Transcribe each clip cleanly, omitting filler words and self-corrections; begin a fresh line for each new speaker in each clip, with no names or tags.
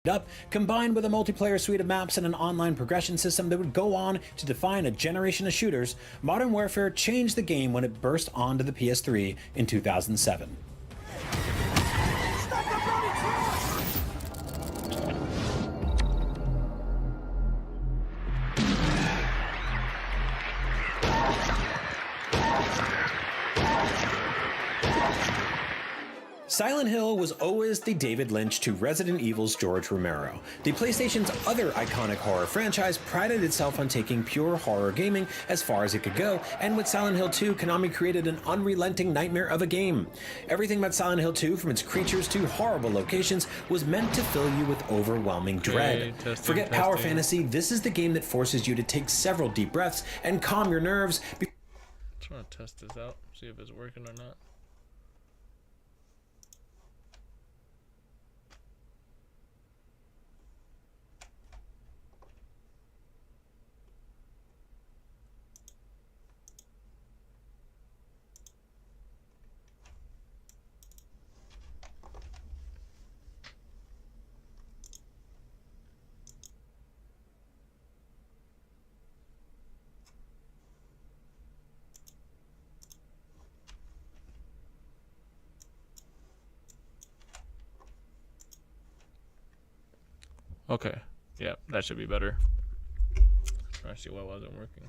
up, combined with a multiplayer suite of maps and an online progression system that would go on to define a generation of shooters, Modern Warfare changed the game when it burst onto the PS3 in 2007. Silent Hill was always the David Lynch to Resident Evil's George Romero. The PlayStation's other iconic horror franchise prided itself on taking pure horror gaming as far as it could go, and with Silent Hill 2, Konami created an unrelenting nightmare of a game. Everything about Silent Hill 2, from its creatures to horrible locations, was meant to fill you with overwhelming dread. Forget power fantasy, this is the game that forces you to take several deep breaths and calm your nerves.
I'm trying to test this out, see if it's working or not. Okay, yeah, that should be better. Trying to see why it wasn't working.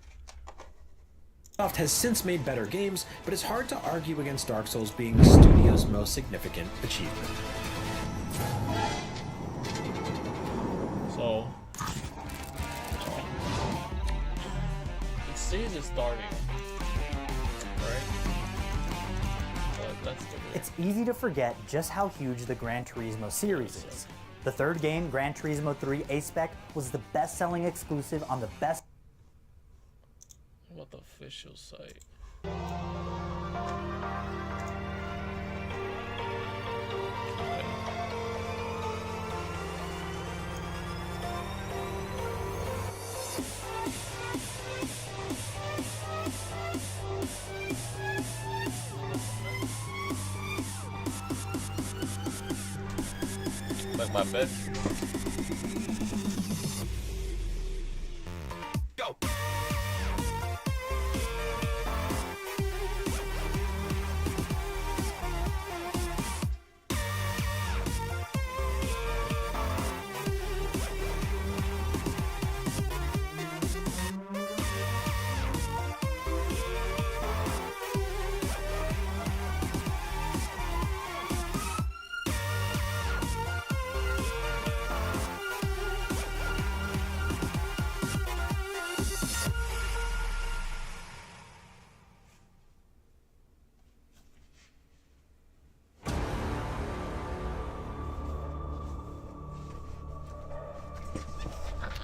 Microsoft has since made better games, but it's hard to argue against Dark Souls being the studio's most significant achievement.
So, it says it's starting, right? But that's the
It's easy to forget just how huge the Gran Turismo series is. The third game, Gran Turismo 3 A-Spec, was the best-selling exclusive on the best...
What the official site? Like my bed.
Go!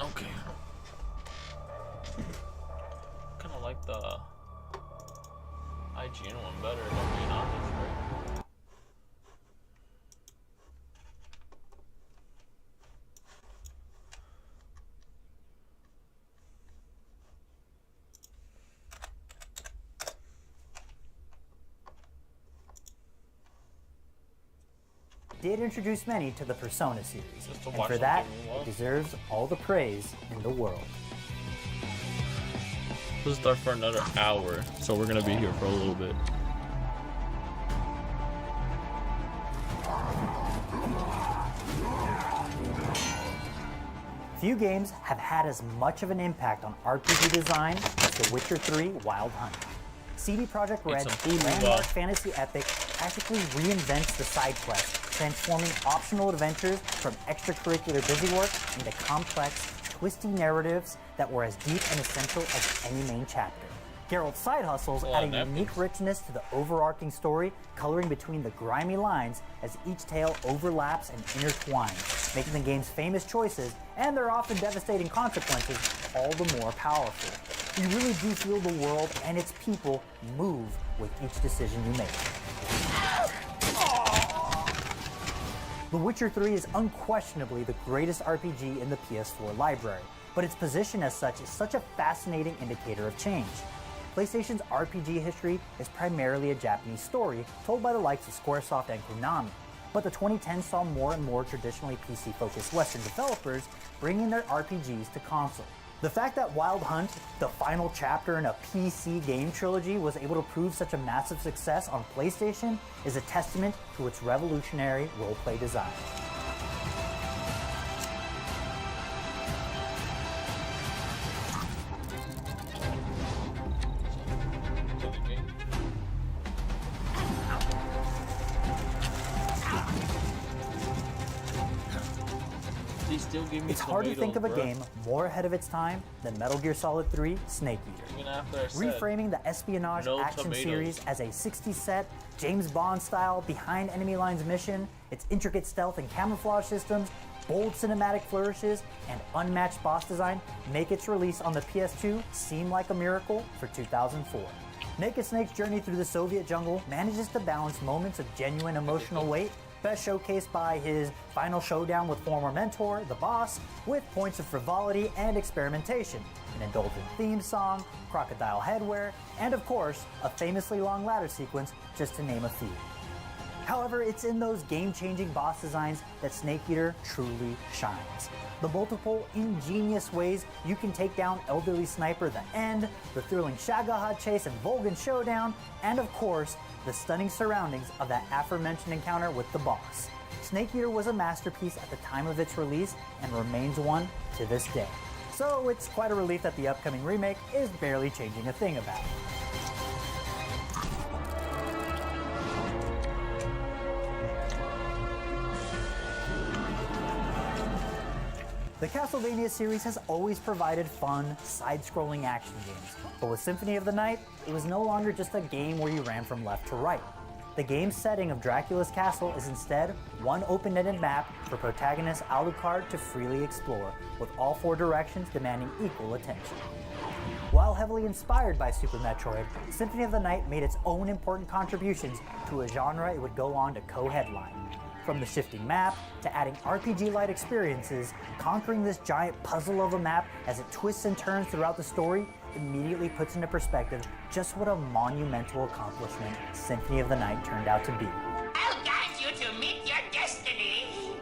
Okay. Kind of like the IGN one better, if I'm being honest, right?
did introduce many to the Persona series,
to
and
watch
for
them
that,
do well.
it deserves all the praise in the world.
We'll start for another hour, so we're gonna be here for a little bit.
Few games have had as much of an impact on RPG design as The Witcher 3 Wild Hunt. CD Projekt Red's landmark fantasy epic practically reinvents the side quest, transforming optional adventures from extracurricular busywork into complex, twisty narratives that were as deep and essential as any main chapter. Geralt's side hustles add a unique richness to the overarching story, coloring between the grimy lines as each tale overlaps and intertwines, making the game's famous choices and their often devastating consequences all the more powerful. You really do feel the world and its people move with each decision you make. The Witcher 3 is unquestionably the greatest RPG in the PS4 library, but its position as such is such a fascinating indicator of change. PlayStation's RPG history is primarily a Japanese story told by the likes of Squaresoft and Konami. But the 2010s saw more and more traditionally PC-focused Western developers bringing their RPGs to console. The fact that Wild Hunt, the final chapter in a PC game trilogy, was able to prove such a massive success on PlayStation is a testament to its revolutionary roleplay design. It's hard to think of a game more ahead of its time than Metal Gear Solid 3 Snake Eater. Reframing the espionage action series as a 60s set, James Bond-style behind enemy lines mission, its intricate stealth and camouflage systems, bold cinematic flourishes, and unmatched boss design make its release on the PS2 seem like a miracle for 2004. Naked Snake's journey through the Soviet jungle manages to balance moments of genuine emotional weight, best showcased by his final showdown with former mentor, the boss, with points of frivolity and experimentation, an indulgent theme song, crocodile headwear, and of course, a famously long ladder sequence, just to name a few. However, it's in those game-changing boss designs that Snake Eater truly shines. The multiple ingenious ways you can take down Elderly Sniper The End, the thrilling Shagahad chase and Volgan showdown, and of course, the stunning surroundings of that aforementioned encounter with the boss. Snake Eater was a masterpiece at the time of its release and remains one to this day. So it's quite a relief that the upcoming remake is barely changing a thing about it. The Castlevania series has always provided fun, side-scrolling action games, but with Symphony of the Night, it was no longer just a game where you ran from left to right. The game's setting of Dracula's castle is instead one open-ended map for protagonist Alucard to freely explore, with all four directions demanding equal attention. While heavily inspired by Super Metroid, Symphony of the Night made its own important contributions to a genre it would go on to co-headline. From the shifting map to adding RPG-like experiences, conquering this giant puzzle of a map as it twists and turns throughout the story immediately puts into perspective just what a monumental accomplishment Symphony of the Night turned out to be.
I'll guide you to meet your destiny!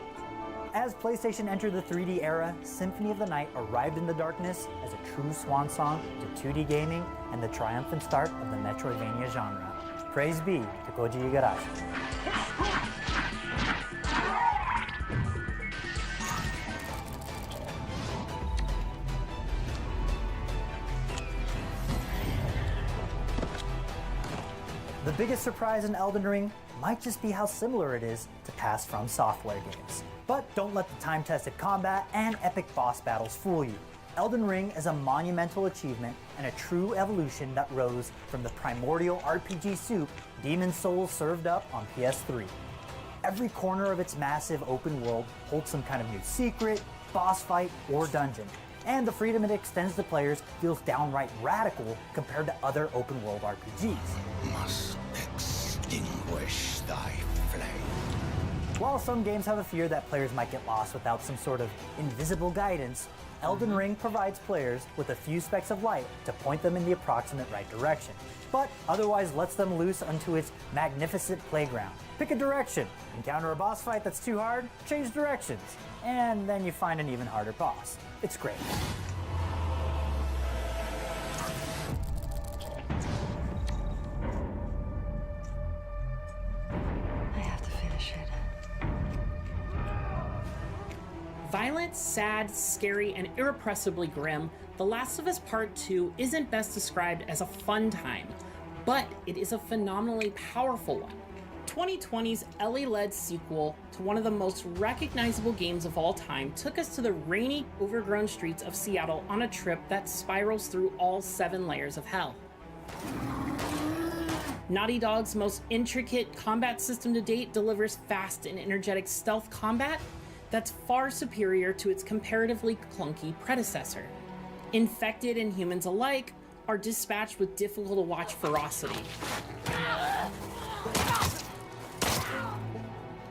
As PlayStation entered the 3D era, Symphony of the Night arrived in the darkness as a true swan song to 2D gaming and the triumphant start of the Metroidvania genre. Praise be to Koji Igarashi. The biggest surprise in Elden Ring might just be how similar it is to past From Software games. But don't let the time-tested combat and epic boss battles fool you. Elden Ring is a monumental achievement and a true evolution that rose from the primordial RPG soup Demon's Souls served up on PS3. Every corner of its massive open world holds some kind of new secret, boss fight, or dungeon, and the freedom it extends to players feels downright radical compared to other open world RPGs.
Must extinguish thy flame.
While some games have a fear that players might get lost without some sort of invisible guidance, Elden Ring provides players with a few specks of light to point them in the approximate right direction, but otherwise lets them loose onto its magnificent playground. Pick a direction, encounter a boss fight that's too hard, change directions, and then you find an even harder boss. It's great.
I have to finish it.
Violent, sad, scary, and irrepressibly grim, The Last of Us Part 2 isn't best described as a fun time, but it is a phenomenally powerful one. 2020's Ellie-led sequel to one of the most recognizable games of all time took us to the rainy, overgrown streets of Seattle on a trip that spirals through all 7 layers of hell. Naughty Dog's most intricate combat system to date delivers fast and energetic stealth combat that's far superior to its comparatively clunky predecessor. Infected and humans alike are dispatched with difficult-to-watch ferocity.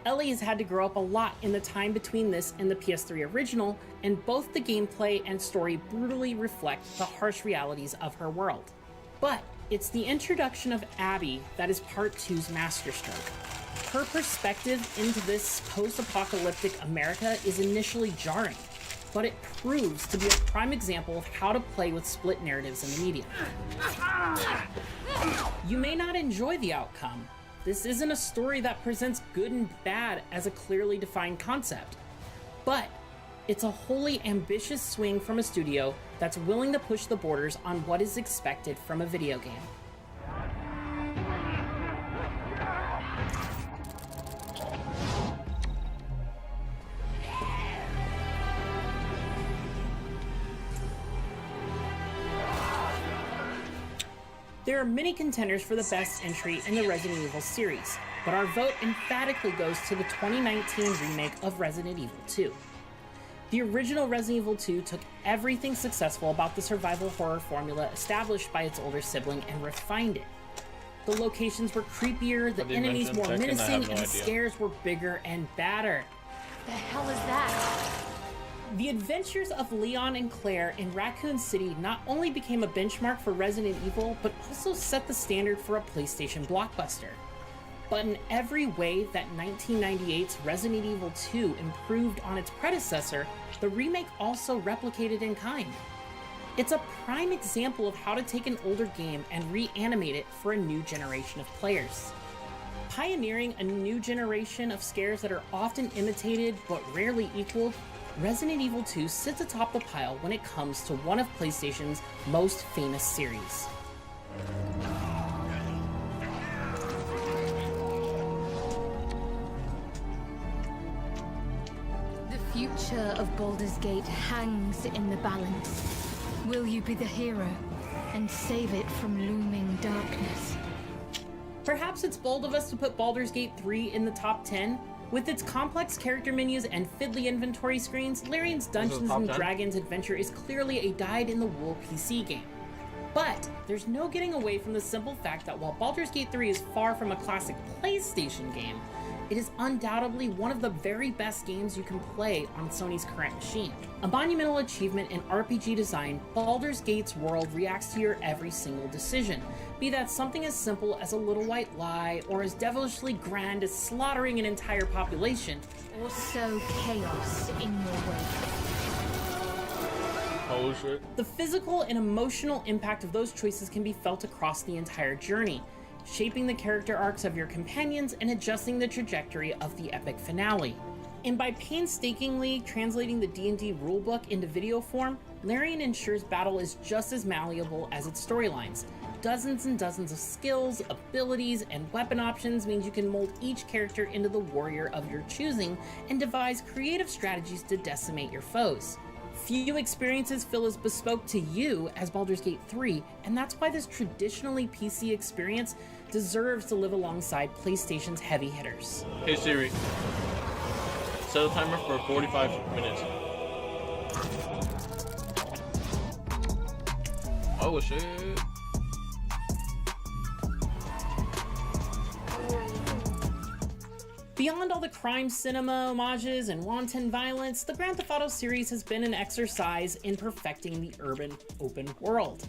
Ellie has had to grow up a lot in the time between this and the PS3 original, and both the gameplay and story brutally reflect the harsh realities of her world. But it's the introduction of Abby that is Part 2's masterstroke. her perspective into this post-apocalyptic America is initially jarring, but it proves to be a prime example of how to play with split narratives in the medium. You may not enjoy the outcome. This isn't a story that presents good and bad as a clearly defined concept, but it's a wholly ambitious swing from a studio that's willing to push the borders on what is expected from a video game. There are many contenders for the best entry in the Resident Evil series, but our vote emphatically goes to the 2019 remake of Resident Evil 2. The original Resident Evil 2 took everything successful about the survival horror formula established by its older sibling and refined it. The locations were creepier, the enemies more
Tekken?
menacing,
no
and the
idea.
scares were bigger and badder.
The hell is that?
The adventures of Leon and Claire in Raccoon City not only became a benchmark for Resident Evil, but also set the standard for a PlayStation blockbuster. But in every way that 1998's Resident Evil 2 improved on its predecessor, the remake also replicated in kind. It's a prime example of how to take an older game and reanimate it for a new generation of players. Pioneering a new generation of scares that are often imitated but rarely equaled, Resident Evil 2 sits atop the pile when it comes to one of PlayStation's most famous series.
The future of Baldur's Gate hangs in the balance. Will you be the hero and save it from looming darkness?
Perhaps it's bold of us to put Baldur's Gate 3 in the top 10. With its complex character menus and fiddly inventory screens, Larian's Dungeons
top
&
10?
Dragons adventure is clearly a dyed-in-the-wool PC game. But there's no getting away from the simple fact that while Baldur's Gate 3 is far from a classic PlayStation game, it is undoubtedly one of the very best games you can play on Sony's current machine. A monumental achievement in RPG design, Baldur's Gate's world reacts to your every single decision, be that something as simple as a little white lie or as devilishly grand as slaughtering an entire population.
Or sow chaos in your wake?
Oh shit.
The physical and emotional impact of those choices can be felt across the entire journey, shaping the character arcs of your companions and adjusting the trajectory of the epic finale. And by painstakingly translating the D&D rulebook into video form, Larian ensures battle is just as malleable as its storylines. Dozens and dozens of skills, abilities, and weapon options means you can mold each character into the warrior of your choosing and devise creative strategies to decimate your foes. Few experiences feel as bespoke to you as Baldur's Gate 3, and that's why this traditionally PC experience deserves to live alongside PlayStation's heavy hitters.
Hey Siri, set a timer for 45 minutes. Oh shit.
Beyond all the crime cinema homages and wanton violence, the Grand Theft Auto series has been an exercise in perfecting the urban open world.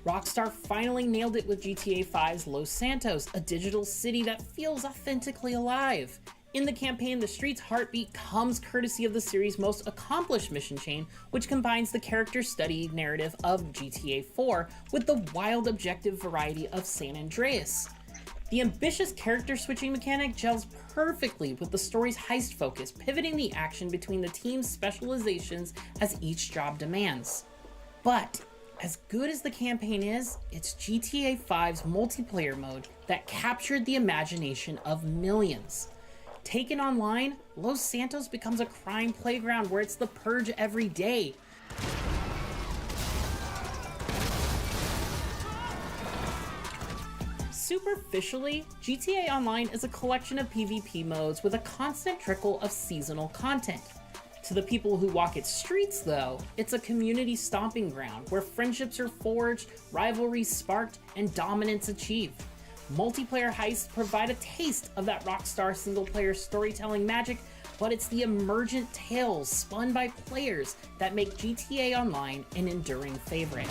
Rockstar finally nailed it with GTA 5's Los Santos, a digital city that feels authentically alive. In the campaign, the street's heartbeat comes courtesy of the series' most accomplished mission chain, which combines the character study narrative of GTA 4 with the wild objective variety of San Andreas. The ambitious character switching mechanic gels perfectly with the story's heist focus, pivoting the action between the team's specializations as each job demands. But as good as the campaign is, it's GTA 5's multiplayer mode that captured the imagination of millions. Taken online, Los Santos becomes a crime playground where it's the purge every day. Superficially, GTA Online is a collection of PvP modes with a constant trickle of seasonal content. To the people who walk its streets, though, it's a community stomping ground where friendships are forged, rivalries sparked, and dominance achieved. Multiplayer heists provide a taste of that Rockstar single-player storytelling magic, but it's the emergent tales spun by players that make GTA Online an enduring favorite.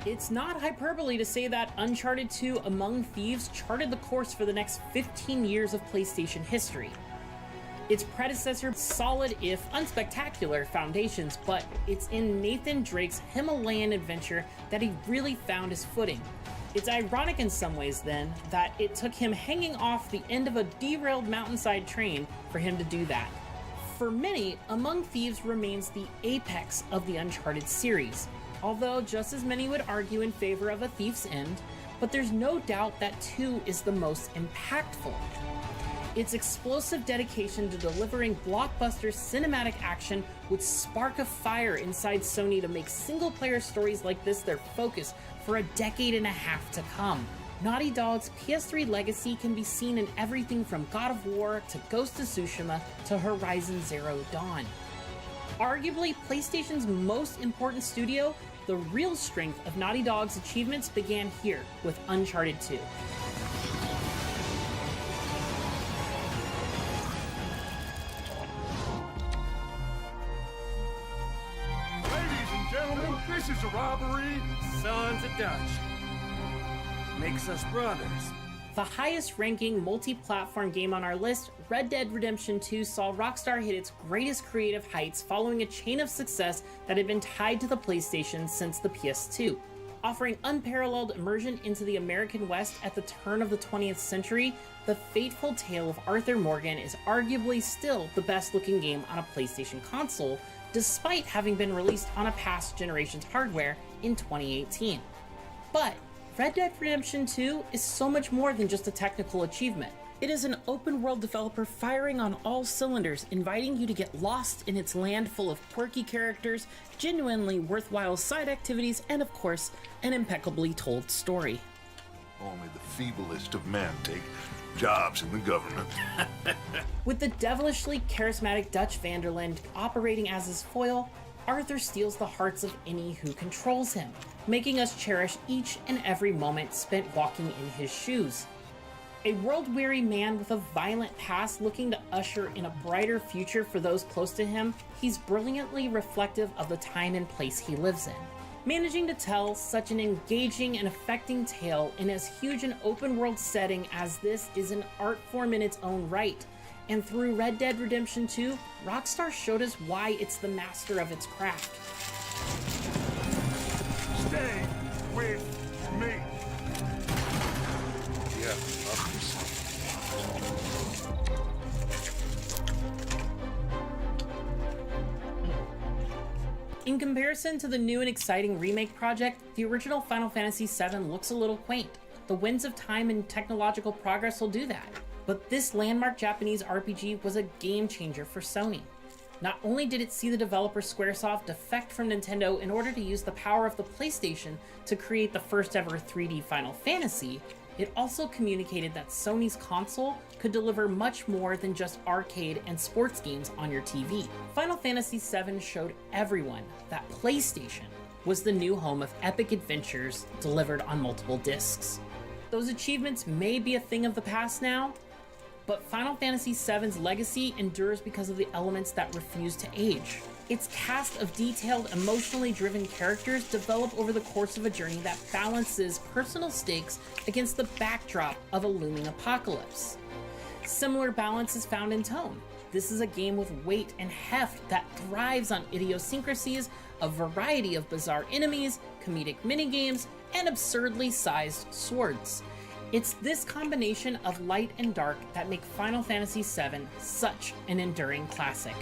It's not hyperbole to say that Uncharted 2 Among Thieves charted the course for the next 15 years of PlayStation history. Its predecessor, solid if unspectacular foundations, but it's in Nathan Drake's Himalayan adventure that he really found his footing. It's ironic in some ways, then, that it took him hanging off the end of a derailed mountainside train for him to do that. For many, Among Thieves remains the apex of the Uncharted series, although just as many would argue in favor of A Thief's End, but there's no doubt that 2 is the most impactful. Its explosive dedication to delivering blockbuster cinematic action would spark a fire inside Sony to make single-player stories like this their focus for a decade and a half to come. Naughty Dog's PS3 legacy can be seen in everything from God of War to Ghost of Tsushima to Horizon Zero Dawn. Arguably PlayStation's most important studio, the real strength of Naughty Dog's achievements began here with Uncharted 2.
This is a robbery.
Sons of Dutch. Makes us brothers.
The highest ranking multi-platform game on our list, Red Dead Redemption 2 saw Rockstar hit its greatest creative heights following a chain of success that had been tied to the PlayStation since the PS2. Offering unparalleled immersion into the American West at the turn of the 20th century, the fateful tale of Arthur Morgan is arguably still the best looking game on a PlayStation console, despite having been released on a past generation's hardware in 2018. But Red Dead Redemption 2 is so much more than just a technical achievement. It is an open world developer firing on all cylinders, inviting you to get lost in its land full of quirky characters, genuinely worthwhile side activities, and of course, an impeccably told story.
Only the feeblest of men take jobs in the government.
With the devilishly charismatic Dutch van der Linde operating as his foil, Arthur steals the hearts of any who controls him, making us cherish each and every moment spent walking in his shoes. A world-weary man with a violent past looking to usher in a brighter future for those close to him, he's brilliantly reflective of the time and place he lives in. Managing to tell such an engaging and affecting tale in as huge an open-world setting as this is an art form in its own right. And through Red Dead Redemption 2, Rockstar showed us why it's the master of its craft.
Stay with me. Yeah, others.
In comparison to the new and exciting remake project, the original Final Fantasy VII looks a little quaint. The winds of time and technological progress will do that. But this landmark Japanese RPG was a game changer for Sony. Not only did it see the developer Squaresoft defect from Nintendo in order to use the power of the PlayStation to create the first ever 3D Final Fantasy, it also communicated that Sony's console could deliver much more than just arcade and sports games on your TV. Final Fantasy VII showed everyone that PlayStation was the new home of epic adventures delivered on multiple discs. Those achievements may be a thing of the past now, but Final Fantasy VII's legacy endures because of the elements that refuse to age. Its cast of detailed, emotionally driven characters develop over the course of a journey that balances personal stakes against the backdrop of a looming apocalypse. Similar balance is found in tone. This is a game with weight and heft that thrives on idiosyncrasies, a variety of bizarre enemies, comedic minigames, and absurdly sized swords. It's this combination of light and dark that make Final Fantasy VII such an enduring classic.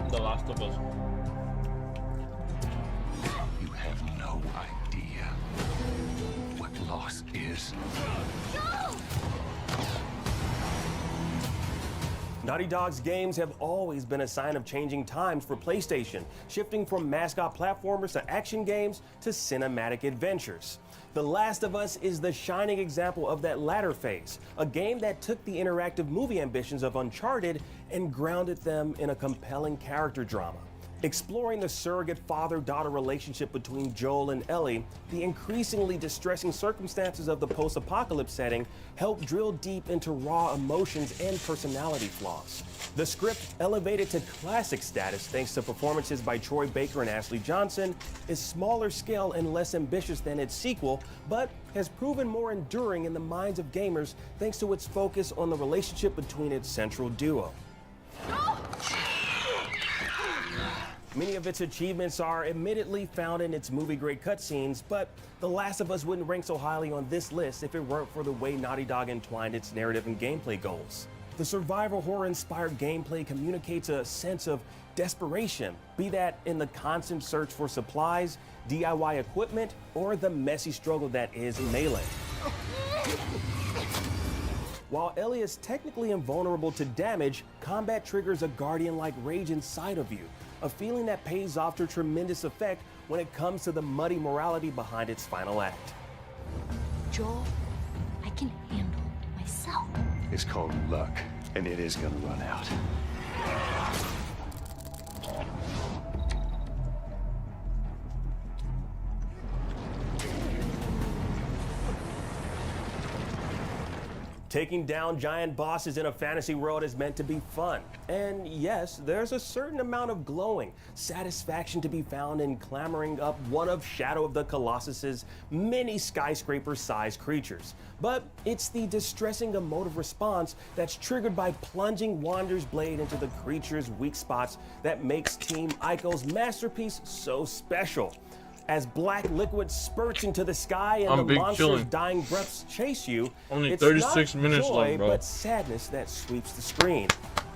The Last of Us.
You have no idea what loss is.
Naughty Dog's games have always been a sign of changing times for PlayStation, shifting from mascot platformers to action games to cinematic adventures. The Last of Us is the shining example of that latter phase, a game that took the interactive movie ambitions of Uncharted and grounded them in a compelling character drama. Exploring the surrogate father-daughter relationship between Joel and Ellie, the increasingly distressing circumstances of the post-apocalypse setting help drill deep into raw emotions and personality flaws. The script, elevated to classic status thanks to performances by Troy Baker and Ashley Johnson, is smaller scale and less ambitious than its sequel, but has proven more enduring in the minds of gamers thanks to its focus on the relationship between its central duo. Many of its achievements are admittedly found in its movie-grade cutscenes, but The Last of Us wouldn't rank so highly on this list if it weren't for the way Naughty Dog entwined its narrative and gameplay goals. The survival horror-inspired gameplay communicates a sense of desperation, be that in the constant search for supplies, DIY equipment, or the messy struggle that is Melee. While Ellie is technically invulnerable to damage, combat triggers a guardian-like rage inside of you, a feeling that pays off to tremendous effect when it comes to the muddy morality behind its final act.
Joel, I can handle myself.
It's called luck, and it is gonna run out.
Taking down giant bosses in a fantasy world is meant to be fun. And yes, there's a certain amount of glowing satisfaction to be found in clambering up one of Shadow of the Colossus's many skyscraper-sized creatures. But it's the distressing emotive response that's triggered by plunging Wander's blade into the creature's weak spots that makes Team Ico's masterpiece so special. As black liquid spurts into the sky and the monster's dying breaths chase you,
Only
it's
36
not
minutes
joy,
left, bro.
but sadness that sweeps the screen.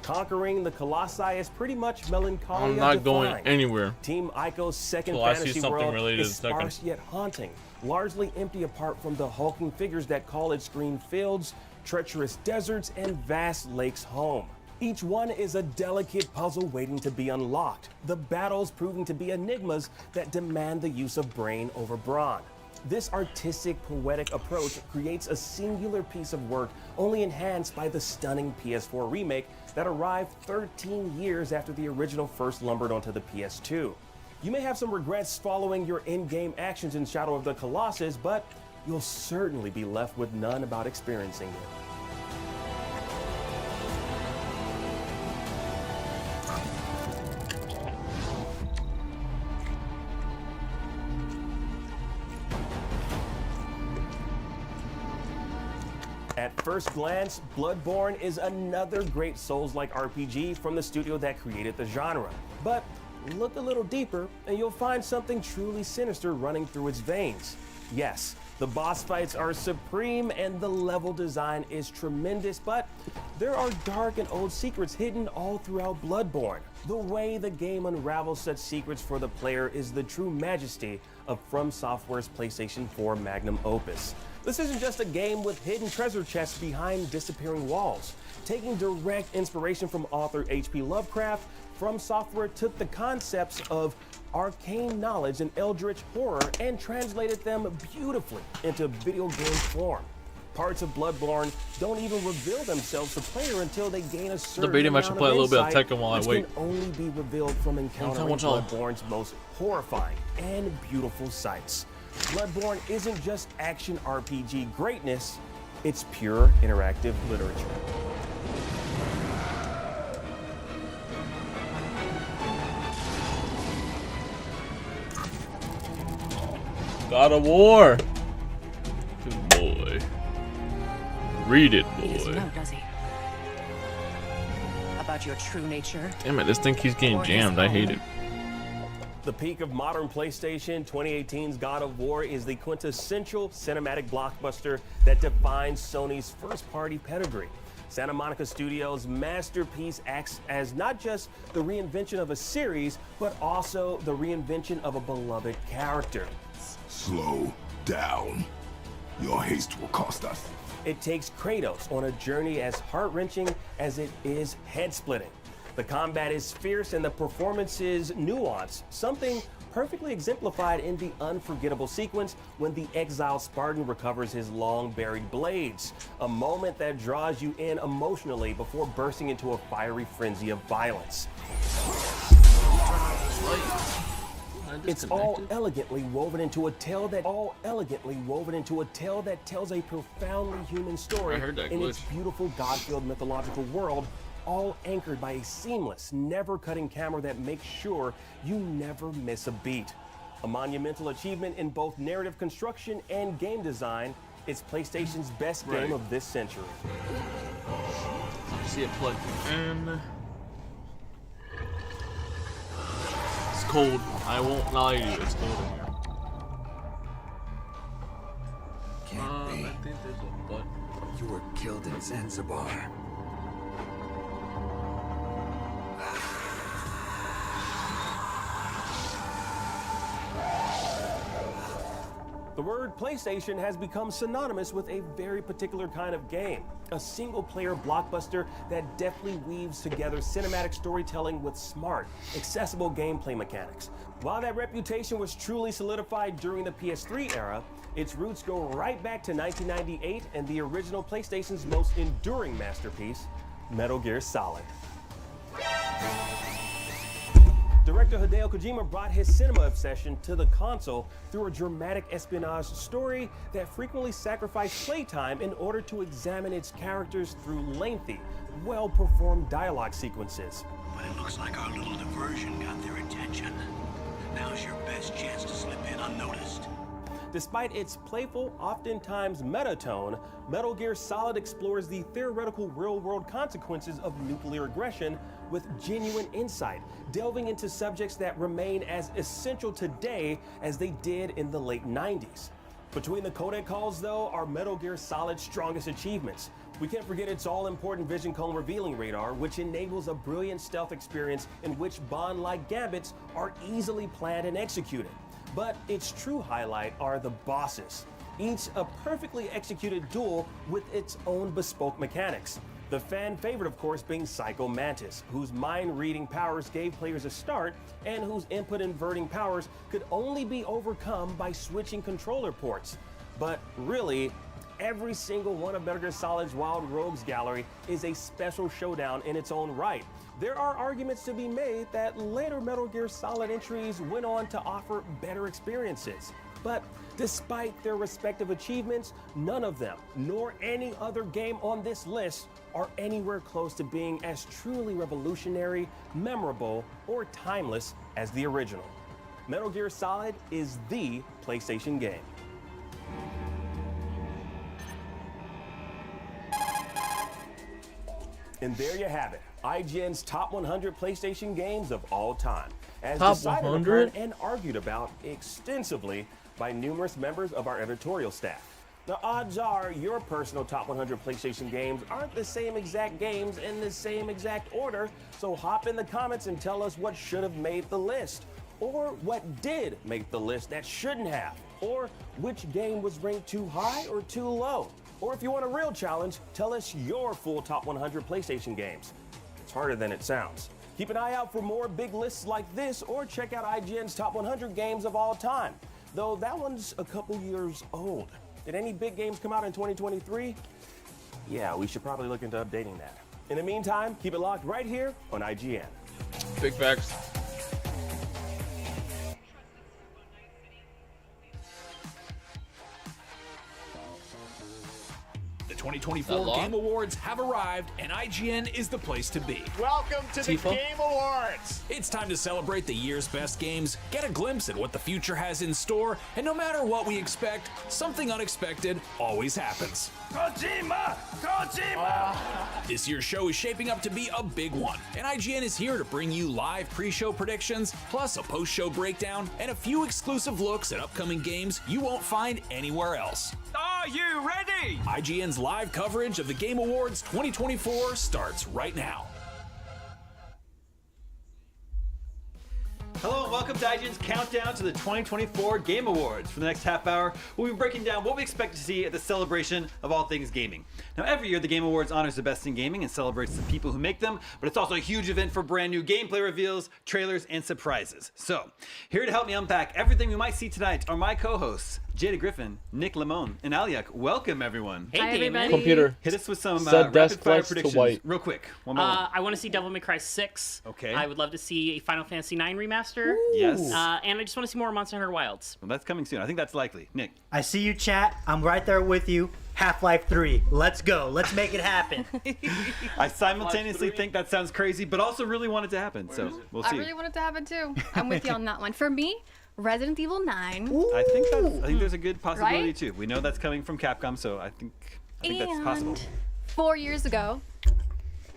Conquering the Colossi is pretty much melancholy.
I'm not going anywhere.
Team Ico's second
Well, I see
fantasy
something
world
related
is
to Tekken.
sparse yet haunting, largely empty apart from the hulking figures that call its green fields, treacherous deserts, and vast lakes home. Each one is a delicate puzzle waiting to be unlocked, the battles proving to be enigmas that demand the use of brain over brawn. This artistic, poetic approach creates a singular piece of work only enhanced by the stunning PS4 remake that arrived 13 years after the original first lumbered onto the PS2. You may have some regrets following your in-game actions in Shadow of the Colossus, but you'll certainly be left with none about experiencing it. At first glance, Bloodborne is another great Souls-like RPG from the studio that created the genre. But look a little deeper and you'll find something truly sinister running through its veins. Yes, the boss fights are supreme and the level design is tremendous, but there are dark and old secrets hidden all throughout Bloodborne. The way the game unravels such secrets for the player is the true majesty of From Software's PlayStation 4 magnum opus. This isn't just a game with hidden treasure chests behind disappearing walls. Taking direct inspiration from author H.P. Lovecraft, From Software took the concepts of arcane knowledge and eldritch horror and translated them beautifully into video game form. Parts of Bloodborne don't even reveal themselves to the player until they gain a certain
debating if I should play a little bit of Tekken while I
which
wait.
can only be revealed from encountering Bloodborne's most horrifying and beautiful sights. Bloodborne isn't just action RPG greatness, it's pure interactive literature.
God of War. Good boy. Read it,
He doesn't
boy.
know, does he? About your true nature.
Damn it, this thing keeps getting jammed. I hate it.
The peak of modern PlayStation, 2018's God of War is the quintessential cinematic blockbuster that defines Sony's first-party pedigree. Santa Monica Studios' masterpiece acts as not just the reinvention of a series, but also the reinvention of a beloved character.
Slow down. Your haste will cost us.
It takes Kratos on a journey as heart-wrenching as it is head-splitting. The combat is fierce and the performance is nuanced, something perfectly exemplified in the unforgettable sequence when the exiled Spartan recovers his long-buried blades, a moment that draws you in emotionally before bursting into a fiery frenzy of violence. It's all elegantly woven into a tale that tells a profoundly human story in its beautiful God-filled mythological world, all anchored by a seamless, never-cutting camera that makes sure you never miss a beat. A monumental achievement in both narrative construction and game design, it's PlayStation's best game of this century.
See it plugged in. It's cold. I won't lie to you. It's cold in here.
Can't be.
I think there's a button.
You were killed in Zanzibar.
The word PlayStation has become synonymous with a very particular kind of game, a single-player blockbuster that deftly weaves together cinematic storytelling with smart, accessible gameplay mechanics. While that reputation was truly solidified during the PS3 era, its roots go right back to 1998 and the original PlayStation's most enduring masterpiece, Metal Gear Solid. Director Hideo Kojima brought his cinema obsession to the console through a dramatic espionage story that frequently sacrificed playtime in order to examine its characters through lengthy, well-performed dialogue sequences.
But it looks like our little diversion got their attention. Now's your best chance to slip in unnoticed.
Despite its playful, oftentimes meta tone, Metal Gear Solid explores the theoretical real-world consequences of nuclear aggression with genuine insight, delving into subjects that remain as essential today as they did in the late 90s. Between the codec calls, though, are Metal Gear Solid's strongest achievements. We can't forget its all-important Vision Cone revealing radar, which enables a brilliant stealth experience in which Bond-like gambits are easily planned and executed. But its true highlight are the bosses, each a perfectly executed duel with its own bespoke mechanics. The fan favorite, of course, being Psycho Mantis, whose mind-reading powers gave players a start and whose input-inverting powers could only be overcome by switching controller ports. But really, every single one of Metal Gear Solid's Wild Rogues gallery is a special showdown in its own right. There are arguments to be made that later Metal Gear Solid entries went on to offer better experiences. But despite their respective achievements, none of them, nor any other game on this list, are anywhere close to being as truly revolutionary, memorable, or timeless as the original. Metal Gear Solid is the PlayStation game. And there you have it, IGN's top 100 PlayStation games of all time, as
Top
decided
100?
upon and argued about extensively by numerous members of our editorial staff. The odds are your personal top 100 PlayStation games aren't the same exact games in the same exact order, so hop in the comments and tell us what should have made the list, or what did make the list that shouldn't have, or which game was ranked too high or too low. Or if you want a real challenge, tell us your full top 100 PlayStation games. It's harder than it sounds. Keep an eye out for more big lists like this, or check out IGN's top 100 games of all time. Though that one's a couple years old. Did any big games come out in 2023? Yeah, we should probably look into updating that. In the meantime, keep it locked right here on IGN.
Big facts.
The 2024 Game Awards have arrived, and IGN is the place to be.
Welcome to the
Tifa?
Game Awards!
It's time to celebrate the year's best games, get a glimpse at what the future has in store, and no matter what we expect, something unexpected always happens.
Kojima! Kojima!
This year's show is shaping up to be a big one, and IGN is here to bring you live pre-show predictions, plus a post-show breakdown, and a few exclusive looks at upcoming games you won't find anywhere else.
Are you ready?
IGN's live coverage of the Game Awards 2024 starts right now.
Hello and welcome to IGN's countdown to the 2024 Game Awards. For the next half hour, we'll be breaking down what we expect to see at the celebration of all things gaming. Now, every year, the Game Awards honors the best in gaming and celebrates the people who make them, but it's also a huge event for brand new gameplay reveals, trailers, and surprises. So, here to help me unpack everything we might see tonight are my co-hosts, Jada Griffin, Nick Lamone, and Aliak. Welcome, everyone.
Hey, everybody.
Computer.
Hit us with some
Set
rapid fire
desk
predictions,
to white.
real quick. One by one.
I want to see Devil May Cry 6.
Okay.
I would love to see a Final Fantasy 9 remaster.
Yes.
And I just want to see more Monster Hunter Wilds.
Well, that's coming soon. I think that's likely. Nick.
I see you, chat. I'm right there with you. Half-Life 3. Let's go. Let's make it happen.
I simultaneously think that sounds crazy, but also really want it to happen. So we'll see.
I really want it to happen too. I'm with you on that one. For me, Resident Evil 9.
I think there's a good possibility
Right?
too. We know that's coming from Capcom, so I think that's possible.
4 years ago,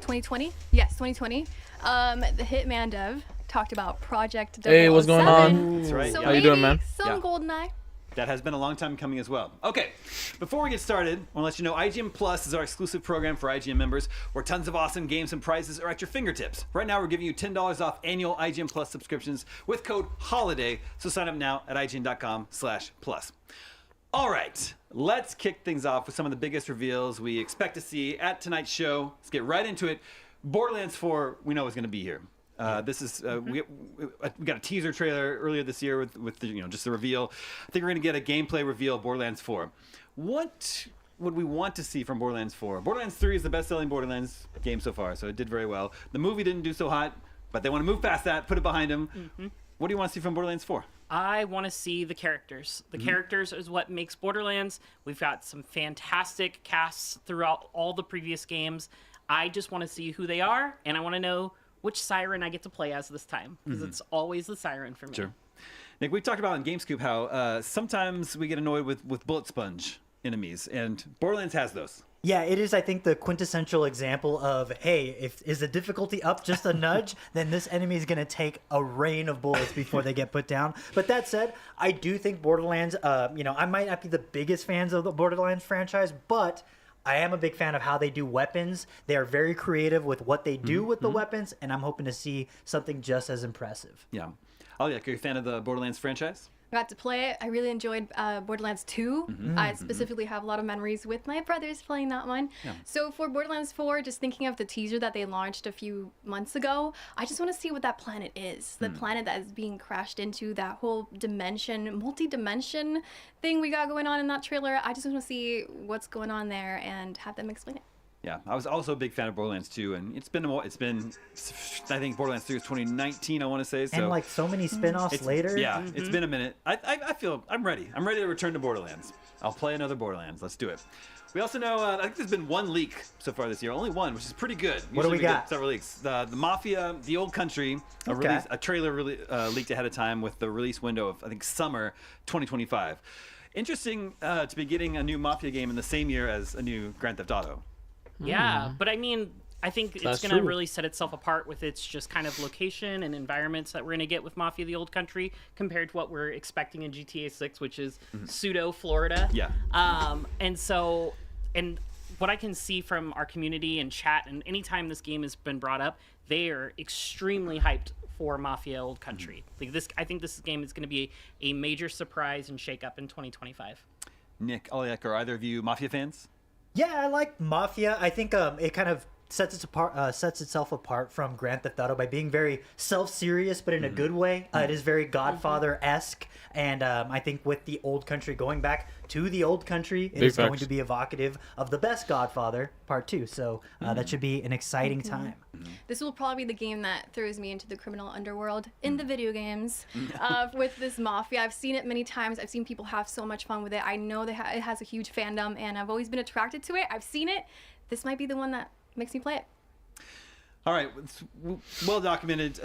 2020? Yes, 2020. The Hitman dev talked about Project 007.
Hey, what's going on?
That's right.
So
yeah.
How you doing, man?
Some GoldenEye.
That has been a long time coming as well. Okay, before we get started, I want to let you know IGN Plus is our exclusive program for IGN members where tons of awesome games and prizes are at your fingertips. Right now, we're giving you $10 off annual IGN Plus subscriptions with code HOLIDAY, so sign up now at IGN.com/plus. All right, let's kick things off with some of the biggest reveals we expect to see at tonight's show. Let's get right into it. Borderlands 4, we know is going to be here. This is we got a teaser trailer earlier this year with the, just the reveal. I think we're gonna get a gameplay reveal of Borderlands 4. What would we want to see from Borderlands 4? Borderlands 3 is the best-selling Borderlands game so far, so it did very well. The movie didn't do so hot, but they want to move past that, put it behind them. What do you want to see from Borderlands 4?
I want to see the characters. The characters is what makes Borderlands. We've got some fantastic casts throughout all the previous games. I just want to see who they are, and I want to know which Siren I get to play as this time, because it's always the Siren for me.
Sure. Nick, we talked about in GameScoop how sometimes we get annoyed with bullet sponge enemies, and Borderlands has those.
Yeah, it is, I think, the quintessential example of, hey, is the difficulty up just a nudge, then this enemy is going to take a rain of bullets before they get put down. But that said, I do think Borderlands, I might not be the biggest fans of the Borderlands franchise, but I am a big fan of how they do weapons. They are very creative with what they do with the weapons, and I'm hoping to see something just as impressive.
Yeah. Aliak, are you a fan of the Borderlands franchise?
I got to play it. I really enjoyed Borderlands 2. I specifically have a lot of memories with my brothers playing that one.
Yeah.
So for Borderlands 4, just thinking of the teaser that they launched a few months ago, I just want to see what that planet is. The planet that is being crashed into, that whole dimension, multi-dimension thing we got going on in that trailer. I just want to see what's going on there and have them explain it.
Yeah, I was also a big fan of Borderlands 2, and it's been I think Borderlands 3 was 2019, I want to say. So
And like so many spin-offs later.
Yeah, it's been a minute. I feel I'm ready. I'm ready to return to Borderlands. I'll play another Borderlands. Let's do it. We also know, I think there's been one leak so far this year, only one, which is pretty good.
What do we got?
Get several leaks. The Mafia, The Old Country, a trailer really leaked ahead of time with the release window of, I think, summer 2025. Interesting to be getting a new Mafia game in the same year as a new Grand Theft Auto.
Yeah, but I mean, I think it's going to really set itself apart with its just kind of location and environments that we're going to get with Mafia the Old Country compared to what we're expecting in GTA 6, which is pseudo Florida.
Yeah.
And what I can see from our community and chat, and anytime this game has been brought up, they are extremely hyped for Mafia Old Country. Like this, I think this game is going to be a major surprise and shake-up in 2025.
Nick, Aliak, are either of you Mafia fans?
Yeah, I like Mafia. I think it kind of sets itself apart from Grand Theft Auto by being very self-serious, but in a good way. It is very Godfather-esque, and I think with the Old Country going back to the Old Country, it is going to be evocative of the best Godfather, Part 2. So that should be an exciting time.
This will probably be the game that throws me into the criminal underworld in the video games with this Mafia. I've seen it many times. I've seen people have so much fun with it. I know it has a huge fandom, and I've always been attracted to it. I've seen it. This might be the one that makes me play it.
All right, it's well documented.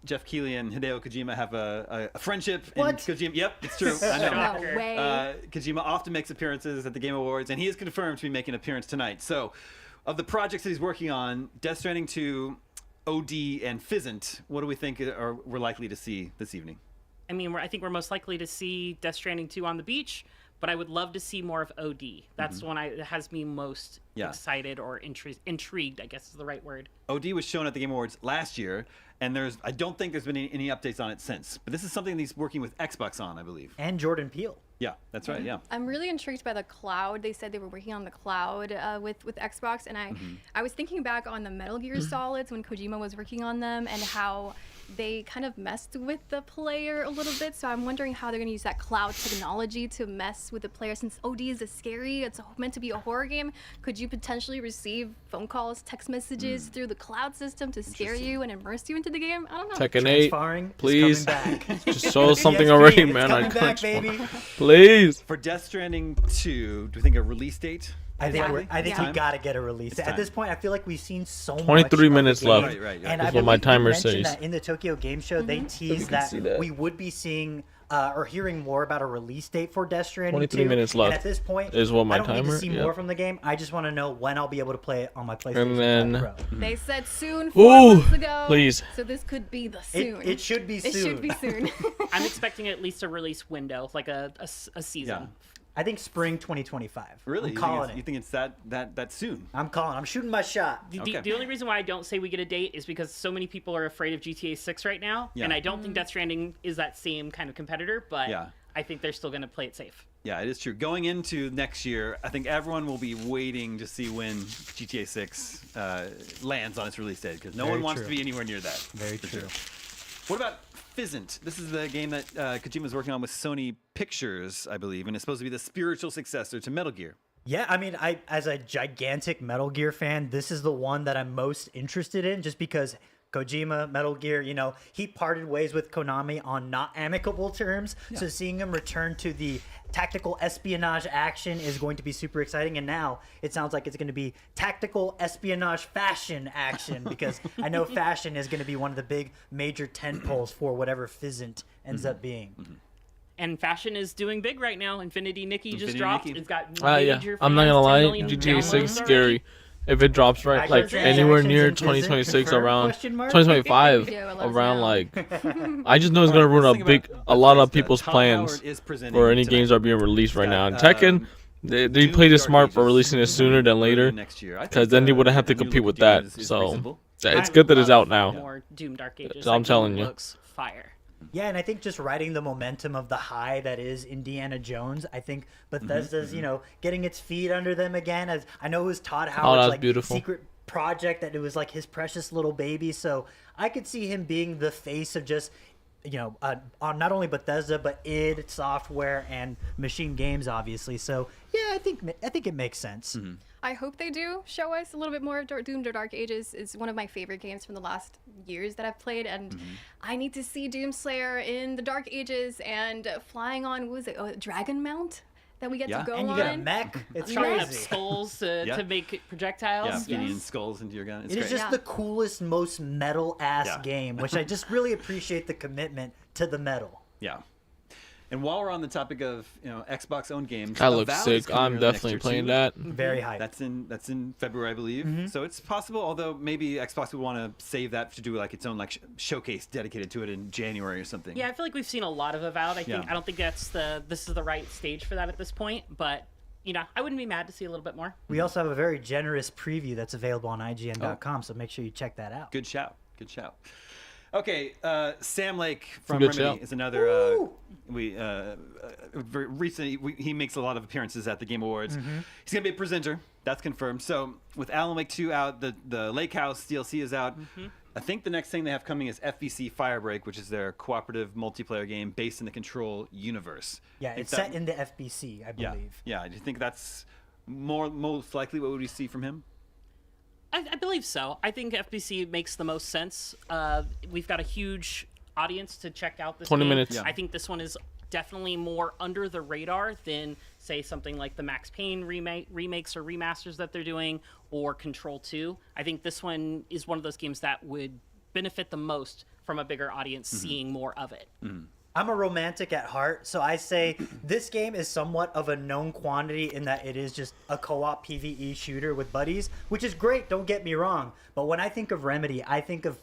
Jeff Keighley and Hideo Kojima have a friendship.
What?
And Kojima, yep, it's true. I know.
No way.
Kojima often makes appearances at the Game Awards, and he is confirmed to be making an appearance tonight. So, of the projects that he's working on, Death Stranding 2, OD, and Fizzant, what do we think we're likely to see this evening?
I mean, I think we're most likely to see Death Stranding 2 on the beach, but I would love to see more of OD. That's the one that has me most excited or intrigued, I guess is the right word.
OD was shown at the Game Awards last year, and I don't think there's been any updates on it since. But this is something that he's working with Xbox on, I believe.
And Jordan Peele.
Yeah, that's right, yeah.
I'm really intrigued by the cloud. They said they were working on the cloud with Xbox, and I was thinking back on the Metal Gear Solids when Kojima was working on them, and how they kind of messed with the player a little bit. So I'm wondering how they're going to use that cloud technology to mess with the player. Since OD is scary, it's meant to be a horror game. Could you potentially receive phone calls, text messages through the cloud system to scare you and immerse you into the game? I don't know.
Tekken 8,
Transfarring
please.
is coming back.
Just show us something
PSP,
already,
it's
man.
coming back, baby.
Please.
For Death Stranding 2, do we think a release date?
I think
It's
we
time?
gotta get a release.
It's
At
time.
this point, I feel like we've seen so much.
23
of the
minutes
game.
left.
Right.
And
That's
I
what my
believe
timer
you mentioned
says.
that in the Tokyo Game Show, they teased that,
see that.
we would be seeing or hearing more about a release date for Death Stranding
23
2.
minutes
And
left
at this point,
is what my
I don't need
timer-
to see
yeah.
more from the game. I just want to know when I'll be able to play it on my PlayStation 5
then-
Pro.
They said soon,
Ooh,
4 months ago.
please.
So this could be the soon.
It should be soon.
It should be soon.
I'm expecting at least a release window, like a season.
Yeah.
I think spring 2025.
Really?
I'm calling
You think it's that soon?
I'm calling. I'm shooting my shot.
The only reason why I don't say we get a date is because so many people are afraid of GTA 6 right now,
Yeah.
and I don't think Death Stranding is that same kind of competitor, but
Yeah.
I think they're still going to play it safe.
Yeah, it is true. Going into next year, I think everyone will be waiting to see when GTA 6 lands on its release date, because no
Very
one wants
true.
to be anywhere near that.
Very
for
true.
sure. What about Fizzant? This is the game that Kojima's working on with Sony Pictures, I believe, and it's supposed to be the spiritual successor to Metal Gear.
Yeah, I mean, as a gigantic Metal Gear fan, this is the one that I'm most interested in, just because Kojima, Metal Gear, he parted ways with Konami on not amicable terms. So seeing him return to the tactical espionage action is going to be super exciting. And now it sounds like it's going to be tactical espionage fashion action, because I know fashion is going to be one of the big major tentpoles for whatever Fizzant ends up being.
And fashion is doing big right now. Infinity Nikki just
Infinity
dropped.
Nikki.
It's got
Yeah.
major
I'm not
fans,
gonna
10
lie.
million
GTA 6
downloads
scary.
already.
If it drops right, like
Microtransactions
anywhere near
in Fizzant
2026,
confirmed?
around
Question mark?
2025,
Yeah, let us
around
know.
like, I just know it's gonna ruin a lot of people's plans for any games that are being released right now. And Tekken, they played it smart for releasing it sooner than later,
next year,
because then they wouldn't have to compete with that. So it's good that it's out now.
More Doom Dark Ages.
So I'm
That
telling
game
you.
looks fire.
Yeah, and I think just riding the momentum of the high that is Indiana Jones, I think Bethesda's, getting its feet under them again. As I know it was Todd Howard's
that's beautiful.
secret project, that it was like his precious little baby. So I could see him being the face of just, on not only Bethesda but id Software and Machine Games, obviously. So yeah, I think it makes sense.
I hope they do show us a little bit more of Doom the Dark Ages. It's one of my favorite games from the last years that I've played, and I need to see Doomslayer in the Dark Ages and flying on, what was it, a dragon mount that we get to go
And you
on.
get a mech. It's
Chopping up
crazy.
skulls to make projectiles.
Yeah, feeding skulls into your gun. It's
It is
great.
just the coolest, most metal-ass
Yeah.
game, which I just really appreciate the commitment to the metal.
Yeah. And while we're on the topic of Xbox owned games,
That looks
Avowed is
sick.
coming
I'm
early next
definitely
year,
playing
too.
that.
Very hype.
That's in February, I believe. So it's possible, although maybe Xbox would want to save that to do like its own showcase dedicated to it in January or something.
Yeah, I feel like we've seen a lot of Avowed. I don't think this is the right stage for that at this point, but I wouldn't be mad to see a little bit more.
We also have a very generous preview that's available on IGN.com, so make sure you check that out.
Good shout. Okay, Sam Lake from
Good
Remedy
shout.
is another. Very recently, he makes a lot of appearances at the Game Awards. He's gonna be a presenter. That's confirmed. So with Alan Wake 2 out, the Lake House DLC is out. I think the next thing they have coming is FBC Firebreak, which is their cooperative multiplayer game based in the Control universe.
Yeah, it's set in the FBC, I believe.
Yeah. Do you think that's most likely what would we see from him?
I believe so. I think FBC makes the most sense. We've got a huge audience to check out this
20
game.
minutes.
Yeah.
I think this one is definitely more under the radar than, say, something like the Max Payne remakes or remasters that they're doing, or Control 2. I think this one is one of those games that would benefit the most from a bigger audience seeing more of it.
I'm a romantic at heart, so I say this game is somewhat of a known quantity in that it is just a co-op PvE shooter with buddies, which is great, don't get me wrong. But when I think of Remedy, I think of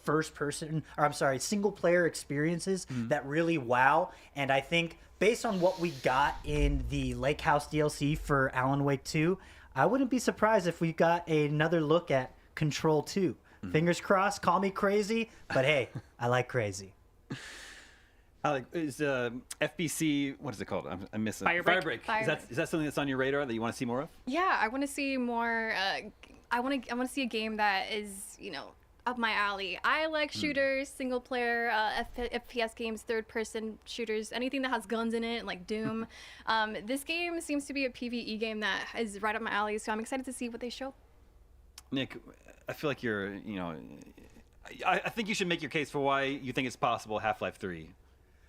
single-player experiences that really wow. And I think based on what we got in the Lake House DLC for Alan Wake 2, I wouldn't be surprised if we got another look at Control 2. Fingers crossed, call me crazy, but hey, I like crazy.
Is FBC, what is it called? I'm missing.
Firebreak.
Is that something that's on your radar that you want to see more of?
Yeah, I want to see more. I want to see a game that is, up my alley. I like shooters, single player, FPS games, third person shooters, anything that has guns in it, like Doom. This game seems to be a PvE game that is right up my alley, so I'm excited to see what they show.
Nick, I feel like you're, I think you should make your case for why you think it's possible Half-Life 3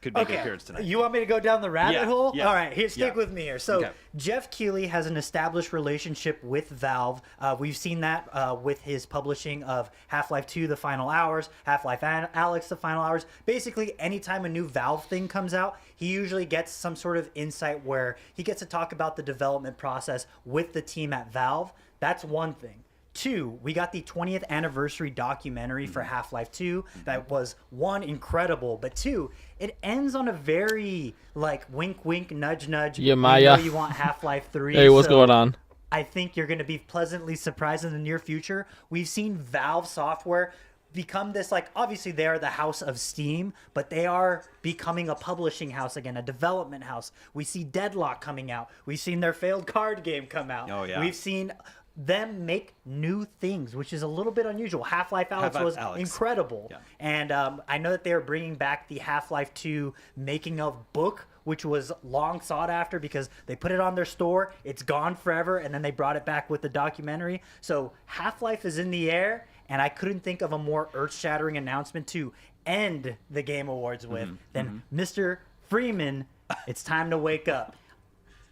could make an appearance tonight.
You want me to go down the rabbit hole?
Yeah.
All right, stick with me here. So
Okay.
Jeff Keighley has an established relationship with Valve. We've seen that with his publishing of Half-Life 2, The Final Hours, Half-Life Alyx, The Final Hours. Basically, anytime a new Valve thing comes out, he usually gets some sort of insight where he gets to talk about the development process with the team at Valve. That's one thing. 2, we got the 20th anniversary documentary for Half-Life 2 that was, 1, incredible, but 2, it ends on a very, like, wink, wink, nudge, nudge.
Yeah,
We
Maya.
know you want Half-Life 3.
Hey, what's
so
going on?
I think you're going to be pleasantly surprised in the near future. We've seen Valve Software become this, like, obviously they are the house of Steam, but they are becoming a publishing house again, a development house. We see Deadlock coming out. We've seen their failed card game come out.
Oh, yeah.
We've seen them make new things, which is a little bit unusual. Half-Life Alyx was incredible.
Yeah.
And I know that they are bringing back the Half-Life 2 making of book, which was long sought after because they put it on their store, it's gone forever, and then they brought it back with the documentary. So Half-Life is in the air, and I couldn't think of a more earth-shattering announcement to end the Game Awards with than Mr. Freeman, it's time to wake up.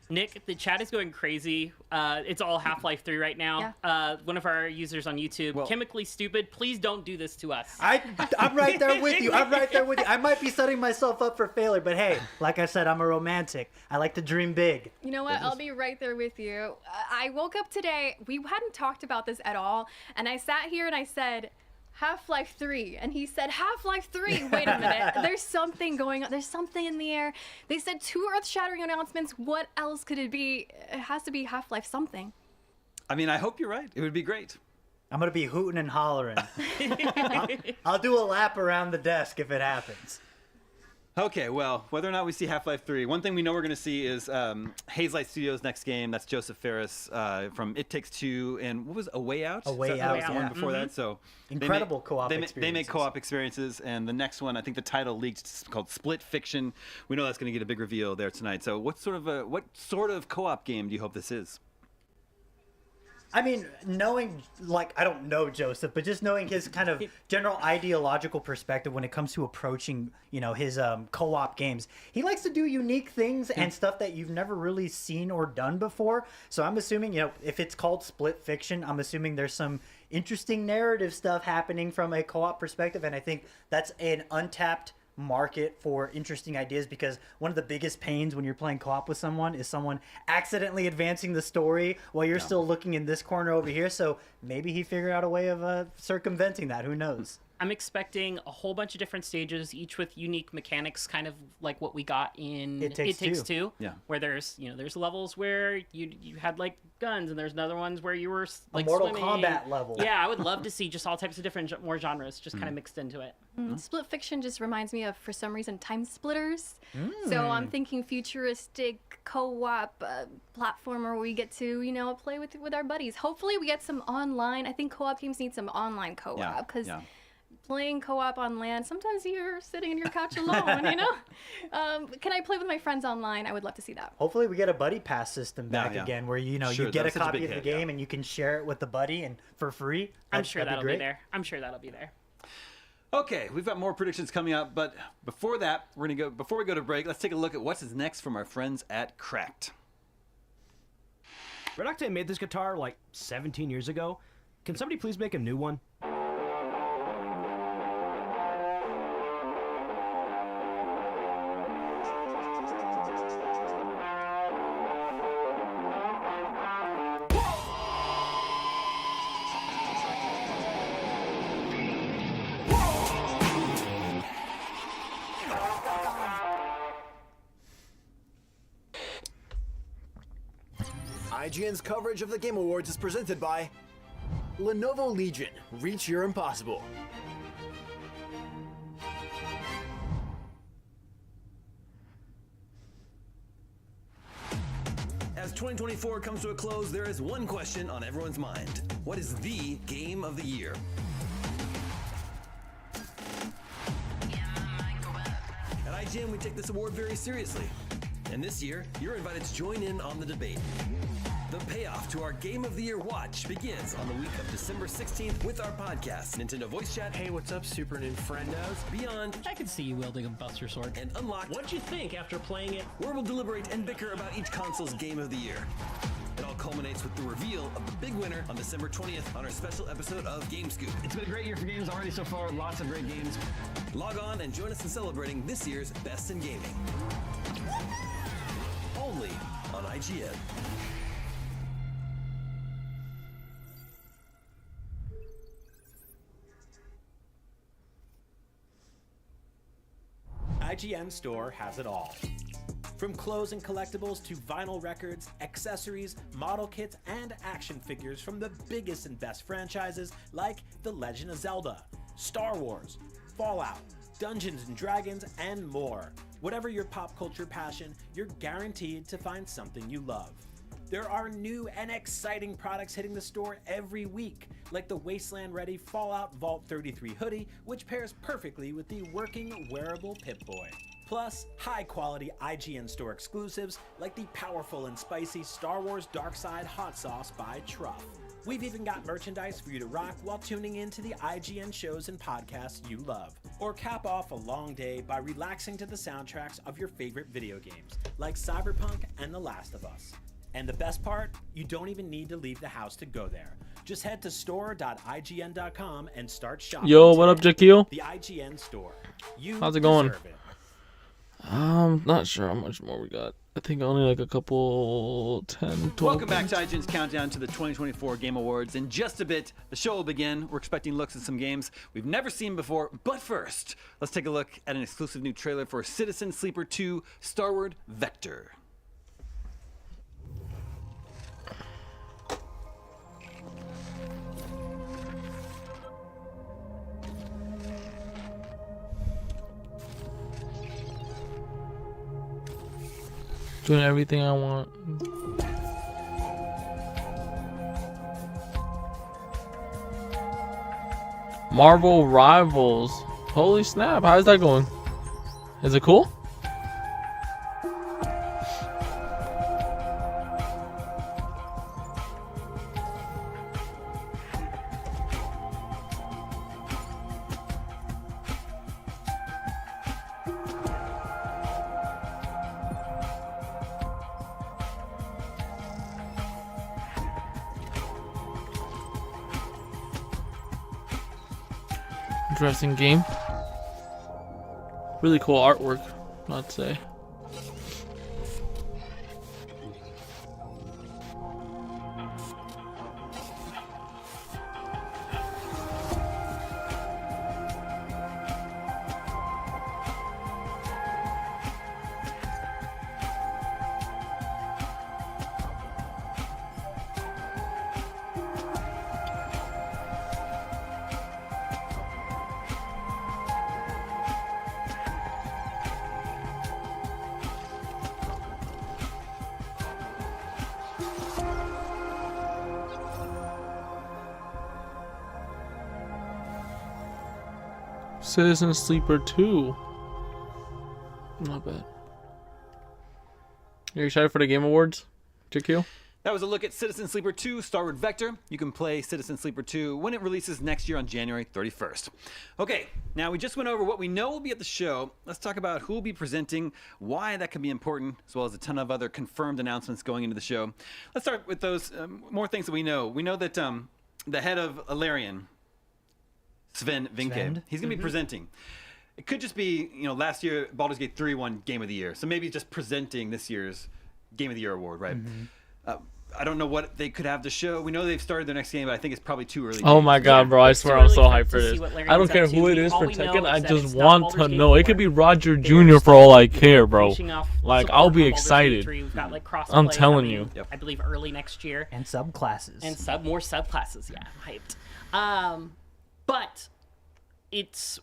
Nick, the chat is going crazy. It's all Half-Life 3 right now. One of our users on YouTube, Chemically Stupid, please don't do this to us.
I'm right there with you. I'm right there with you. I might be setting myself up for failure, but hey, like I said, I'm a romantic. I like to dream big.
You know what? I'll be right there with you. I woke up today. We hadn't talked about this at all. And I sat here and I said, Half-Life 3. And he said, Half-Life 3. Wait a minute. There's something going on. There's something in the air. They said 2 earth-shattering announcements. What else could it be? It has to be Half-Life something.
I mean, I hope you're right. It would be great.
I'm going to be hooting and hollering. I'll do a lap around the desk if it happens.
Okay, well, whether or not we see Half-Life 3, one thing we know we're going to see is Hazelight Studios' next game. That's Joseph Ferris from It Takes Two, and what was A Way Out?
A Way
That
Out,
was the one before that. So
incredible co-op
They
experiences.
make co-op experiences, and the next one, I think the title leaked, it's called Split Fiction. We know that's going to get a big reveal there tonight. So what sort of co-op game do you hope this is?
I mean, knowing, like, I don't know Joseph, but just knowing his kind of general ideological perspective when it comes to approaching, his co-op games, he likes to do unique things and stuff that you've never really seen or done before. So I'm assuming, if it's called Split Fiction, I'm assuming there's some interesting narrative stuff happening from a co-op perspective, and I think that's an untapped market for interesting ideas, because one of the biggest pains when you're playing co-op with someone is someone accidentally advancing the story while you're still looking in this corner over here. So maybe he figured out a way of circumventing that. Who knows?
I'm expecting a whole bunch of different stages, each with unique mechanics, kind of like what we got in It Takes Two.
Yeah.
Where there's levels where you had like guns, and there's other ones where you were like
Mortal
swimming.
Kombat level.
Yeah, I would love to see just all types of different more genres just kind of mixed into it.
Split Fiction just reminds me of, for some reason, Time Splitters. So I'm thinking futuristic co-op platformer where we get to, play with our buddies. Hopefully we get some online. I think co-op games need some online co-op, because playing co-op on LAN, sometimes you're sitting in your couch alone, Can I play with my friends online? I would love to see that.
Hopefully we get a buddy pass system back again, where you get a copy of the game
hit,
and you can share it with the buddy and for free.
I'm sure that'll be there. I'm sure that'll be there.
Okay, we've got more predictions coming up, but before that, before we go to break, let's take a look at what's next from our friends at Cracked.
Red Octane made this guitar like 17 years ago. Can somebody please make a new one?
IGN's coverage of the Game Awards is presented by Lenovo Legion. Reach your impossible.
As 2024 comes to a close, there is one question on everyone's mind. What is the game of the year? IGN, we take this award very seriously. And this year, you're invited to join in on the debate. The payoff to our Game of the Year watch begins on the week of December 16th with our podcast, Nintendo Voice Chat.
Hey, what's up, Super Nintendos?
Beyond.
I can see you wielding a Buster Sword.
And Unlocked.
What'd you think after playing it?
Where we'll deliberate and bicker about each console's Game of the Year. It all culminates with the reveal of the big winner on December 20th on our special episode of Game Scoop.
It's been a great year for games already so far. Lots of great games.
Log on and join us in celebrating this year's Best in Gaming. Only on IGN.
IGN Store has it all. From clothes and collectibles to vinyl records, accessories, model kits, and action figures from the biggest and best franchises like The Legend of Zelda, Star Wars, Fallout, Dungeons & Dragons, and more. Whatever your pop culture passion, you're guaranteed to find something you love. There are new and exciting products hitting the store every week, like the Wasteland-ready Fallout Vault 33 hoodie, which pairs perfectly with the working wearable Pip-Boy. Plus, high-quality IGN Store exclusives like the powerful and spicy Star Wars Darkside Hot Sauce by Truff. We've even got merchandise for you to rock while tuning in to the IGN shows and podcasts you love. Or cap off a long day by relaxing to the soundtracks of your favorite video games, like Cyberpunk and The Last of Us. And the best part, you don't even need to leave the house to go there. Just head to store.ign.com and start shopping.
Yo, what up, Jakeel?
The IGN Store.
How's it going?
Deserve it.
Not sure how much more we got. I think only like a couple 10, 12.
Welcome back to IGN's countdown to the 2024 Game Awards. In just a bit, the show will begin. We're expecting looks at some games we've never seen before. But first, let's take a look at an exclusive new trailer for Citizen Sleeper 2 Starward Vector.
Doing everything I want. Marvel Rivals. Holy snap, how's that going? Is it cool? Interesting game. Really cool artwork, I'd say. Citizen Sleeper 2. Not bad. You're excited for the Game Awards, Jakeel?
That was a look at Citizen Sleeper 2 Starward Vector. You can play Citizen Sleeper 2 when it releases next year on January 31st. Okay, now we just went over what we know will be at the show. Let's talk about who will be presenting, why that could be important, as well as a ton of other confirmed announcements going into the show. Let's start with those more things that we know. We know that the head of Alarian, Sven Vinke, he's going to be presenting. It could just be, last year Baldur's Gate 3 won Game of the Year. So maybe just presenting this year's Game of the Year award, right? I don't know what they could have to show. We know they've started their next game, but I think it's probably too early.
Oh my god, bro. I swear I'm so hyped for this. I don't care who it is for Tekken. I just want to know. It could be Roger Jr. for all I care, bro. Like, I'll be excited. I'm telling you.
I believe early next year.
And subclasses.
And more subclasses, yeah. I'm hyped. But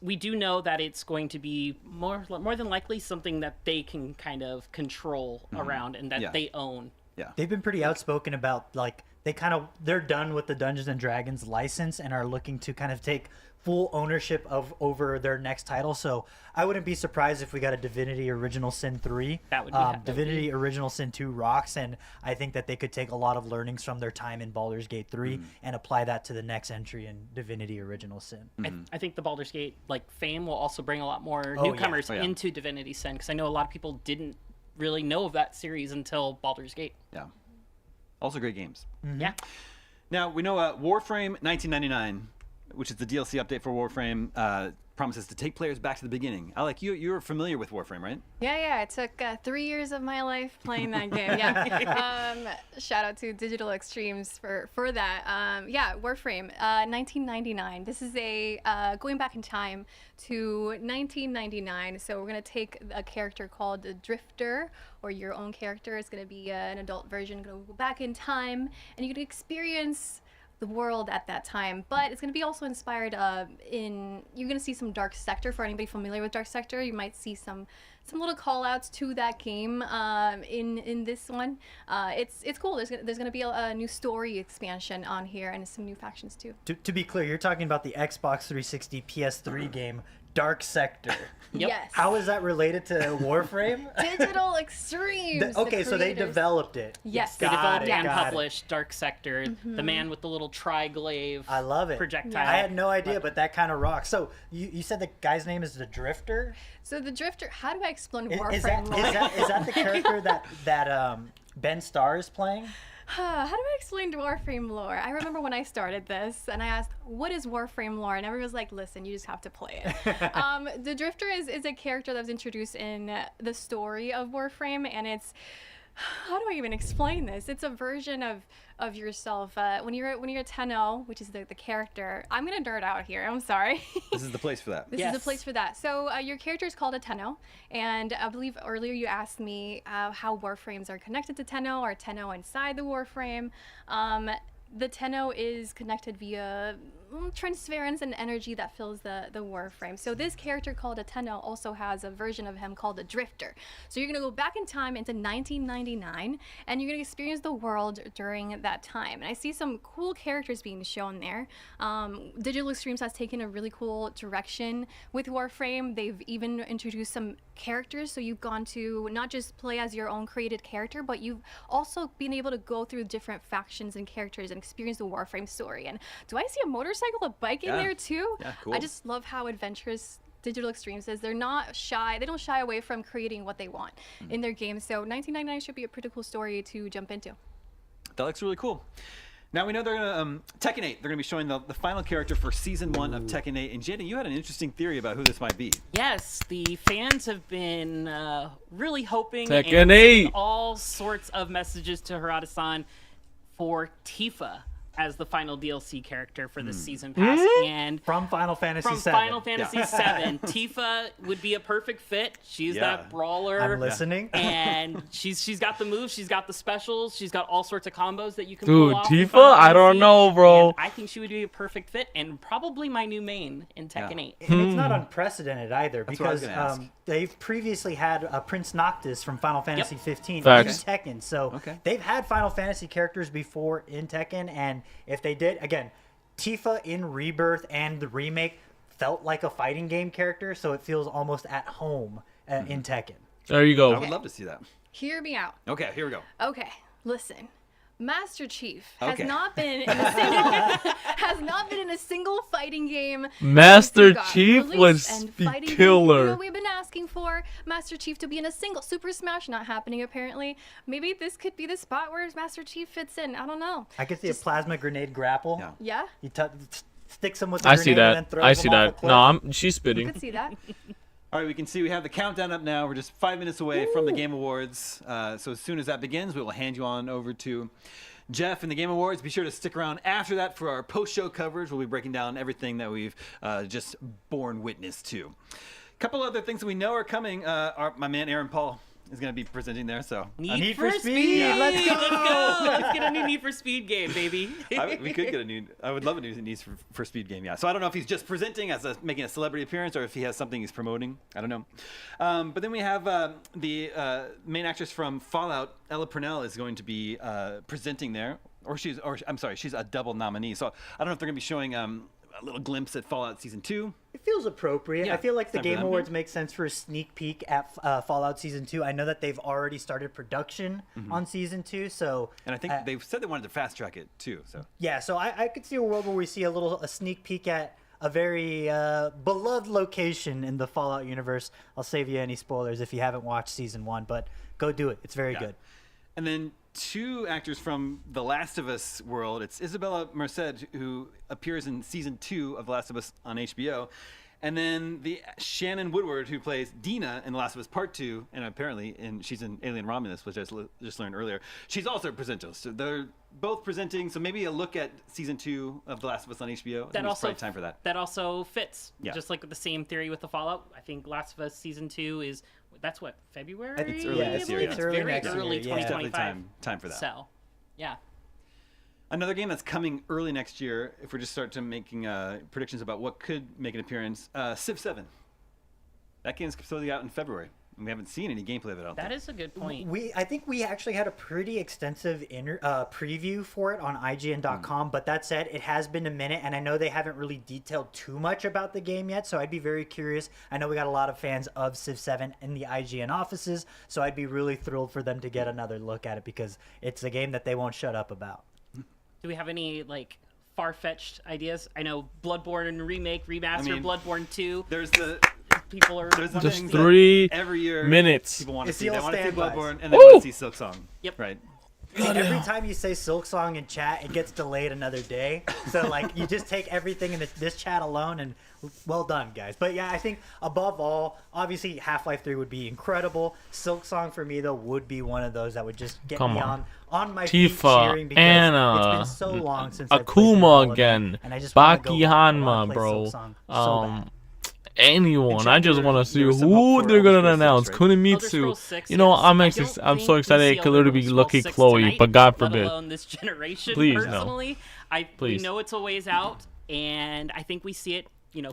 we do know that it's going to be more than likely something that they can kind of control around and that they own
Yeah.
They've been pretty outspoken about, like, they're done with the Dungeons and Dragons license and are looking to kind of take full ownership over their next title. So I wouldn't be surprised if we got a Divinity Original Sin 3.
That would be
Divinity Original Sin 2 rocks, and I think that they could take a lot of learnings from their time in Baldur's Gate 3 and apply that to the next entry in Divinity Original Sin.
I think the Baldur's Gate fame will also bring a lot more newcomers into Divinity Sin, because I know a lot of people didn't really know of that series until Baldur's Gate.
Yeah. Also great games.
Yeah.
Now, we know Warframe 1999, which is the DLC update for Warframe, promises to take players back to the beginning. Alec, you're familiar with Warframe, right?
Yeah. It took 3 years of my life playing that game. Yeah. Shout out to Digital Extremes for that. Yeah, Warframe 1999. This is a going back in time to 1999. So we're gonna take a character called the Drifter, or your own character. It's gonna be an adult version. Gonna go back in time, and you can experience the world at that time, but it's going to be also inspired you're going to see some Dark Sector. For anybody familiar with Dark Sector, you might see some little call outs to that game in this one. It's cool. There's going to be a new story expansion on here, and some new factions too.
To be clear, you're talking about the Xbox 360 PS3 game Dark Sector.
Yes.
How is that related to Warframe?
Digital Extremes.
Okay, so they developed it.
Yes.
They developed and
got
published Dark Sector, the man with the little triglaive
I love it.
projectile.
I had no idea, but that kind of rocks. So you said the guy's name is the Drifter?
So the Drifter, how do I explain
Is
Warframe?
that the character that Ben Starr is playing?
How do I explain Warframe lore? I remember when I started this and I asked, what is Warframe lore? And everyone was like, listen, you just have to play it. The Drifter is a character that was introduced in the story of Warframe, and it's, how do I even explain this? It's a version of yourself. When you're a Tenno, which is the character, I'm gonna nerd out here, I'm sorry.
This is the place for that.
This is the place for that. So your character is called a Tenno, and I believe earlier you asked me how Warframes are connected to Tenno, or Tenno inside the Warframe. The Tenno is connected via transference and energy that fills the Warframe. So this character called a Tenno also has a version of him called a Drifter. So you're going to go back in time into 1999, and you're going to experience the world during that time. And I see some cool characters being shown there. Digital Extremes has taken a really cool direction with Warframe. They've even introduced some characters, so you've gone to not just play as your own created character, but you've also been able to go through different factions and characters and experience the Warframe story. And do I see a motorcycle, a bike in there too?
Yeah, cool.
I just love how adventurous Digital Extremes is. They're not shy. They don't shy away from creating what they want in their games. So 1999 should be a pretty cool story to jump into.
That looks really cool. Now we know they're gonna Tekken 8. They're gonna be showing the final character for season 1 of Tekken 8. And Jenny, you had an interesting theory about who this might be.
Yes, the fans have been really hoping
Tekken
and
8.
sending all sorts of messages to Harada-san for Tifa as the final DLC character for this season pass. And
from Final Fantasy VII.
Final Fantasy VII, Tifa would be a perfect fit. She's that brawler.
I'm listening.
And she's got the moves, she's got the specials, she's got all sorts of combos that you can
Dude,
pull off. in
Tifa?
Final
I don't
Fantasy.
know, bro.
And I think she would be a perfect fit, and probably my new main in Tekken 8.
And it's not unprecedented either,
That's what I was
because
gonna ask.
they've previously had Prince Noctis from Final Fantasy 15 in
Facts.
Tekken. So they've had Final Fantasy characters before in Tekken, and if they did, again, Tifa in Rebirth and the remake felt like a fighting game character, so it feels almost at home in Tekken.
There you go.
I would love to see that.
Hear me out.
Okay, here we go.
Okay, listen. Master Chief has
Okay.
not been in a single fighting game.
Master
since he got
Chief
released,
was
and
the
fighting games,
killer.
you know, we've been asking for Master Chief to be in a single Super Smash, not happening apparently. Maybe this could be the spot where Master Chief fits in. I don't know.
I could see a plasma grenade grapple.
Yeah,
You stick them with the
I
grenade
see
and then
that.
throw
I
them
see
off a
that.
cliff.
No, she's
you
spitting.
could see that.
All right, we can see we have the countdown up now. We're just 5 minutes away from the Game Awards. So as soon as that begins, we will hand you on over to Jeff in the Game Awards. Be sure to stick around after that for our post-show coverage. We'll be breaking down everything that we've just borne witness to. A couple other things that we know are coming. My man Aaron Paul is going to be presenting there. So
Need for Speed. Let's go.
Let's get a new Need for Speed game, baby.
we could get a new. I would love a new Need for Speed game. Yeah. So I don't know if he's just presenting as making a celebrity appearance, or if he has something he's promoting. I don't know. But then we have the main actress from Fallout, Ella Purnell, is going to be presenting there, she's a double nominee. So I don't know if they're going to be showing a little glimpse at Fallout Season 2.
It feels appropriate.
Yeah,
I feel like the
time for
Game
them.
Awards make sense for a sneak peek at Fallout Season 2. I know that they've already started production on Season 2, so...
And I think they've said they wanted to fast track it too. So
Yeah, so I could see a world where we see a sneak peek at a very beloved location in the Fallout universe. I'll save you any spoilers if you haven't watched Season 1, but go do it. It's very good.
And then 2 actors from The Last of Us world. It's Isabella Merced, who appears in Season 2 of The Last of Us on HBO. And then the Shannon Woodward, who plays Dina in The Last of Us Part 2, and apparently she's in Alien Romulus, which I just learned earlier. She's also presenting. So they're both presenting. So maybe a look at Season 2 of The Last of Us on HBO.
That also
probably time for that.
That also fits.
Yeah.
Just like with the same theory with the Fallout. I think Last of Us Season 2 is... That's what, February?
I think it's early next year.
It's very early
It's
2025.
definitely time for that.
So, yeah.
Another game that's coming early next year, if we're just start to making predictions about what could make an appearance, Civ 7. That game's supposed to be out in February. And we haven't seen any gameplay of it out there.
That is a good point.
I think we actually had a pretty extensive preview for it on IGN.com, but that said, it has been a minute, and I know they haven't really detailed too much about the game yet, so I'd be very curious. I know we got a lot of fans of Civ 7 in the IGN offices, so I'd be really thrilled for them to get another look at it, because it's a game that they won't shut up about.
Do we have any, like, far-fetched ideas? I know Bloodborne remake, remaster, Bloodborne 2.
There's the...
People are...
Just 3
every year,
minutes.
People want to
It's
see.
the
They
old
want to see
standbys.
Bloodborne, and they want to see Silksong.
Yep.
Right.
Every time you say Silksong in chat, it gets delayed another day. So, like, you just take everything in this chat alone, and well done, guys. But, yeah, I think, above all, obviously, Half-Life 3 would be incredible. Silksong, for me, though, would be one of those that would just get me on my feet cheering, because
Anna,
it's been so long since I've played
Akuma again,
and I just wanna go
Baki Hanma,
play
bro.
Silksong so bad.
Anyone. I just want to see who they're gonna announce. Kunimitsu. You know, I'm so excited. It could literally be Lucky Chloe, but God forbid.
Let alone this generation.
Please,
personally,
no.
We know it's a ways out, and I think we see it.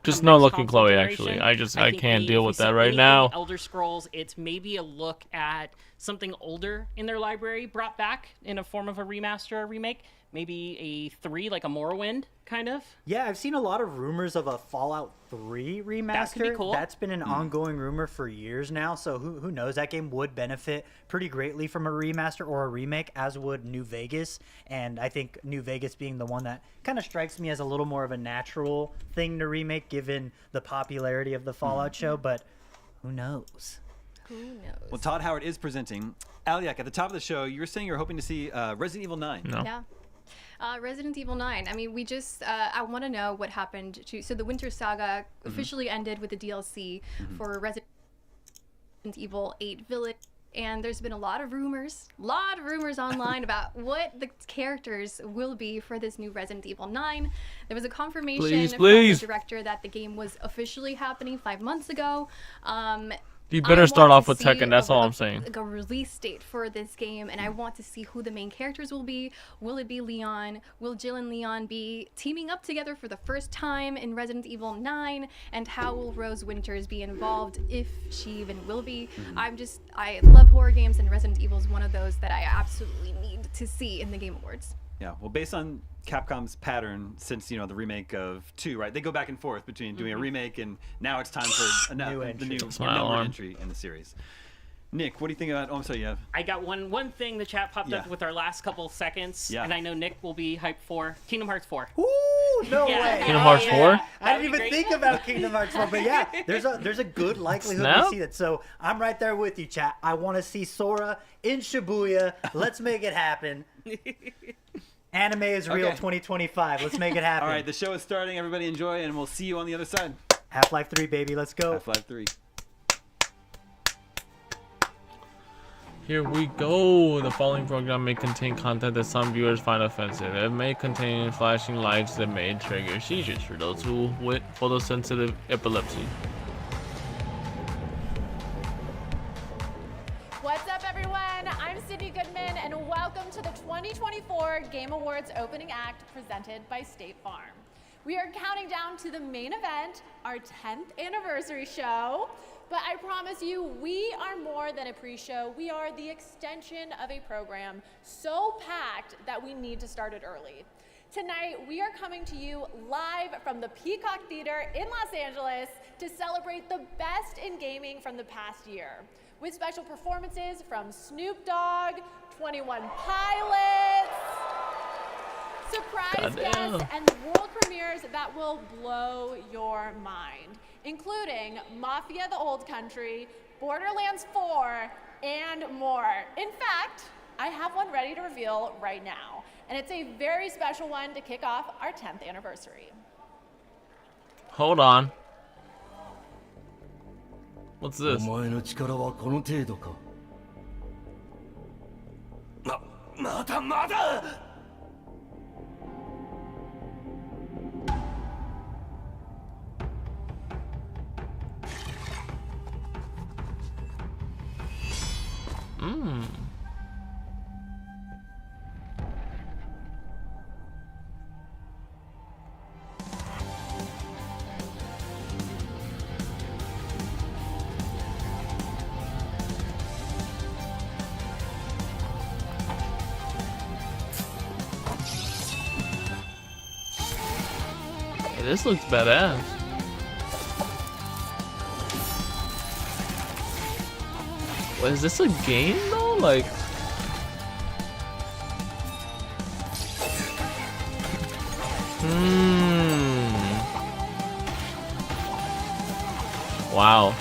Just
come
no
next
Lucky
console
Chloe.
generation.
Actually, I
think
can't deal
if
with
we
that
see
right
anything
now.
Elder Scrolls, it's maybe a look at something older in their library brought back in a form of a remaster or remake. Maybe a 3, like a Morrowind, kind of.
Yeah, I've seen a lot of rumors of a Fallout 3 remaster.
That could be cool.
That's been an ongoing rumor for years now, so who knows? That game would benefit pretty greatly from a remaster or a remake, as would New Vegas. And I think New Vegas being the one that kind of strikes me as a little more of a natural thing to remake, given the popularity of the Fallout show, but who knows?
Who knows?
Well, Todd Howard is presenting. Aliak, at the top of the show, you were saying you're hoping to see Resident Evil 9.
No.
Yeah. Resident Evil 9. I mean, we just, I want to know what happened to, so the Winter Saga officially ended with the DLC for Resident Evil 8 Village. And there's been a lot of rumors online about what the characters will be for this new Resident Evil 9. There was a confirmation from the director that the game was officially happening 5 months ago.
You better start off with Tekken, that's all I'm saying.
Like a release date for this game, and I want to see who the main characters will be. Will it be Leon? Will Jill and Leon be teaming up together for the first time in Resident Evil 9? And how will Rose Winters be involved, if she even will be? I love horror games, and Resident Evil is one of those that I absolutely need to see in the Game Awards.
Yeah, well, based on Capcom's pattern since, the remake of 2, right? They go back and forth between doing a remake, and now it's time for the new entry in the series. Nick, what do you think about... Oh, I'm sorry, yeah.
I got one thing the chat popped up with our last couple seconds, and I know Nick will be hyped for Kingdom Hearts 4.
Ooh, no way.
Kingdom Hearts 4?
I didn't even think about Kingdom Hearts 4, but yeah, there's a good likelihood we see that. So I'm right there with you, chat. I want to see Sora in Shibuya. Let's make it happen. Anime is real 2025. Let's make it happen.
All right, the show is starting. Everybody enjoy, and we'll see you on the other side.
Half-Life 3, baby. Let's go.
Half-Life 3.
Here we go. The following program may contain content that some viewers find offensive. It may contain flashing lights that may trigger seizures for those who with photosensitive epilepsy.
What
up, everyone? I'm Sydney Goodman, and welcome to the 2024 Game Awards opening act presented by State Farm. We are counting down to the main event, our 10th anniversary show. But I promise you, we are more than a pre-show. We are the extension of a program so packed that we need to start it early. Tonight, we are coming to you live from the Peacock Theater in Los Angeles to celebrate the best in gaming from the past year, with special performances from Snoop Dogg, 21 Pilots, surprise guests, and world premieres that will blow your mind, including Mafia: The Old Country, Borderlands 4, and more. In fact, I have one ready to reveal right now, and it's a very special one to kick off our 10th anniversary.
Hold on. What's this? Hey, this looks badass. What, is this a game though? Like, wow.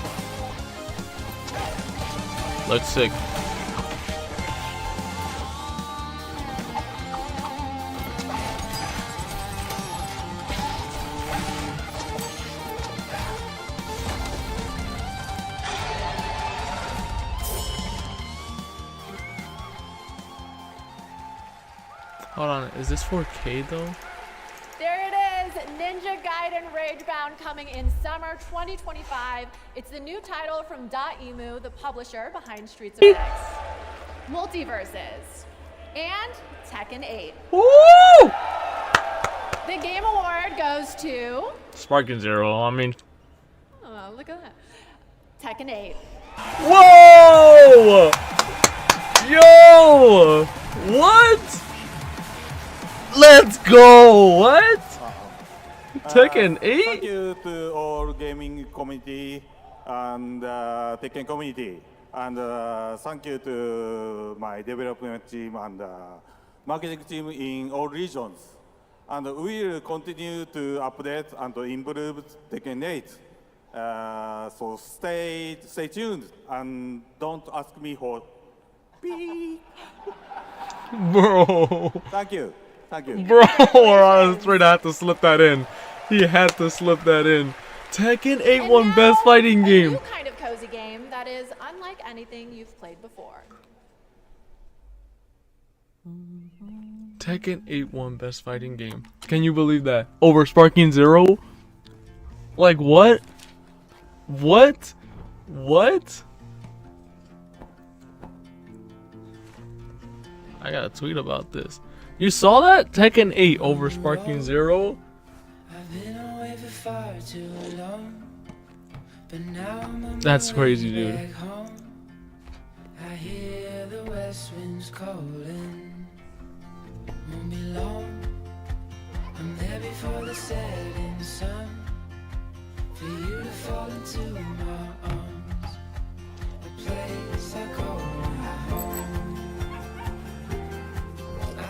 Looks sick. Hold on, is this 4K though?
There it is, Ninja Gaiden Ragebound coming in summer 2025. It's the new title from Dotemu, the publisher behind Streets of Rage, Multiverses, and Tekken 8.
Woo!
The Game Award goes to...
Sparking Zero, I mean...
Oh, look at that. Tekken 8.
Whoa! Yo! What? Let's go! What? Tekken 8?
Thank you to all gaming community and Tekken community, and thank you to my development team and marketing team in all regions. And we will continue to update and improve Tekken 8. So stay tuned and don't ask me for beep.
Bro.
Thank you. Thank you.
Bro, Straight had to slip that in. He had to slip that in. Tekken 8 won Best Fighting Game.
A new kind of cozy game that is unlike anything you've played before.
Tekken 8 won Best Fighting Game. Can you believe that? Over Sparking Zero? Like what? What? What? I gotta tweet about this. You saw that? Tekken 8 over Sparking Zero? That's crazy, dude.
I hear the west winds calling. Won't be long. I'm there before the setting sun. For you to fall into my arms. A place I call home. I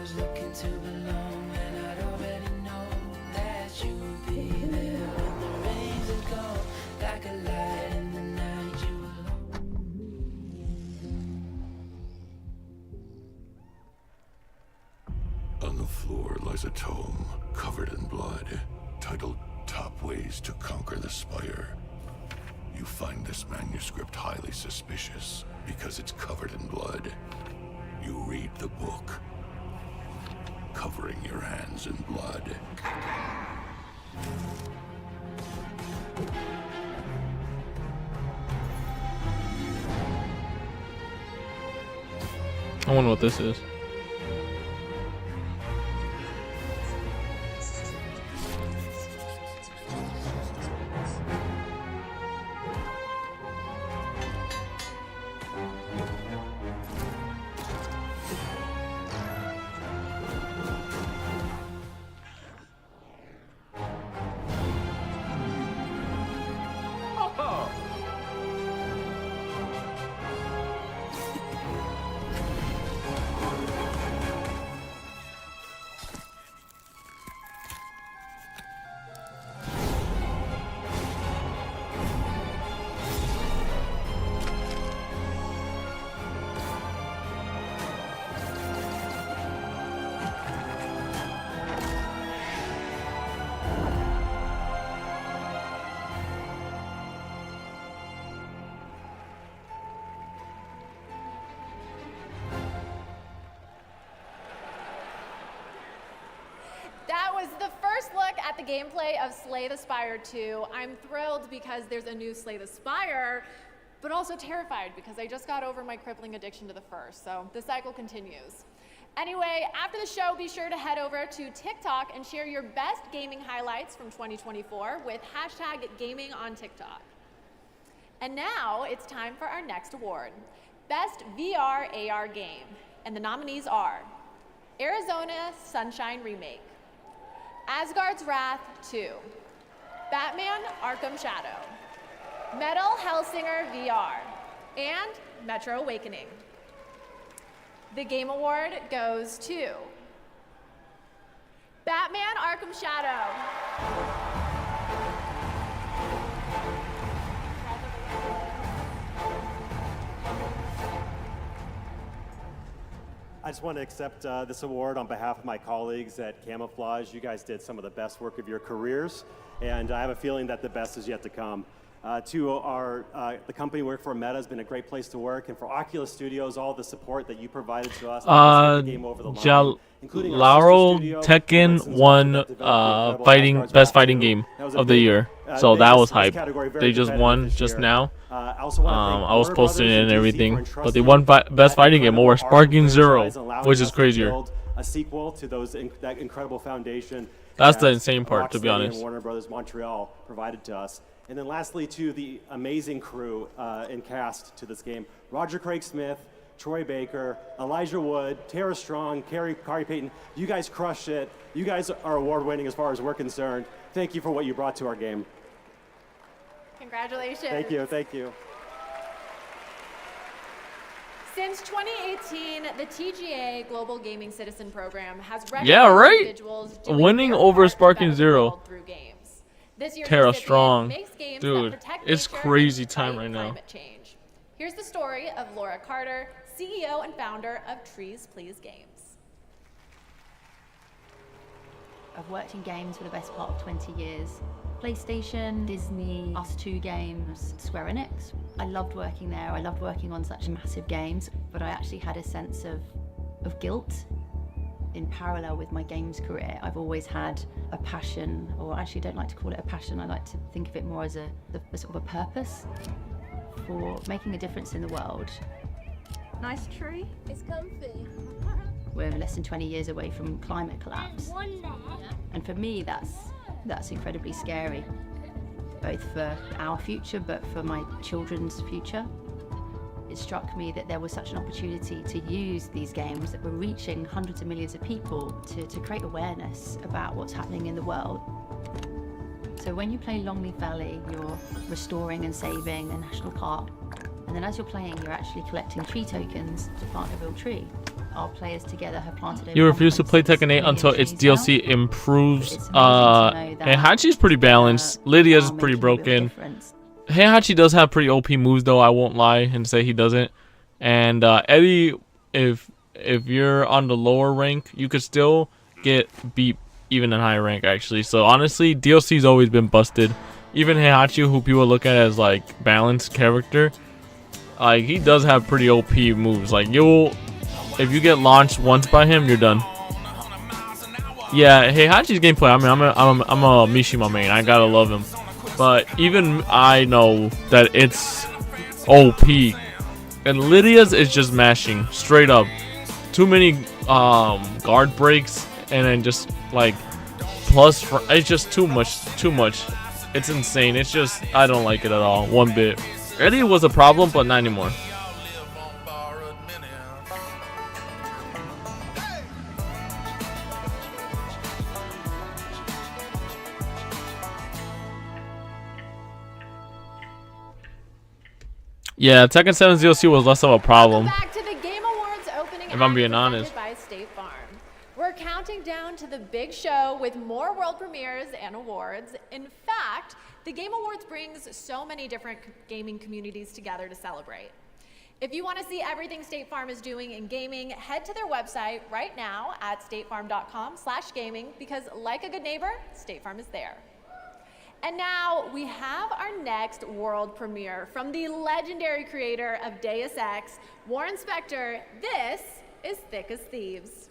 was looking to belong, and I'd already know that you would be there when the rains are gone. Like a light in the night, you alone.
On the floor lies a tome covered in blood, titled Top Ways to Conquer the Spire. You find this manuscript highly suspicious because it's covered in blood. You read the book, covering your hands in blood.
I wonder what this is.
That was the first look at the gameplay of Slay the Spire 2. I'm thrilled because there's a new Slay the Spire, but also terrified because I just got over my crippling addiction to the first, so the cycle continues. Anyway, after the show, be sure to head over to TikTok and share your best gaming highlights from 2024 with #GamingOnTikTok. And now it's time for our next award, Best VR AR Game. And the nominees are Arizona Sunshine Remake, Asgard's Wrath 2, Batman Arkham Shadow, Metal Hellsinger VR, and Metro Awakening. The Game Award goes to Batman Arkham Shadow.
I just want to accept this award on behalf of my colleagues at Camouflage. You guys did some of the best work of your careers, and I have a feeling that the best is yet to come. The company we work for, Meta, has been a great place to work, and for Oculus Studios, all the support that you provided to us, the game over the line, including our sister studio,
Tekken won best fighting game of the year, so that was hype. They just won just now. I was posting it and everything, but they won best fighting game over Sparking Zero, which is crazier.
A sequel to that incredible foundation.
That's the insane part, to be
Rocksteady
honest.
And Warner Brothers Montreal provided to us. And then lastly, to the amazing crew and cast to this game: Roger Craig Smith, Troy Baker, Elijah Wood, Tara Strong, Kari Payton. You guys crushed it. You guys are award-winning as far as we're concerned. Thank you for what you brought to our game.
Congratulations.
Thank you, thank you.
Since 2018, the TGA Global Gaming Citizen Program has
Yeah,
recognized
right.
individuals doing
Winning
their
over
part to
Sparking
better the
Zero.
world through games. This year's
Tara
recipient
Strong,
makes games that
dude,
protect
it's
nature
crazy
and
time
fight
right now.
climate change. Here's the story of Laura Carter, CEO and founder of Trees Please Games.
I've worked in games for the best part of 20 years. PlayStation, Disney, Us2 Games, Square Enix. I loved working there. I loved working on such massive games, but I actually had a sense of guilt. In parallel with my games career, I've always had a passion, or actually don't like to call it a passion, I like to think of it more as a sort of a purpose for making a difference in the world.
Nice tree. It's comfy.
We're less than 20 years away from climate collapse. And for me, that's incredibly scary, both for our future, but for my children's future. It struck me that there was such an opportunity to use these games that were reaching hundreds of millions of people to create awareness about what's happening in the world. So when you play Longleaf Valley, you're restoring and saving a national park. And then as you're playing, you're actually collecting tree tokens to plant a real tree. Our players together have planted over
You refuse to play Tekken 8 until its DLC improves. Heihachi's pretty balanced. Lydia's pretty broken. Heihachi does have pretty OP moves, though. I won't lie and say he doesn't. And Eddie, if you're on the lower rank, you could still get beat even in high rank, actually. So honestly, DLC's always been busted. Even Heihachi, who people look at as like balanced character, like he does have pretty OP moves. Like if you get launched once by him, you're done. Yeah, Heihachi's gameplay. I mean, I'm a Mishima main. I gotta love him. But even I know that it's OP. And Lydia's is just mashing straight up. too many guard breaks, and then just like plus it's just too much. It's insane. It's just, I don't like it at all, one bit. Eddie was a problem, but not anymore. Yeah, Tekken 7 DLC was less of a problem.
Back to the Game Awards opening
if I'm being honest.
By State Farm. We're counting down to the big show with more world premieres and awards. In fact, the Game Awards brings so many different gaming communities together to celebrate. If you want to see everything State Farm is doing in gaming, head to their website right now at statefarm.com/gaming, because like a good neighbor, State Farm is there. And now we have our next world premiere from the legendary creator of Deus Ex, Warren Spector. This is Thick as Thieves.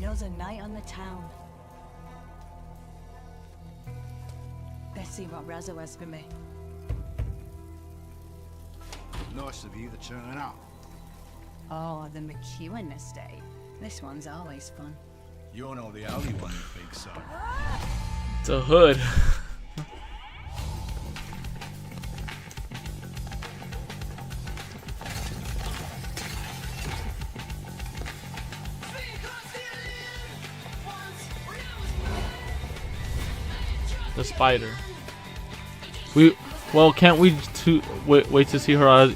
There's a night on the town. Let's see what Razzo has for me.
Nice of you to turn up.
Oh, the McEwen estate. This one's always fun.
You're not the only one who thinks so.
It's a hood. The spider. Can't we wait to see her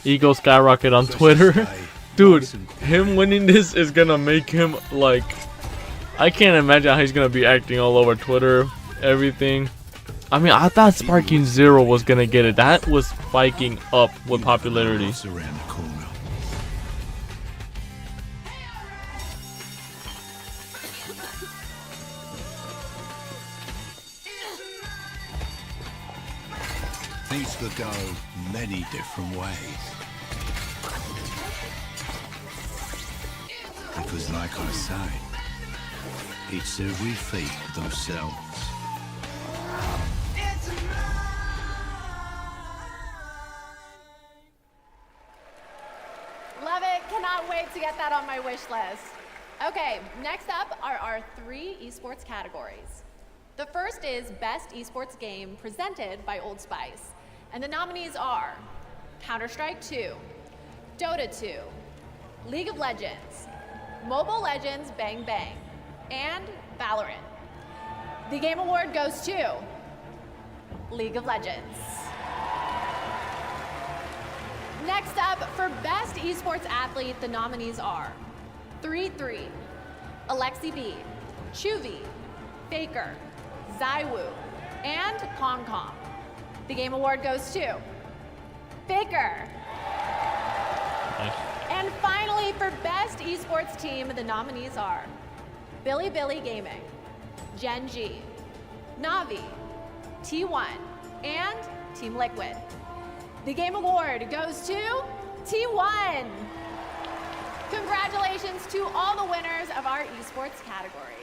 ego skyrocket on Twitter? Dude, him winning this is gonna make him like, I can't imagine how he's gonna be acting all over Twitter, everything. I mean, I thought Sparking Zero was gonna get it. That was spiking up with popularity.
Things could go many different ways. Because like I say, it's every feat themselves.
Love it. Cannot wait to get that on my wish list. Okay, next up are our 3 esports categories. The first is Best Esports Game presented by Old Spice. And the nominees are Counter-Strike 2, Dota 2, League of Legends, Mobile Legends Bang Bang, and Valorant. The Game Award goes to League of Legends. Next up, for Best Esports Athlete, the nominees are 3-3, Alexi B, Chuvi, Faker, Zywoo, and Kong. The Game Award goes to Faker.
Nice.
And finally, for Best Esports Team, the nominees are Billy Gaming, Gen G, Navi, T1, and Team Liquid. The Game Award goes to T1. Congratulations to all the winners of our esports categories.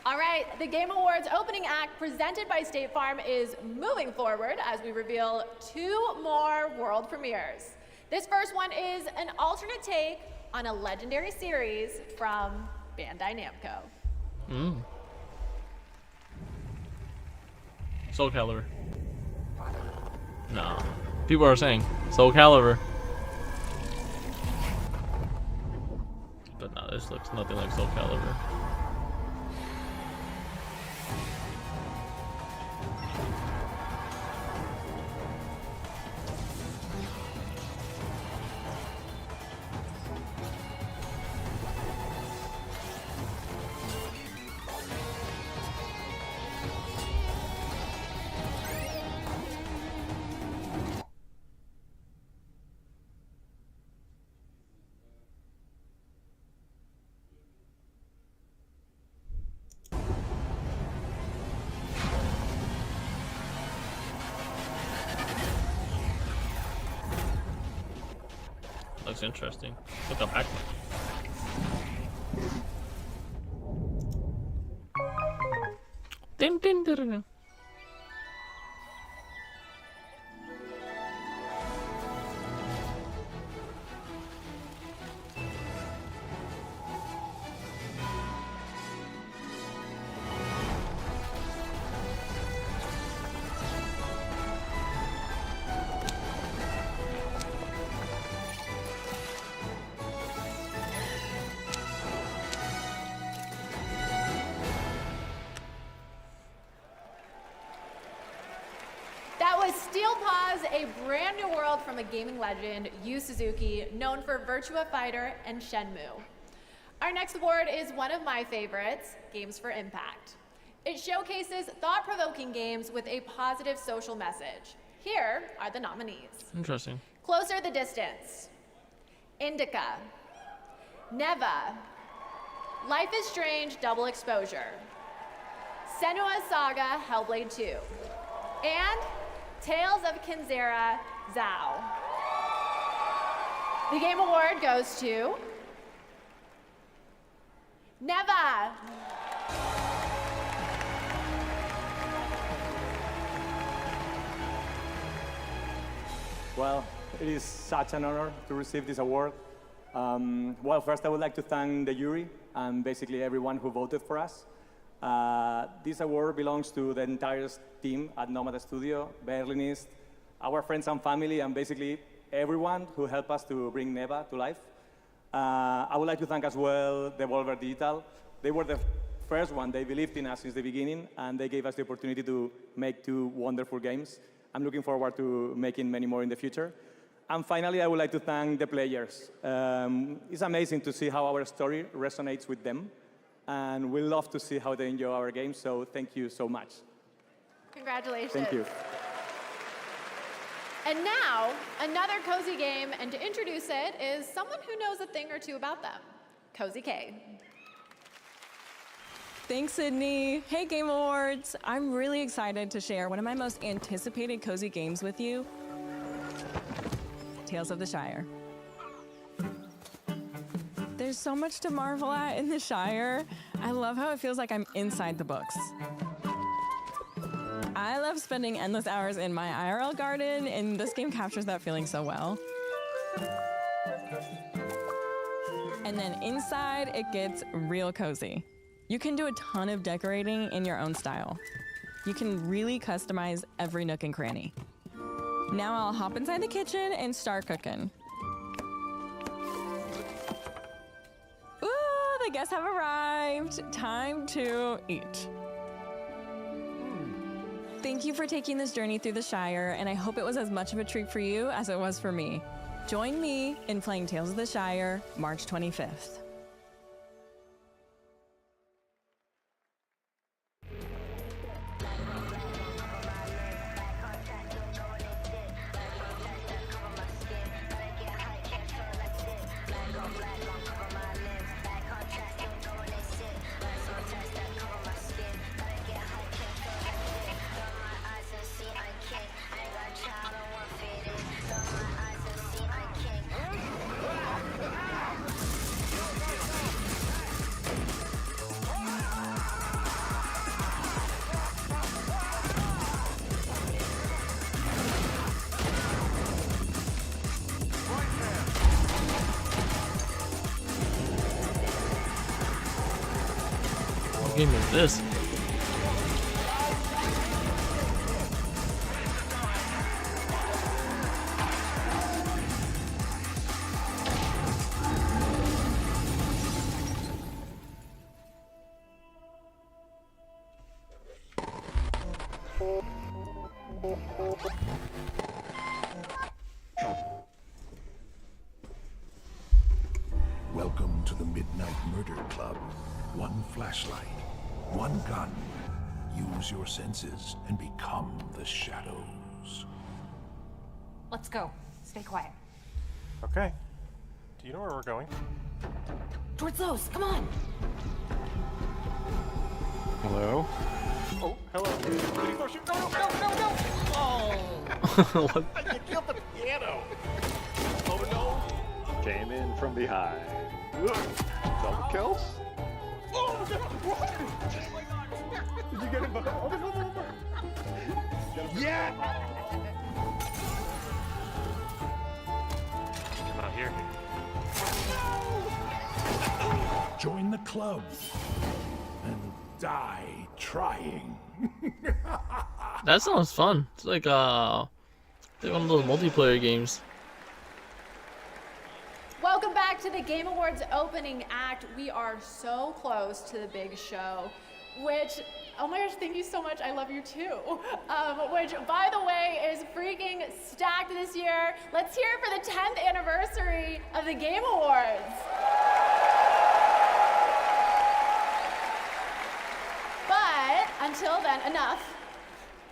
All right, the Game Awards opening act presented by State Farm is moving forward as we reveal 2 more world premieres. This first one is an alternate take on a legendary series from Bandai Namco.
Soul Calibur. No. People are saying Soul Calibur. But no, this looks nothing like Soul Calibur. Looks interesting. Look up back. Interesting.
That was Steel Paws, a brand new world from a gaming legend, Yu Suzuki, known for Virtua Fighter and Shenmue. Our next award is one of my favorites, Games for Impact. It showcases thought-provoking games with a positive social message. Here are the nominees.
Interesting.
Closer the Distance, Indica, Neva, Life is Strange Double Exposure, Senua Saga Hellblade 2, and Tales of Kinzera Zhao. The Game Award goes to Neva.
Well, it is such an honor to receive this award. Well, first I would like to thank the jury and basically everyone who voted for us. This award belongs to the entire team at Nomad Studio, Berlinist, our friends and family, and basically everyone who helped us to bring Neva to life. I would like to thank as well Devolver Digital. They were the first one. They believed in us since the beginning, and they gave us the opportunity to make 2 wonderful games. I'm looking forward to making many more in the future. And finally, I would like to thank the players. It's amazing to see how our story resonates with them. And we love to see how they enjoy our games, so thank you so much.
Congratulations.
Thank you.
And now, another cozy game, and to introduce it is someone who knows a thing or two about them, Cozy K.
Thanks, Sydney. Hey, Game Awards. I'm really excited to share one of my most anticipated cozy games with you, Tales of the Shire. There's so much to marvel at in the Shire. I love how it feels like I'm inside the books. I love spending endless hours in my IRL garden, and this game captures that feeling so well. And then inside, it gets real cozy. You can do a ton of decorating in your own style. You can really customize every nook and cranny. Now I'll hop inside the kitchen and start cooking. Ooh, the guests have arrived. Time to eat. Thank you for taking this journey through the Shire, and I hope it was as much of a treat for you as it was for me. Join me in playing Tales of the Shire, March 25th.
What game is this?
Welcome to the Midnight Murder Club. One flashlight, one gun. Use your senses and become the shadows.
Let's go. Stay quiet.
Okay. Do you know where we're going?
Towards those. Come on.
Hello? Oh, hello. No. Oh!
What?
You killed the piano! Oh no!
Came in from behind. Double kills?
Oh, what?
Did you get it? Yeah!
Come out here.
Join the club and die trying.
That sounds fun. It's like one of those multiplayer games.
Welcome back to the Game Awards opening act. We are so close to the big show, which, oh my gosh, thank you so much. I love you too. Which, by the way, is freaking stacked this year. Let's hear it for the 10th anniversary of the Game Awards. But until then, enough.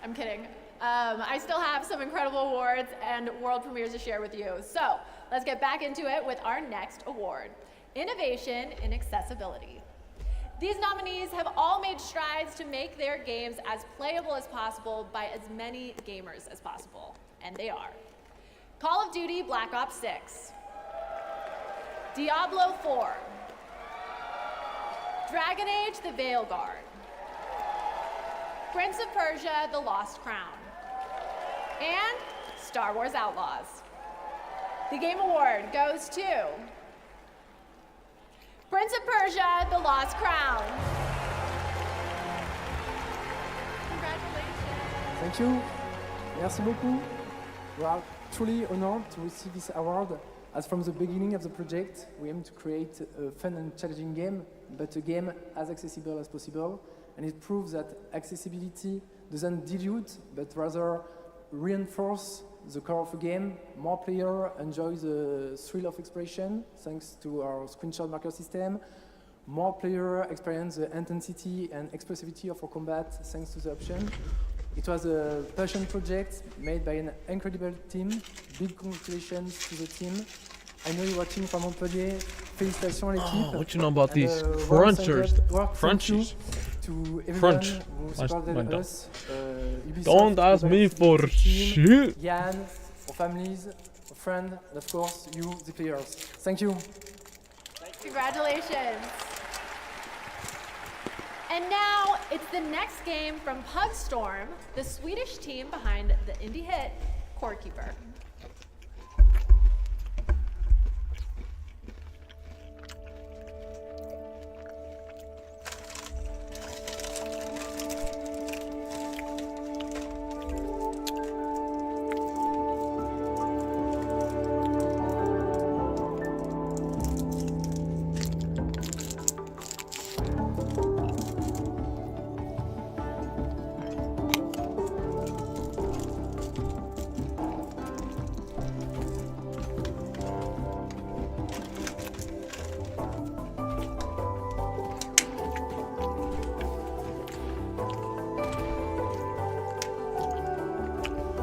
I'm kidding. I still have some incredible awards and world premieres to share with you. So let's get back into it with our next award, Innovation in Accessibility. These nominees have all made strides to make their games as playable as possible by as many gamers as possible. And they are Call of Duty Black Ops 6, Diablo 4, Dragon Age The Veilguard, Prince of Persia The Lost Crown, and Star Wars Outlaws. The Game Award goes to Prince of Persia The Lost Crown. Congratulations.
Thank you. Merci beaucoup. We are truly honored to receive this award. As from the beginning of the project, we aim to create a fun and challenging game, but a game as accessible as possible. And it proves that accessibility doesn't dilute, but rather reinforce the core of a game. More players enjoy the thrill of expression thanks to our screenshot marker system. More players experience the intensity and expressivity of our combat thanks to the option. It was a passion project made by an incredible team. Big congratulations to the team. I know you're watching from Montpellier. Félicitations à l'équipe.
What you know about these crunchers?
Crunchies. To everyone who supported us.
Don't ask me for shit.
Yann, our families, our friends, and of course you, the players. Thank you.
Congratulations. And now it's the next game from Pugstorm, the Swedish team behind the indie hit Core Keeper.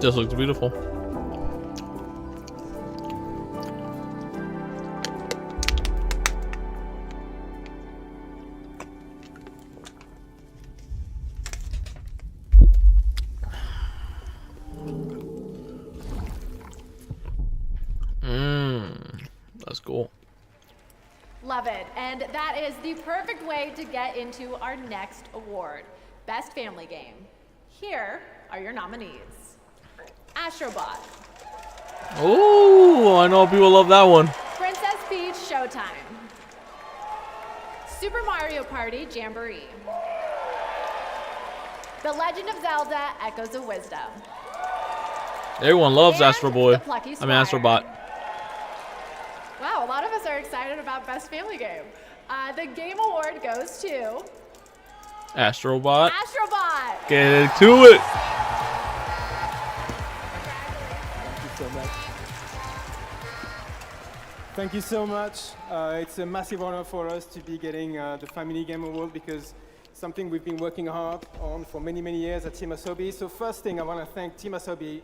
Just looks beautiful. That's cool.
Love it. And that is the perfect way to get into our next award, Best Family Game. Here are your nominees. Astrobot,
Oh, I know people love that one.
Princess Peach Showtime, Super Mario Party Jamboree, The Legend of Zelda Echoes of Wisdom.
Everyone loves Astro Boy.
The Plucky
I mean Astrobot.
Wow, a lot of us are excited about Best Family Game. The Game Award goes to
Astrobot.
Astrobot.
Get to it.
Thank you so much. It's a massive honor for us to be getting the Family Game Award because it's something we've been working hard on for many, many years at Team Asobi. So first thing, I want to thank Team Asobi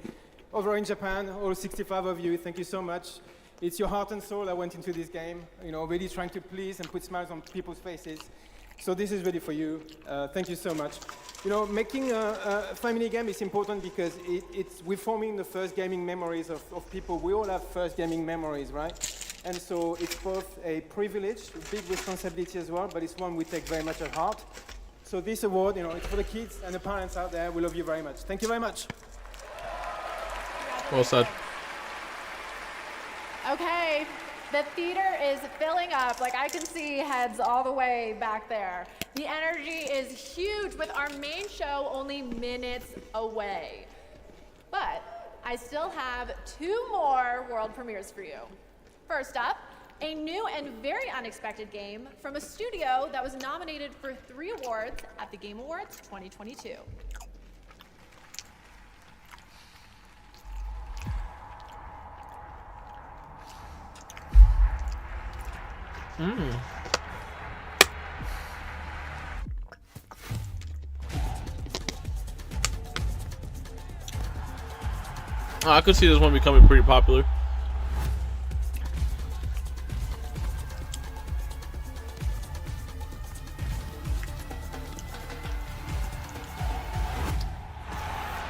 over in Japan, all 65 of you. Thank you so much. It's your heart and soul that went into this game, you know, really trying to please and put smiles on people's faces. So this is really for you. Thank you so much. You know, making a family game is important because we're forming the first gaming memories of people. We all have first gaming memories, right? And so it's both a privilege, a big responsibility as well, but it's one we take very much at heart. So this award, it's for the kids and the parents out there. We love you very much. Thank you very much.
Well said.
Okay, the theater is filling up. Like, I can see heads all the way back there. The energy is huge with our main show only minutes away. But I still have 2 more world premieres for you. First up, a new and very unexpected game from a studio that was nominated for 3 awards at the Game Awards 2022.
I could see this one becoming pretty popular.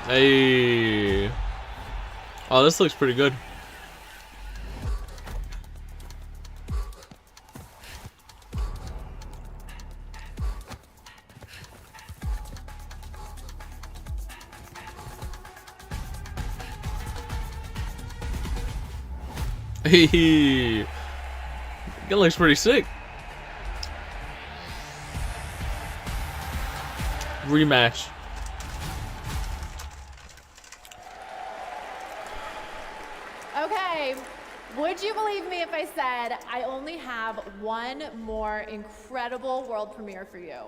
Hey. Oh, this looks pretty good. Hey. That looks pretty sick. Rematch.
Okay, would you believe me if I said I only have 1 more incredible world premiere for you?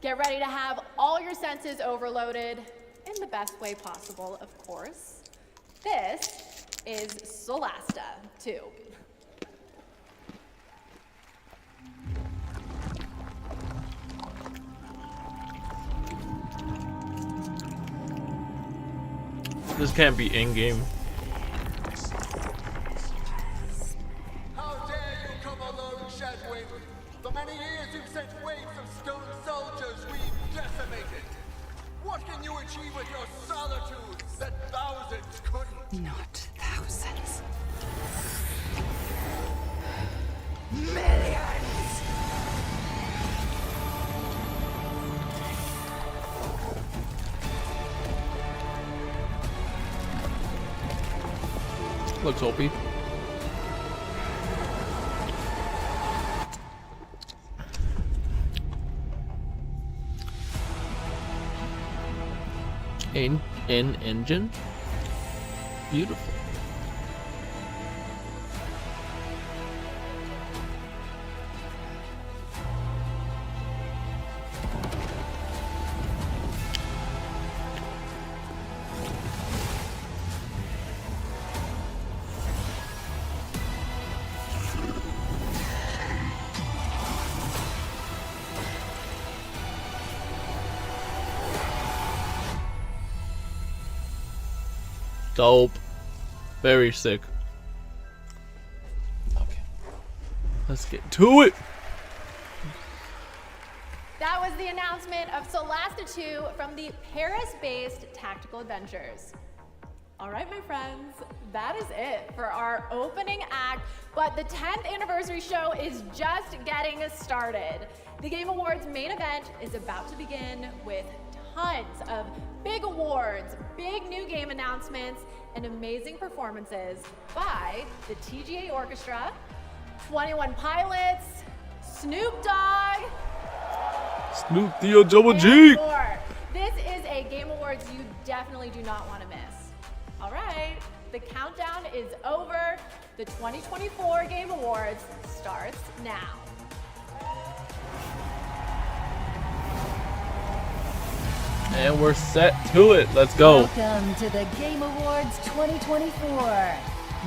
Get ready to have all your senses overloaded in the best way possible, of course. This is Solasta 2.
This can't be in-game.
How dare you come alone, Shadwing? For many years you've sent waves of stone soldiers we've decimated. What can you achieve with your solitude that thousands couldn't?
Not thousands.
Millions!
Looks OP. An engine? Beautiful. Dope. Very sick. Okay. Let's get to it.
That was the announcement of Solasta 2 from the Paris-based Tactical Adventures. All right, my friends, that is it for our opening act, but the 10th anniversary show is just getting started. The Game Awards main event is about to begin with tons of big awards, big new game announcements, and amazing performances by the TGA Orchestra, 21 Pilots, Snoop Dogg,
Snoop Theo Double G.
and more. This is a Game Awards you definitely do not want to miss. All right, the countdown is over. The 2024 Game Awards starts now.
And we're set to it. Let's go.
Welcome to the Game Awards 2024.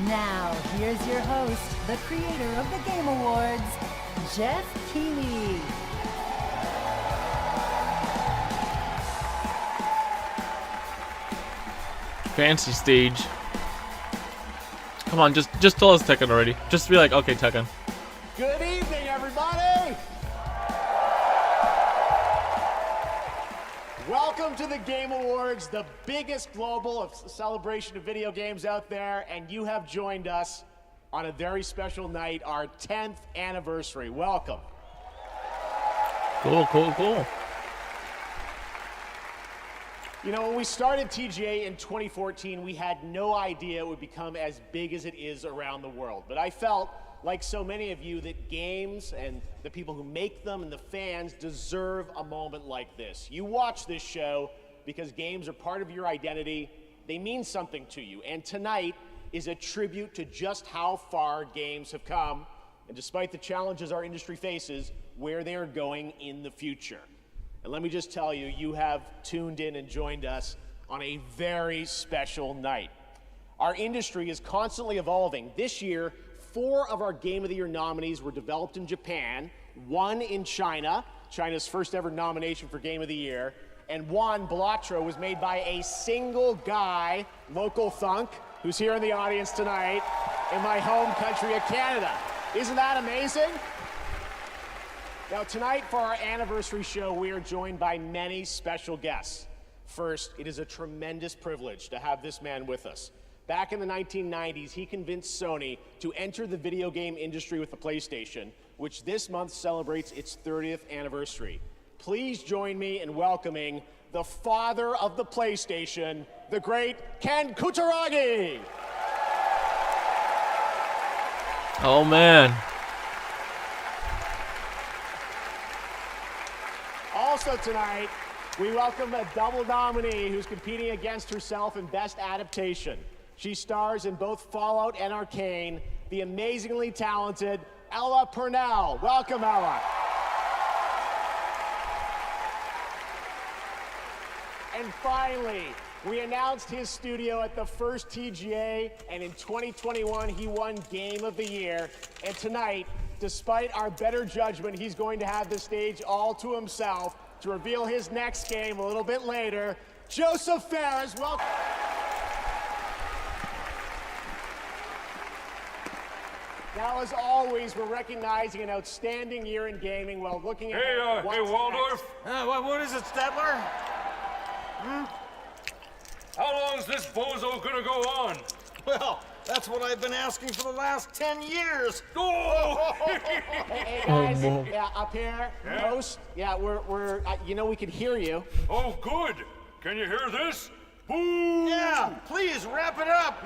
Now, here's your host, the creator of the Game Awards, Jeff Keighley.
Fancy stage. Come on, just tell us Tekken already. Just be like, okay, Tekken.
Good evening, everybody! Welcome to the Game Awards, the biggest global celebration of video games out there, and you have joined us on a very special night, our 10th anniversary. Welcome.
Cool, cool, cool.
You know, when we started TGA in 2014, we had no idea it would become as big as it is around the world. But I felt, like so many of you, that games and the people who make them and the fans deserve a moment like this. You watch this show because games are part of your identity. They mean something to you. And tonight is a tribute to just how far games have come, and despite the challenges our industry faces, where they are going in the future. And let me just tell you, you have tuned in and joined us on a very special night. Our industry is constantly evolving. This year, 4 of our Game of the Year nominees were developed in Japan, 1 in China, China's first ever nomination for Game of the Year, and 1, Balatro, was made by a single guy, Local Thunk, who's here in the audience tonight in my home country of Canada. Isn't that amazing? Now tonight for our anniversary show, we are joined by many special guests. First, it is a tremendous privilege to have this man with us. Back in the 1990s, he convinced Sony to enter the video game industry with the PlayStation, which this month celebrates its 30th anniversary. Please join me in welcoming the father of the PlayStation, the great Ken Kutaragi.
Oh man.
Also tonight, we welcome a double nominee who's competing against herself in Best Adaptation. She stars in both Fallout and Arcane, the amazingly talented Ella Purnell. Welcome, Ella. And finally, we announced his studio at the first TGA, and in 2021, he won Game of the Year. And tonight, despite our better judgment, he's going to have the stage all to himself to reveal his next game a little bit later. Joseph Ferris, welcome. Now, as always, we're recognizing an outstanding year in gaming while looking at...
Hey, Waldorf.
What is it, Statler?
How long is this bozo gonna go on?
Well, that's what I've been asking for the last 10 years.
Oh!
Hey guys, yeah, up here, host. Yeah, we're you know, we can hear you.
Oh, good. Can you hear this? Boom!
Yeah, please wrap it up.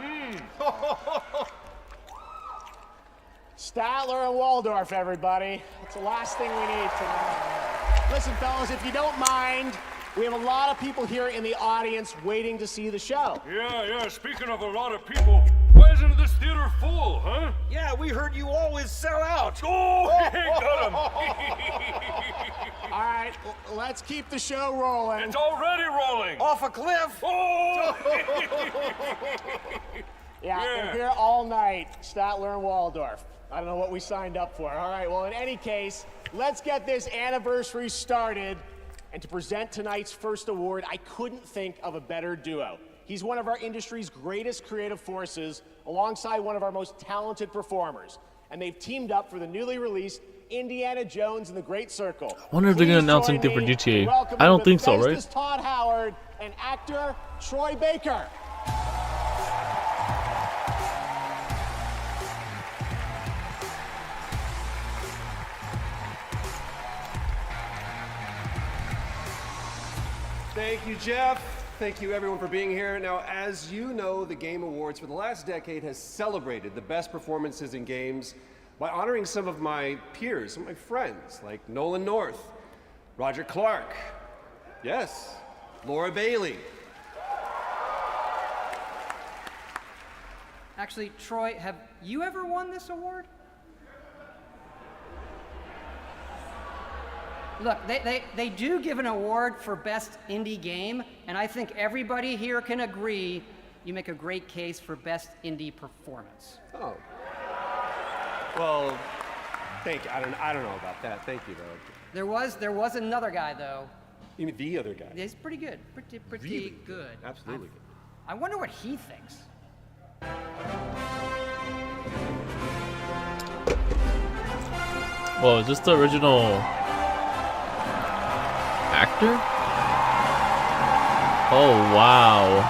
Statler and Waldorf, everybody. That's the last thing we need tonight. Listen, fellas, if you don't mind, we have a lot of people here in the audience waiting to see the show.
Yeah. Speaking of a lot of people, why isn't this theater full, huh?
Yeah, we heard you always sell out.
Oh, got him.
All right, let's keep the show rolling.
It's already rolling.
Off a cliff.
Oh!
Yeah, we're here all night, Statler and Waldorf. I don't know what we signed up for. All right, well, in any case, let's get this anniversary started. And to present tonight's first award, I couldn't think of a better duo. He's one of our industry's greatest creative forces, alongside one of our most talented performers. And they've teamed up for the newly released Indiana Jones and the Great Circle.
I wonder if they're gonna announce anything for GTA. I don't think so, right?
Todd Howard and actor Troy Baker.
Thank you, Jeff. Thank you, everyone, for being here. Now, as you know, the Game Awards for the last decade has celebrated the best performances in games by honoring some of my peers, some of my friends, like Nolan North, Roger Clark, yes, Laura Bailey.
Actually, Troy, have you ever won this award? Look, they do give an award for best indie game, and I think everybody here can agree you make a great case for best indie performance.
Oh. Well, thank you. I don't know about that. Thank you, though.
There was another guy, though.
You mean the other guy?
He's pretty good. Pretty
Really?
good.
Absolutely good.
I wonder what he thinks.
Whoa, is this the original actor? Oh wow.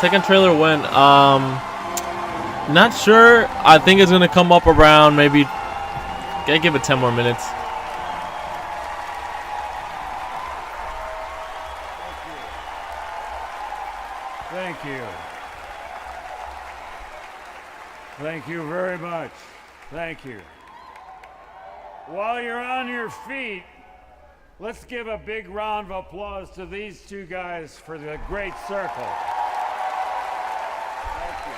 Second trailer went not sure. I think it's gonna come up around maybe, gotta give it 10 more minutes.
Thank you very much. Thank you. While you're on your feet, let's give a big round of applause to these two guys for the great circle. Thank you.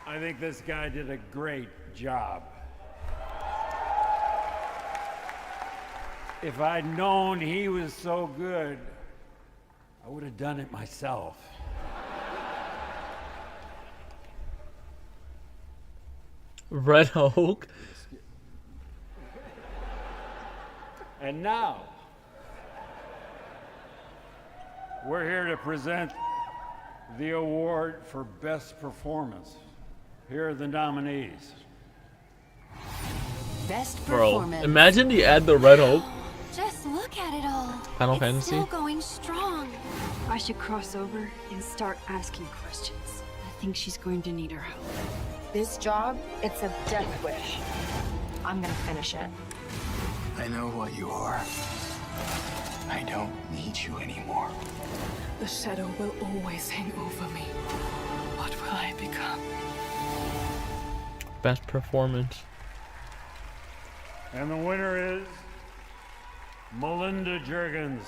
I think this guy did a great job. If I'd known he was so good, I would have done it myself.
Red Hulk.
And now, we're here to present the award for Best Performance. Here are the nominees.
Best
Bro,
performance.
imagine you add the Red Hulk.
Just look at it all.
Final
it's
Fantasy?
Still going strong.
I should cross over and start asking questions. I think she's going to need our help.
This job, it's a death wish. I'm gonna finish it.
I know what you are. I don't need you anymore.
The shadow will always hang over me. What will I become?
Best performance.
And the winner is Melinda Juergens.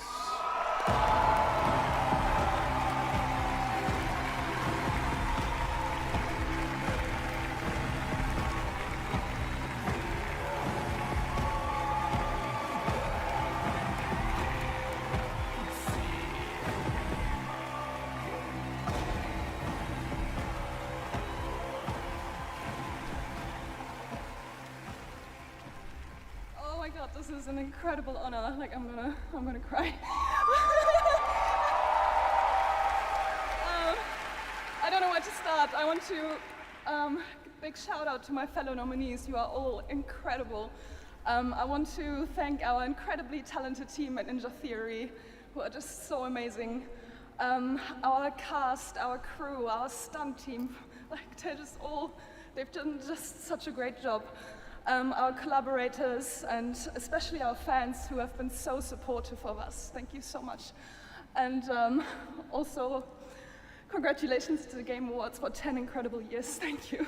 Oh my god, this is an incredible honor. Like, I'm gonna cry. I don't know where to start. I want to big shout out to my fellow nominees. You are all incredible. I want to thank our incredibly talented team at Ninja Theory, who are just so amazing. Our cast, our crew, our stunt team, like they've done just such a great job. Our collaborators, and especially our fans who have been so supportive of us. Thank you so much. And also, congratulations to the Game Awards for 10 incredible years. Thank you.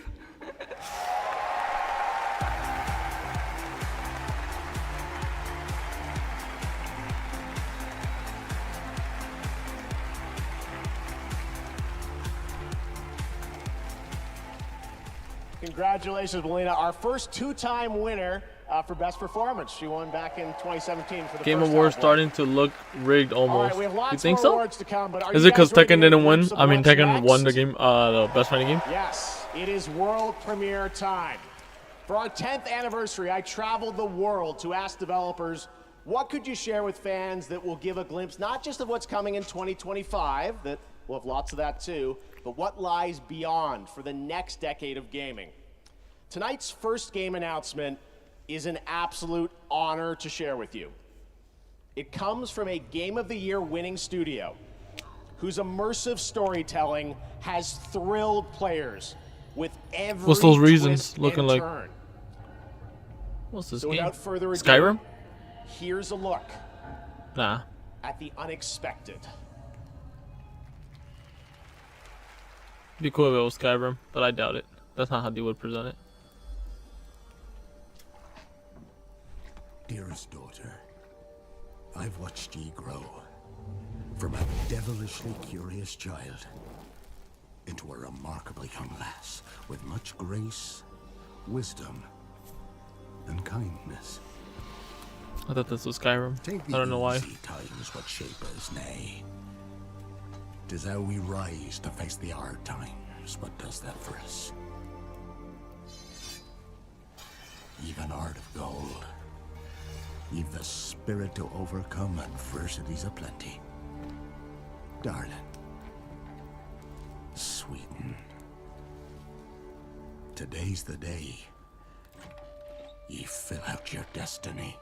Congratulations, Melina. Our first two-time winner for Best Performance. She won back in 2017 for the
Game
first
Awards
time.
starting to look rigged
All
almost.
right, we have lots
You think
more
so?
awards to come, but are
Is
you
it because
guys ready to
Tekken
get a
didn't win?
glimpse of
I mean,
what's
Tekken
next?
won the game, the best fighting game.
Yes, it is world premiere time. For our 10th anniversary, I traveled the world to ask developers, what could you share with fans that will give a glimpse not just of what's coming in 2025, that we'll have lots of that too, but what lies beyond for the next decade of gaming. Tonight's first game announcement is an absolute honor to share with you. It comes from a Game of the Year winning studio whose immersive storytelling has thrilled players with every
What's those reasons
twist
looking
and
like?
turn.
What's this
So
game?
without further ado,
Skyrim?
here's a look
Nah.
at the unexpected.
Be cool if it was Skyrim, but I doubt it. That's not how they would present it.
Dearest daughter, I've watched ye grow from a devilishly curious child into a remarkably young lass with much grace, wisdom, and kindness.
I thought this was Skyrim.
Take
I don't know why.
easy times what shape us, nay. 'Tis how we rise to face the hard times what does that for us. You've an heart of gold. You've the spirit to overcome adversities aplenty. Darling, sweeten. Today's the day ye fill out your destiny.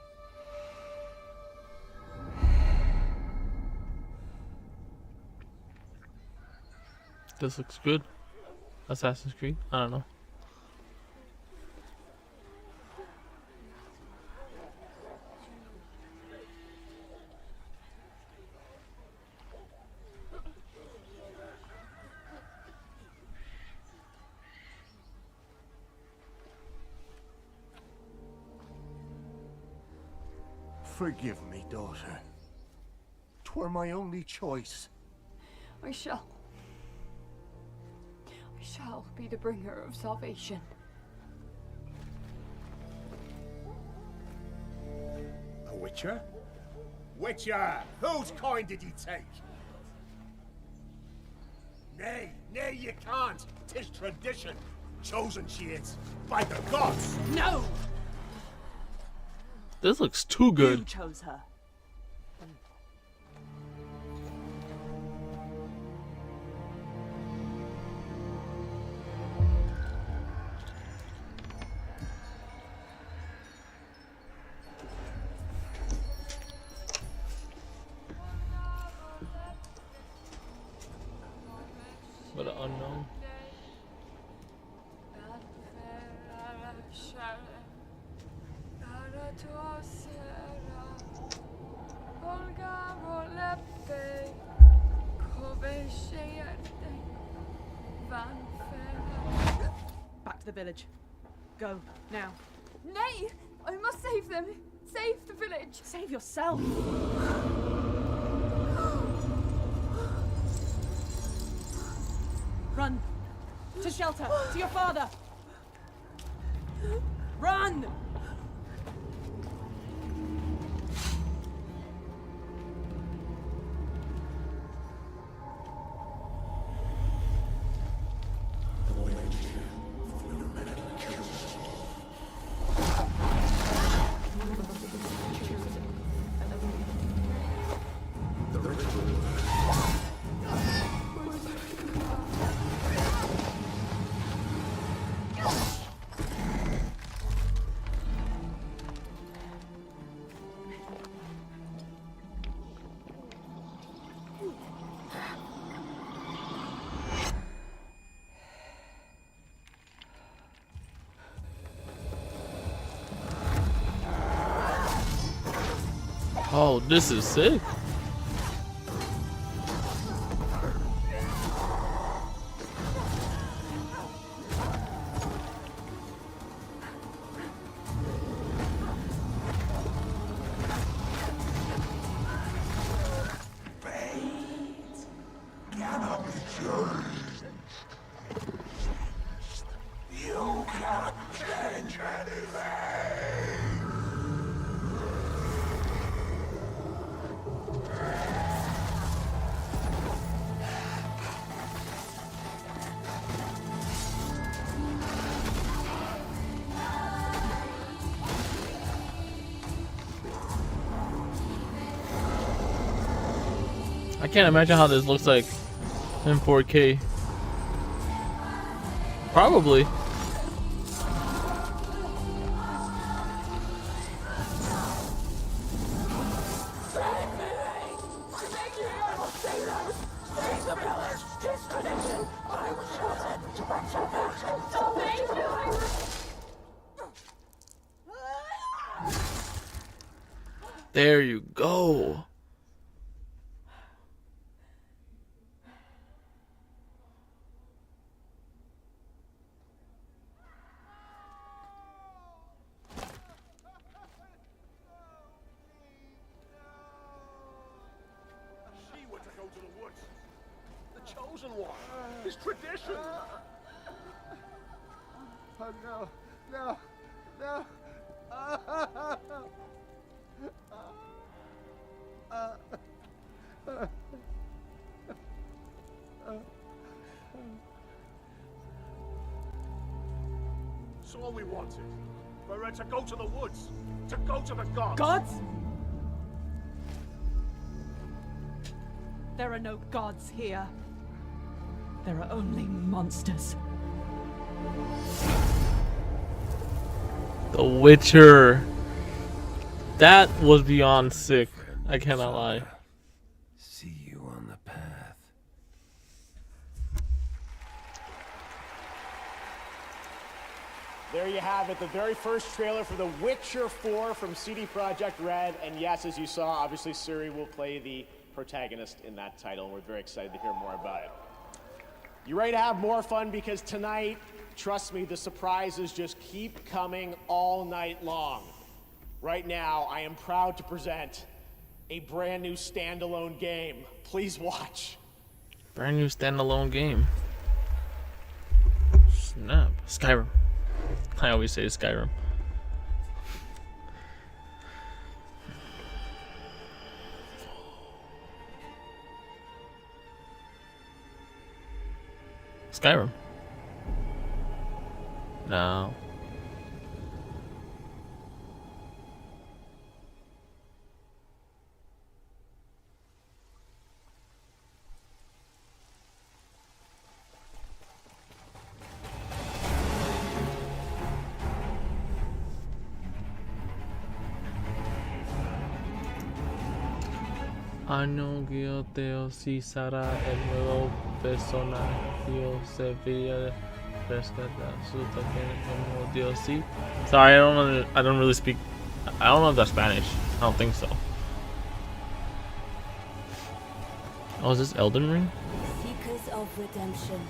This looks good. Assassin's Creed? I don't know.
Forgive me, daughter. 'Twere my only choice.
I shall be the bringer of salvation.
A witcher? Witcher! Whose coin did ye take? Nay, you can't. 'Tis tradition. Chosen she is. By the gods!
No!
This looks too good.
You chose her.
But unknown.
Back to the village. Go, now. Nay! I must save them! Save the village! Save yourself! Run! To shelter! To your father! Run!
Oh, this is sick. I can't imagine how this looks like in 4K. Probably. There you go.
It's tradition! Oh no, no, no! So all we wanted were to go to the woods, to go to the gods.
Gods? There are no gods here. There are only monsters.
The Witcher. That was beyond sick. I cannot lie.
See you on the path.
There you have it, the very first trailer for The Witcher 4 from CD Projekt Red. And yes, as you saw, obviously Suri will play the protagonist in that title, and we're very excited to hear more about it. You ready to have more fun? Because tonight, trust me, the surprises just keep coming all night long. Right now, I am proud to present a brand new standalone game. Please watch.
Brand new standalone game. Snap. Skyrim. I always say Skyrim. Skyrim. No. Año Guioteo si será el nuevo personaje se veía rescatar su token como Dios sí. Sorry, I don't really speak. I don't know if that's Spanish. I don't think so. Oh, is this Elden Ring?
Seekers of redemption,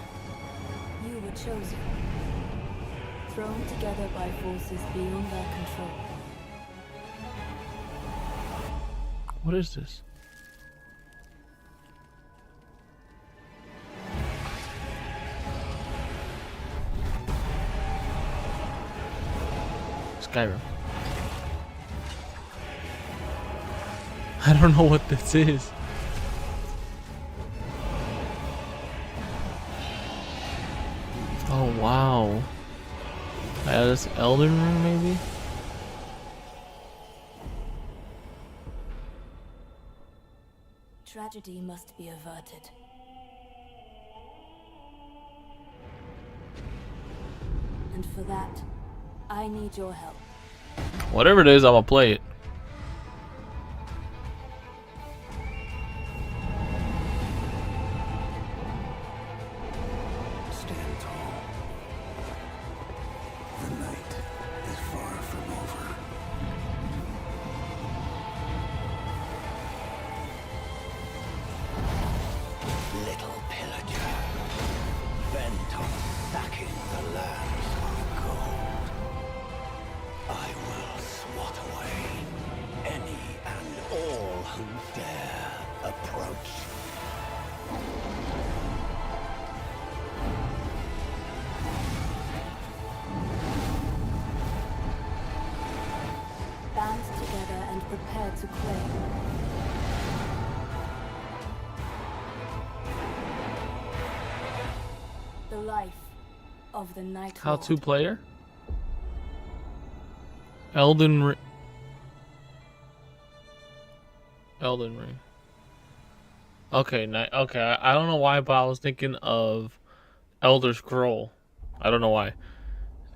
you were chosen, thrown together by forces beyond their control.
What is this? Skyrim. I don't know what this is. Oh wow. This Elden Ring maybe?
Tragedy must be averted. And for that, I need your help.
Whatever it is, I'm gonna play it.
Stand tall. The night is far from over. Little pillager, bent on sacking the lands of gold. I will swat away any and all who dare approach.
Band together and prepare to claim. The life of the Night
How
Lord.
to player? Elden Ring. Elden Ring. Okay, okay. I don't know why, but I was thinking of Elder Scroll. I don't know why.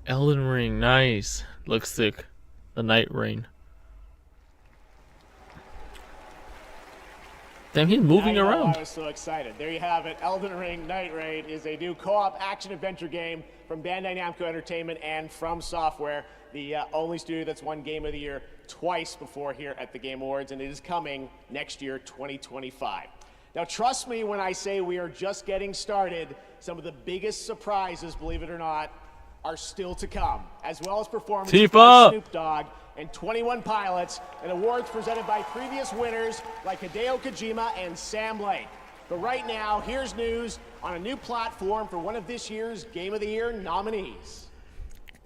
Elden Ring, nice. Looks sick. The Night Rain. Damn, he's moving
Now you know
around.
why I was so excited. There you have it. Elden Ring Night Raid is a new co-op action-adventure game from Bandai Namco Entertainment and From Software, the only studio that's won Game of the Year twice before here at the Game Awards, and it is coming next year, 2025. Now, trust me when I say we are just getting started. Some of the biggest surprises, believe it or not, are still to come, as well as performances by Snoop Dogg and 21 Pilots, and awards presented by previous winners like Hideo Kojima and Sam Lake. But right now, here's news on a new platform for one of this year's Game of the Year nominees.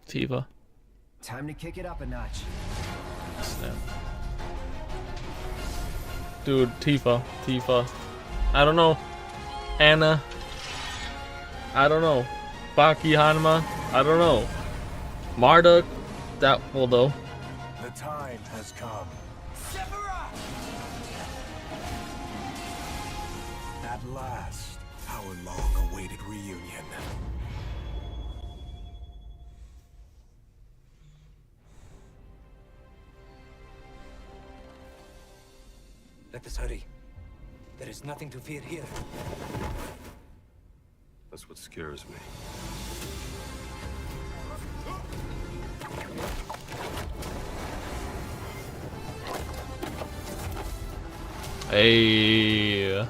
Tifa.
Time to kick it up a notch.
Snap. Dude, Tifa. I don't know. Anna. I don't know. Baki Hanma. I don't know. Marduk. That will though.
The time has come. At last, our long-awaited reunion.
Let us hurry. There is nothing to fear here.
That's what scares me.
Hey.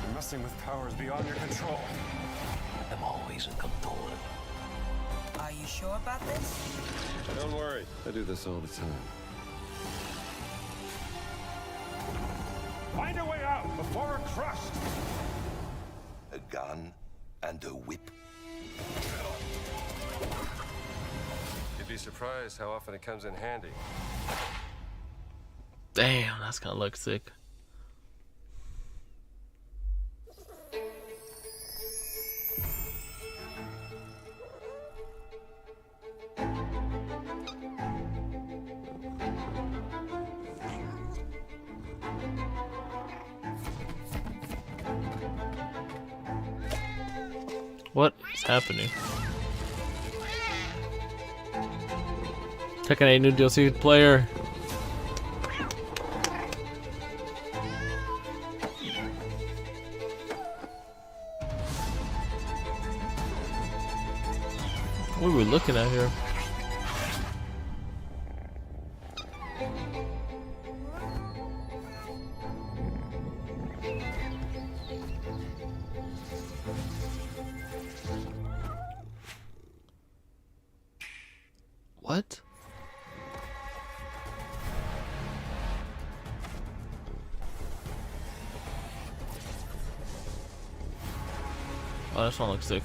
We must
messing with powers beyond your control.
I'm always in control.
Are you sure about this?
Don't worry, I do this all the time.
Find a way out before we're crushed.
A gun and a whip.
You'd be surprised how often it comes in handy.
Damn, that's gonna look sick. What is happening? Tekken 8 new DLC player. What are we looking at here? What? Oh, this one looks sick.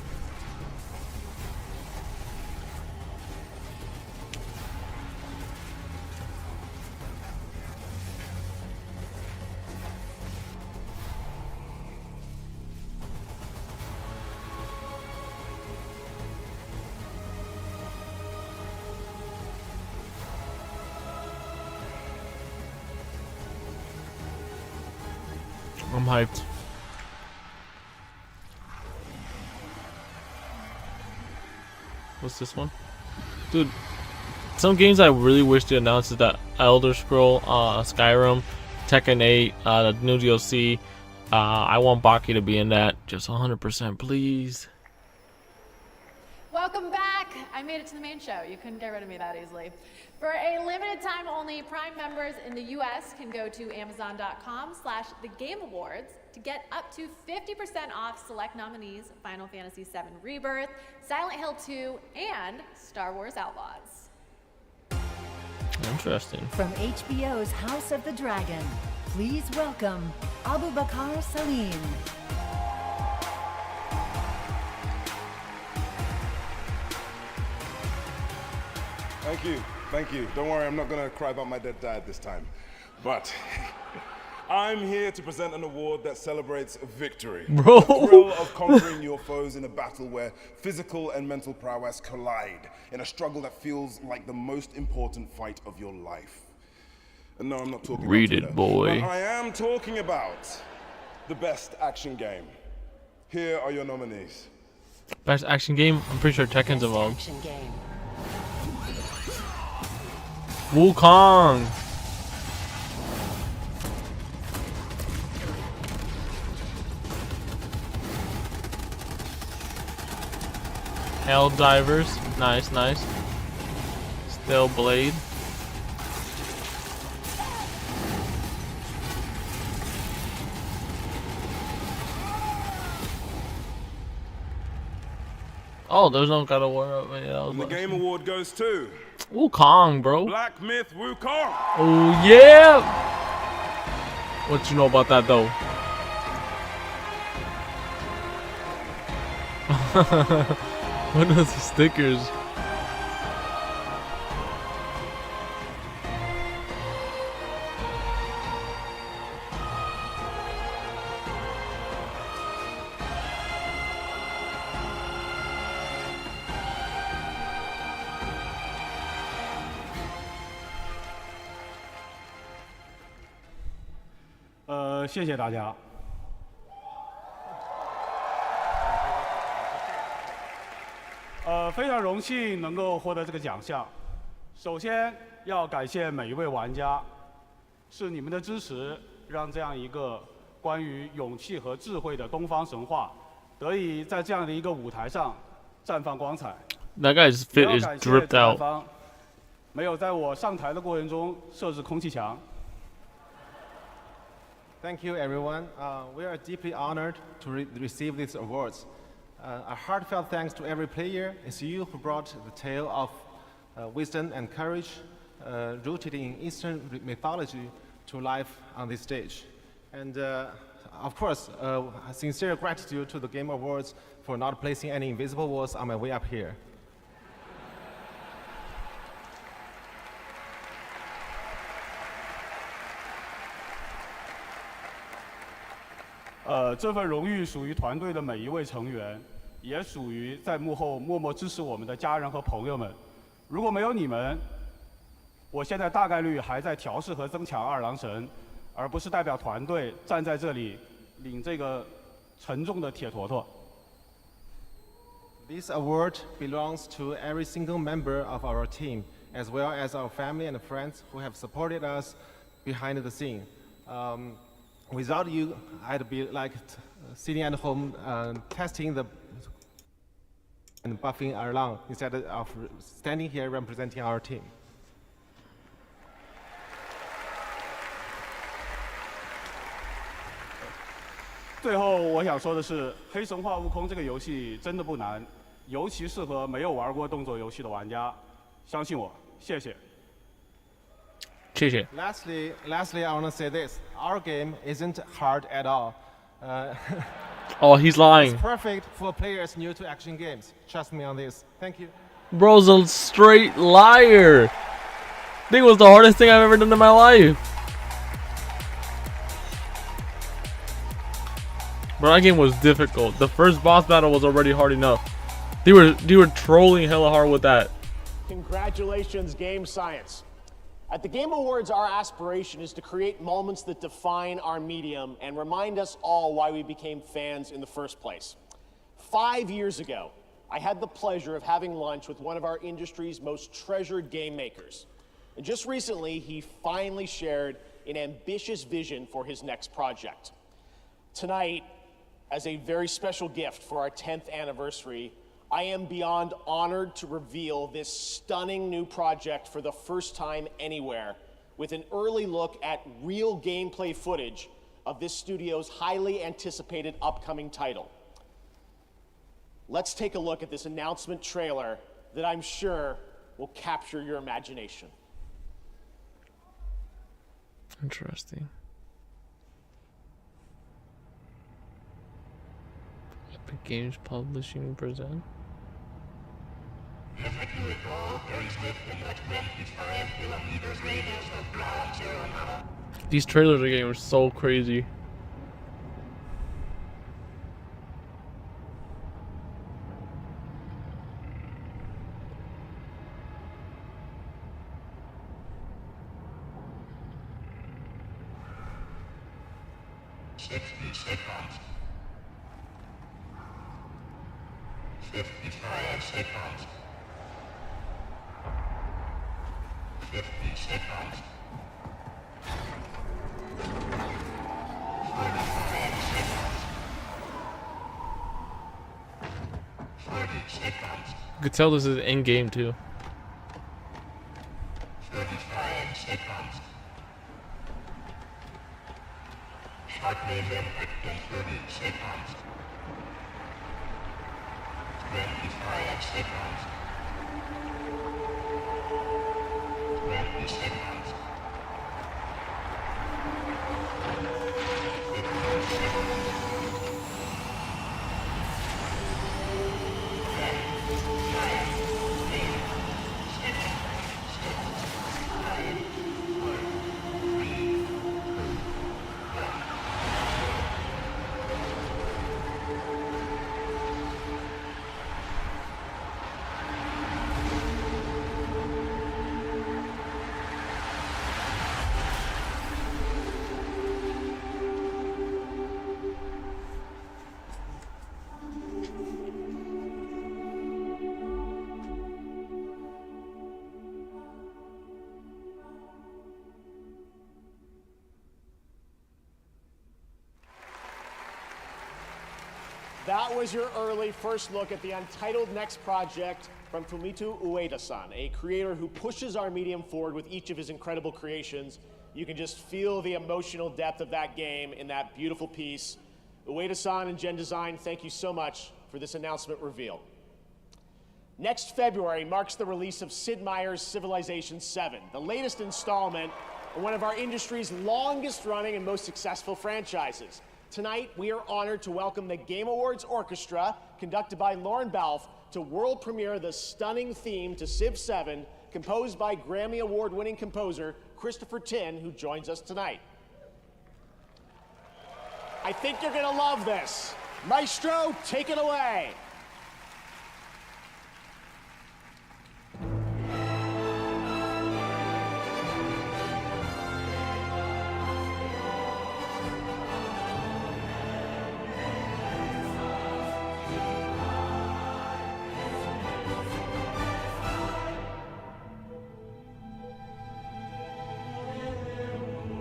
I'm hyped. What's this one? Dude, some games I really wish to announce is that Elder Scroll, Skyrim, Tekken 8, the new DLC. I want Baki to be in that. Just 100%, please.
Welcome back. I made it to the main show. You couldn't get rid of me that easily. For a limited time only, Prime members in the US can go to amazon.com/thegameawards to get up to 50% off select nominees: Final Fantasy VII Rebirth, Silent Hill 2, and Star Wars Outlaws.
Interesting.
From HBO's House of the Dragon, please welcome Abu Bakr Salim.
Thank you. Don't worry, I'm not gonna cry about my dead dad this time. But I'm here to present an award that celebrates victory.
Bro.
The thrill of conquering your foes in a battle where physical and mental prowess collide in a struggle that feels like the most important fight of your life. And no, I'm not talking
Read
about
it, boy.
But I am talking about the best action game. Here are your nominees.
Best action game? I'm pretty sure Tekken's involved.
Action game.
Wukong. Hell Divers. Nice. Still Blade. Oh, there's no God of War. Yeah,
And the Game Award goes to
Wukong, bro.
Black Myth Wukong.
Oh yeah. What you know about that though? What are the stickers?
谢谢大家。非常荣幸能够获得这个奖项。首先要感谢每一位玩家，是你们的支持，让这样一个关于勇气和智慧的东方神话，得以在这样的一个舞台上绽放光彩。
That guy's fit is dripped out.
没有在我上台的过程中设置空气墙。
Thank you, everyone. We are deeply honored to receive these awards. A heartfelt thanks to every player. It's you who brought the tale of wisdom and courage rooted in Eastern mythology to life on this stage. And of course, a sincere gratitude to the Game Awards for not placing any invisible walls on my way up here.
这份荣誉属于团队的每一位成员，也属于在幕后默默支持我们的家人和朋友们。如果没有你们，我现在大概率还在调试和增强二郎神，而不是代表团队站在这里领这个沉重的铁坨坨。
This award belongs to every single member of our team, as well as our family and friends who have supported us behind the scene. Without you, I'd be like sitting at home testing and buffing Erlang instead of standing here representing our team.
最后我想说的是，《黑神话：悟空》这个游戏真的不难，尤其适合没有玩过动作游戏的玩家。相信我，谢谢。
谢谢。
Lastly, I want to say this: our game isn't hard at all.
Oh, he's lying.
It's perfect for players new to action games. Trust me on this. Thank you.
Bro's a straight liar. I think it was the hardest thing I've ever done in my life. Bro, that game was difficult. The first boss battle was already hard enough. They were trolling hella hard with that.
Congratulations, Game Science. At the Game Awards, our aspiration is to create moments that define our medium and remind us all why we became fans in the first place. 5 years ago, I had the pleasure of having lunch with one of our industry's most treasured game makers. And just recently, he finally shared an ambitious vision for his next project. Tonight, as a very special gift for our 10th anniversary, I am beyond honored to reveal this stunning new project for the first time anywhere, with an early look at real gameplay footage of this studio's highly anticipated upcoming title. Let's take a look at this announcement trailer that I'm sure will capture your imagination.
Interesting. Epic Games Publishing present. These trailers of the game are so crazy. You could tell this is in game too.
That was your early first look at the untitled next project from Fumito Ueda-san, a creator who pushes our medium forward with each of his incredible creations, You can just feel the emotional depth of that game in that beautiful piece. Ueda-san and Gen Design, thank you so much for this announcement reveal. Next February marks the release of Sid Meier's Civilization VII, the latest installment in one of our industry's longest running and most successful franchises. Tonight, we are honored to welcome the Game Awards Orchestra, conducted by Lauren Balfe, to world premiere the stunning theme to Civ 7, composed by Grammy Award-winning composer Christopher Tin, who joins us tonight. I think you're gonna love this. Maestro, take it away.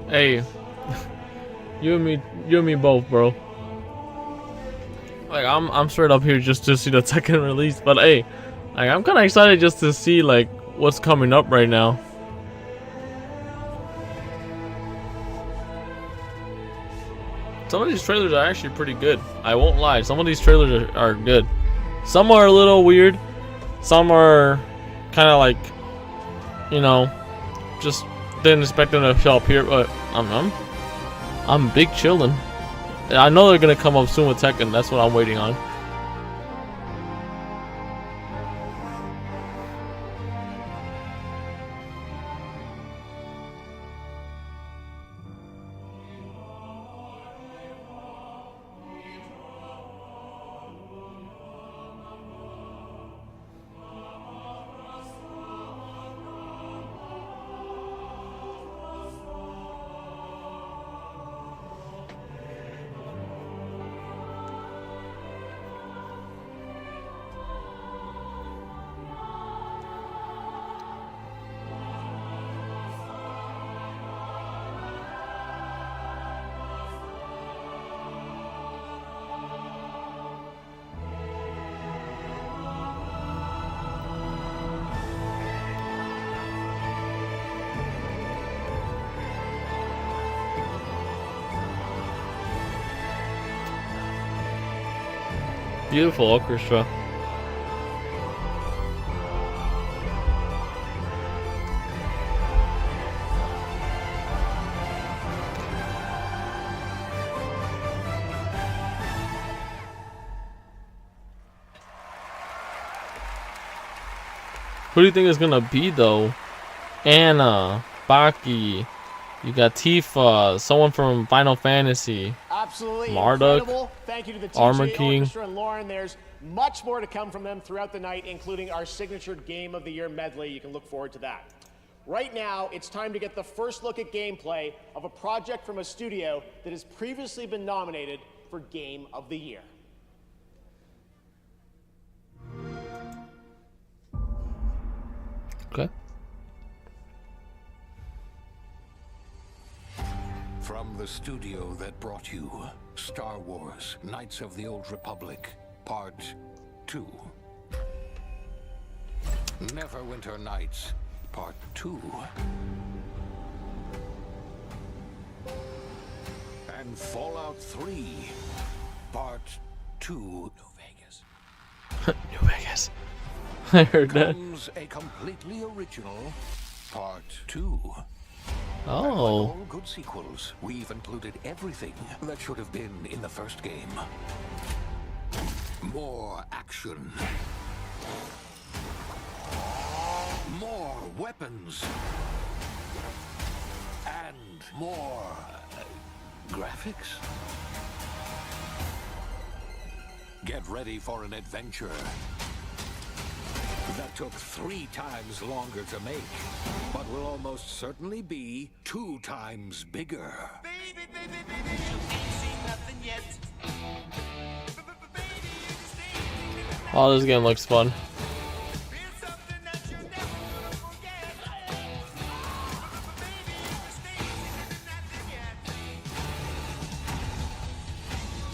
Hey, you and me both, bro. Like I'm straight up here just to see the Tekken release, but hey, like I'm kind of excited just to see like what's coming up right now. Some of these trailers are actually pretty good. I won't lie. Some of these trailers are good. Some are a little weird. Some are kind of like, you know, just didn't expect them to show up here, but I'm big chillin'. I know they're gonna come up soon with Tekken. That's what I'm waiting on. Beautiful orchestra. Who do you think is gonna be though? Anna, Baki, you got Tifa, someone from Final Fantasy.
Absolutely
Marduk,
incredible. Thank you to the
Armor
TJ
King.
Orchestra and Lauren. There's much more to come from them throughout the night, including our signature Game of the Year medley. You can look forward to that. Right now, it's time to get the first look at gameplay of a project from a studio that has previously been nominated for Game of the Year.
Okay.
From the studio that brought you Star Wars: Knights of the Old Republic, Part 2. Neverwinter Nights, Part 2. And Fallout 3, Part 2. New Vegas.
New Vegas. I heard that.
Comes a completely original Part 2.
Oh.
And like all good sequels, we've included everything that should have been in the first game. More action. More weapons. And more graphics. Get ready for an adventure that took 3 times longer to make, but will almost certainly be 2 times bigger.
Baby, baby, baby, you ain't seen nothing yet.
Oh, this game looks fun.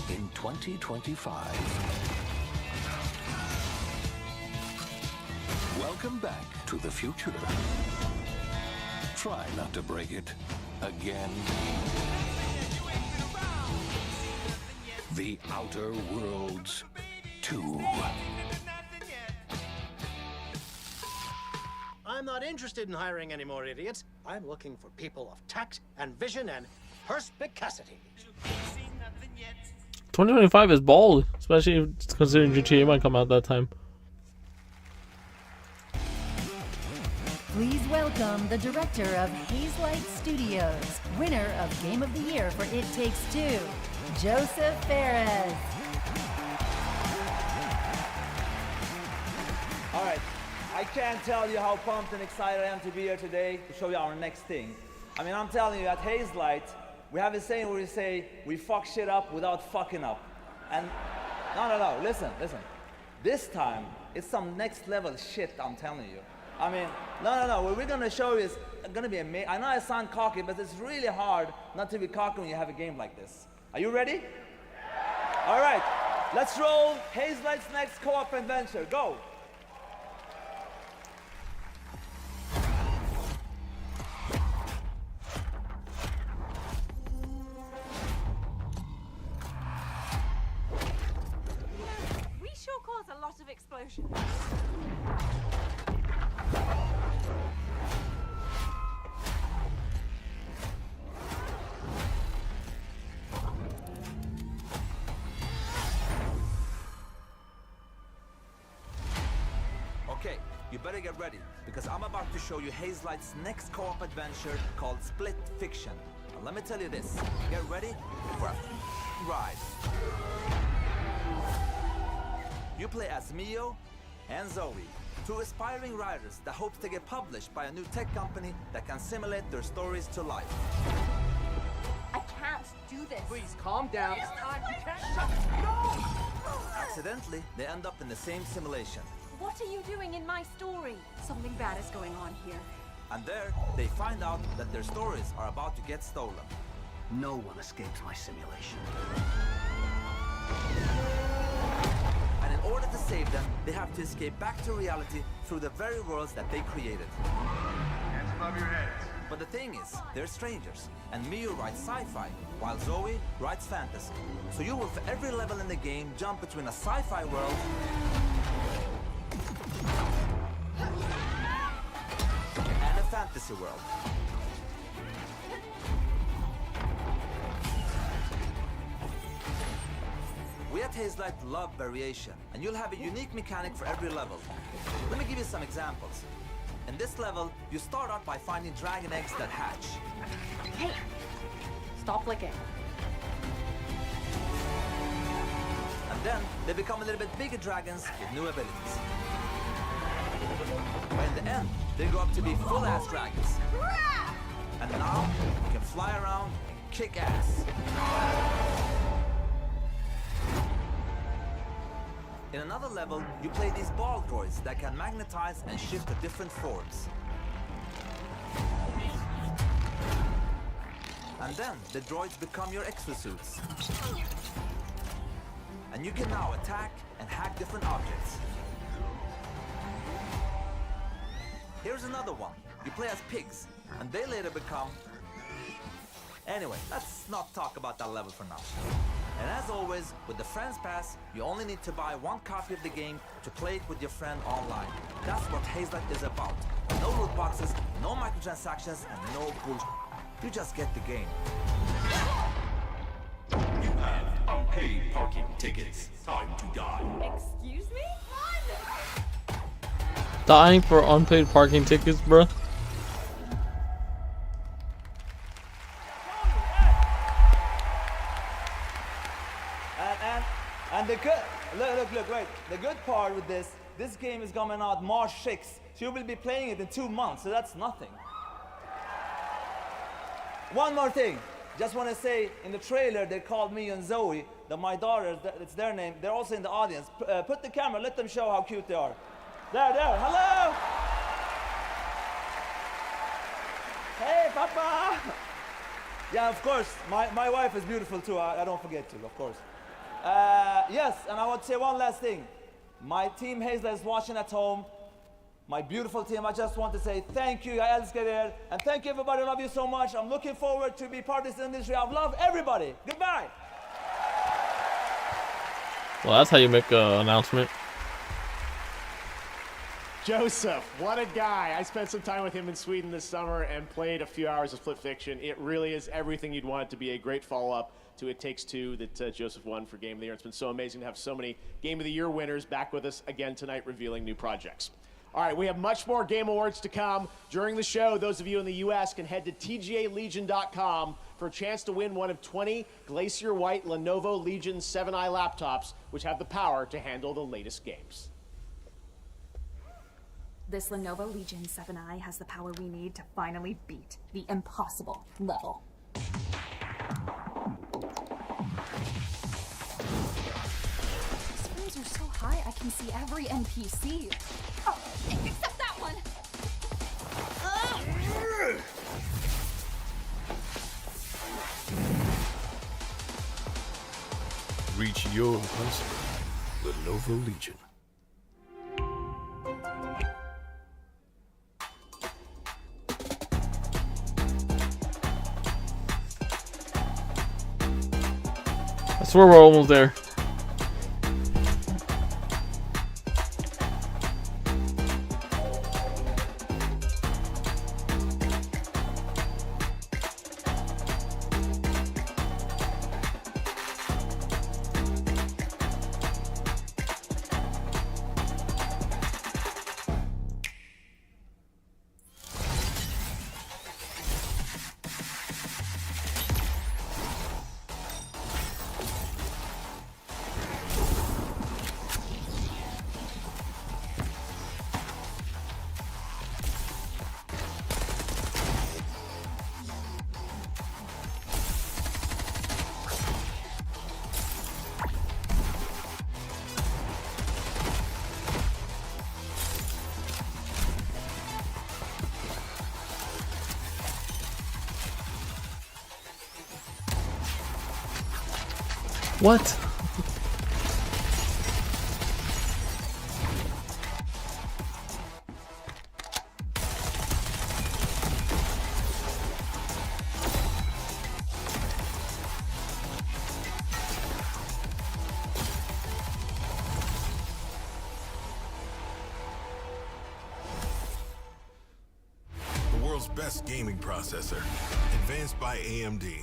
In 2025, welcome back to the future. Try not to break it. again. The Outer Worlds 2.
I'm not interested in hiring any more idiots. I'm looking for people of tact and vision and perspicacity.
2025 is bold, especially considering GTA might come out that time.
Please welcome the director of Hazelight Studios, winner of Game of the Year for It Takes Two, Joseph Fares.
All right, I can't tell you how pumped and excited I am to be here today to show you our next thing. I mean, I'm telling you, at Hazelight, we have a saying where we say, we fuck shit up without fucking up. And no, listen. This time, it's some next level shit, I'm telling you. I mean, no, what we're gonna show you is gonna be amazing. I know I sound cocky, but it's really hard not to be cocky when you have a game like this. Are you ready? All right, let's roll Hazelight's next co-op adventure. Go.
We sure cause a lot of explosions.
Okay, you better get ready, because I'm about to show you Hazelight's next co-op adventure called Split Fiction. Now, let me tell you this, get ready for a ride. You play as Mio and Zoe, two aspiring writers that hope to get published by a new tech company that can simulate their stories to life.
I can't do this.
Please calm down.
It's time.
You can't shut. No!
Accidentally, they end up in the same simulation.
What are you doing in my story? Something bad is going on here.
And there, they find out that their stories are about to get stolen.
No one escapes my simulation.
And in order to save them, they have to escape back to reality through the very worlds that they created.
Hands above your heads.
But the thing is, they're strangers, and Mio writes sci-fi, while Zoe writes fantasy. So you will, for every level in the game, jump between a sci-fi world and a fantasy world. We at Hazelight love variation, and you'll have a unique mechanic for every level. Let me give you some examples. In this level, you start out by finding dragon eggs that hatch.
Hey, stop licking.
And then, they become a little bit bigger dragons with new abilities. But in the end, they grow up to be full-ass dragons. And now, you can fly around and kick ass. In another level, you play these ball droids that can magnetize and shift to different forms. And then, the droids become your exosuits. And you can now attack and hack different objects. Here's another one. You play as pigs, and they later become... Anyway, let's not talk about that level for now. And as always, with the Friends Pass, you only need to buy one copy of the game to play it with your friend online. That's what Hazelight is about. No loot boxes, no microtransactions, and no bullshit. You just get the game.
You have unpaid parking tickets. Time to die.
Excuse me?
Dying for unpaid parking tickets, bruh.
And the good, look, wait. The good part with this game is coming out March 6th. So you will be playing it in 2 months, so that's nothing. One more thing. Just want to say, in the trailer, they called me and Zoe, my daughters, it's their name. They're also in the audience. Put the camera, let them show how cute they are. There, hello! Hey, Papa! Yeah, of course, my wife is beautiful too, I don't forget to, of course. Yes, and I want to say one last thing. My team Hazelight is watching at home. my beautiful team, I just want to say thank you, jag älskar er. And thank you everybody, I love you so much. I'm looking forward to be part of this industry. I love everybody. Goodbye.
Well, that's how you make an announcement.
Joseph, what a guy. I spent some time with him in Sweden this summer and played a few hours of Split Fiction. It really is everything you'd want it to be. A great follow-up to It Takes Two that Joseph won for Game of the Year. It's been so amazing to have so many Game of the Year winners back with us again tonight revealing new projects. All right, we have much more Game Awards to come. During the show, those of you in the U.S. can head to tgalegion.com for a chance to win one of 20 Glacier White Lenovo Legion 7i laptops, which have the power to handle the latest games.
This Lenovo Legion 7i has the power we need to finally beat the impossible level. Screens are so high I can see every NPC. Oh, except that one!
Reach your impossible. Lenovo Legion.
I swear we're almost there. What?
The world's best gaming processor, advanced by AMD.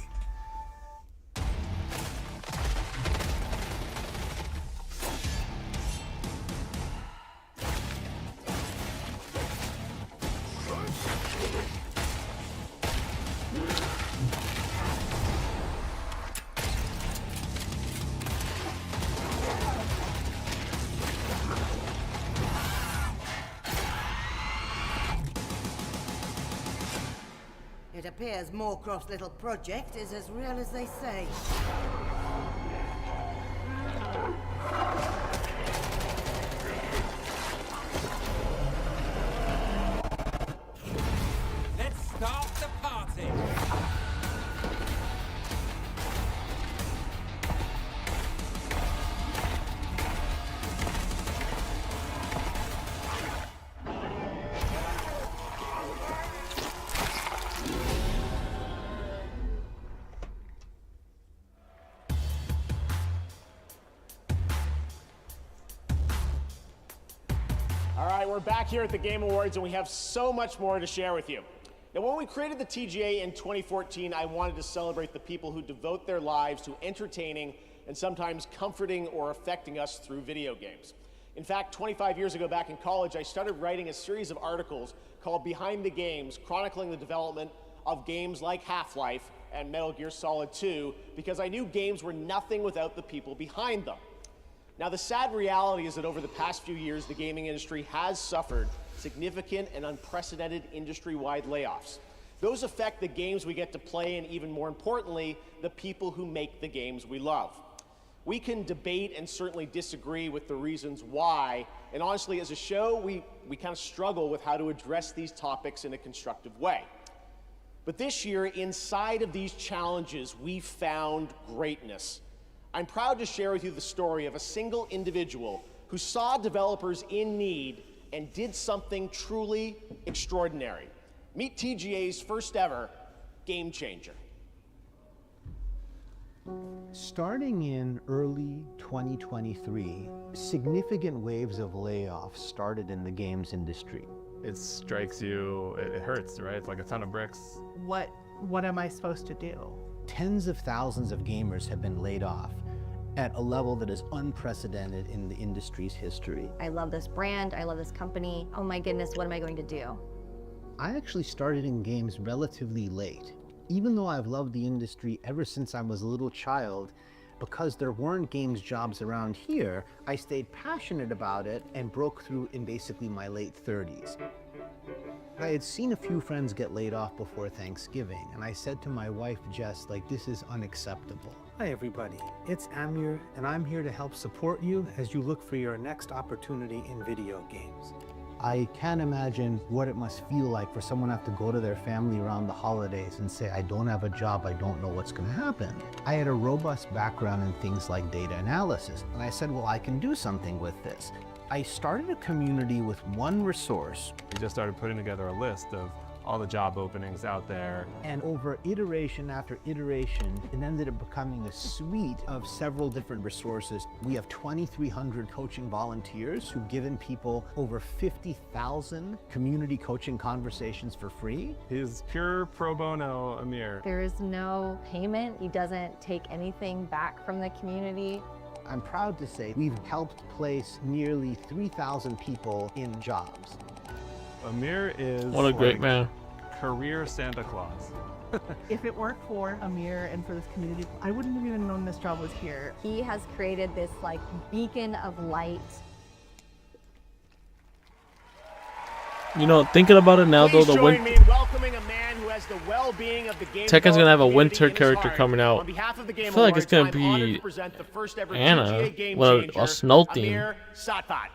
It appears Moorcroft's little project is as real as they say.
Let's start the party.
All right, we're back here at the Game Awards, and we have so much more to share with you. Now, when we created the TGA in 2014, I wanted to celebrate the people who devote their lives to entertaining and sometimes comforting or affecting us through video games. In fact, 25 years ago back in college, I started writing a series of articles called Behind the Games, chronicling the development of games like Half-Life and Metal Gear Solid 2, because I knew games were nothing without the people behind them. Now, the sad reality is that over the past few years, the gaming industry has suffered significant and unprecedented industry-wide layoffs. Those affect the games we get to play and, even more importantly, the people who make the games we love. We can debate and certainly disagree with the reasons why, and honestly, as a show, we kind of struggle with how to address these topics in a constructive way. But this year, inside of these challenges, we found greatness. I'm proud to share with you the story of a single individual who saw developers in need and did something truly extraordinary. Meet TGA's first ever game changer.
Starting in early 2023, significant waves of layoffs started in the games industry.
It strikes you, it hurts, right? It's like a ton of bricks.
What am I supposed to do?
Tens of thousands of gamers have been laid off at a level that is unprecedented in the industry's history.
I love this brand, I love this company. Oh my goodness, what am I going to do?
I actually started in games relatively late. Even though I've loved the industry ever since I was a little child, because there weren't games jobs around here, I stayed passionate about it and broke through in basically my late 30s. I had seen a few friends get laid off before Thanksgiving, and I said to my wife, Jess, like, this is unacceptable. Hi everybody, it's Amir, and I'm here to help support you as you look for your next opportunity in video games. I can't imagine what it must feel like for someone to have to go to their family around the holidays and say, I don't have a job, I don't know what's going to happen. I had a robust background in things like data analysis, and I said, well, I can do something with this. I started a community with one resource.
We just started putting together a list of all the job openings out there.
And over iteration after iteration, it ended up becoming a suite of several different resources. We have 2,300 coaching volunteers who've given people over 50,000 community coaching conversations for free.
He's pure pro bono, Amir.
There is no payment. He doesn't take anything back from the community.
I'm proud to say we've helped place nearly 3,000 people in jobs.
Amir is
what a great man.
Career Santa Claus.
If it weren't for Amir and for this community, I wouldn't have even known this job was here.
He has created this like beacon of light.
You know, thinking about it now,
Please
though,
join me in welcoming a man who has the well-being of the game
Tekken's gonna have a winter
in his
character
heart.
coming out.
On behalf of the Game
I feel like it's
Awards,
gonna
I'm honored
be
to present the first ever
Anna,
TGA game
well,
changer,
a snow theme.
Amir Satvat.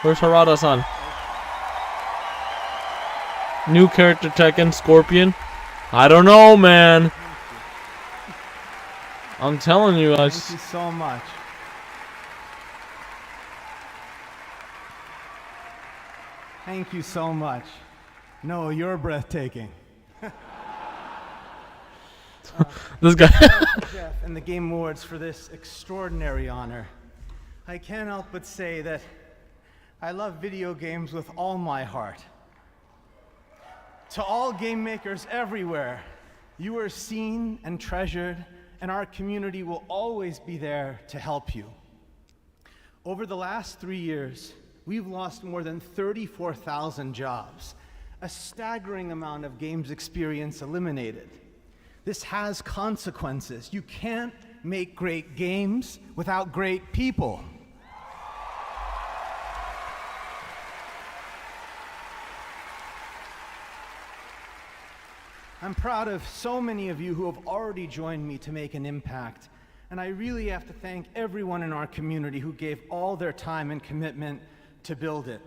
Where's Harada-san? New character Tekken, Scorpion. I don't know, man. I'm telling you,
Thank you so much. Thank you so much. No, you're breathtaking.
This guy.
Jeff and the Game Awards for this extraordinary honor. I can't help but say that I love video games with all my heart. To all game makers everywhere, you are seen and treasured, and our community will always be there to help you. Over the last 3 years, we've lost more than 34,000 jobs, a staggering amount of games experience eliminated. This has consequences. You can't make great games without great people. I'm proud of so many of you who have already joined me to make an impact, and I really have to thank everyone in our community who gave all their time and commitment to build it.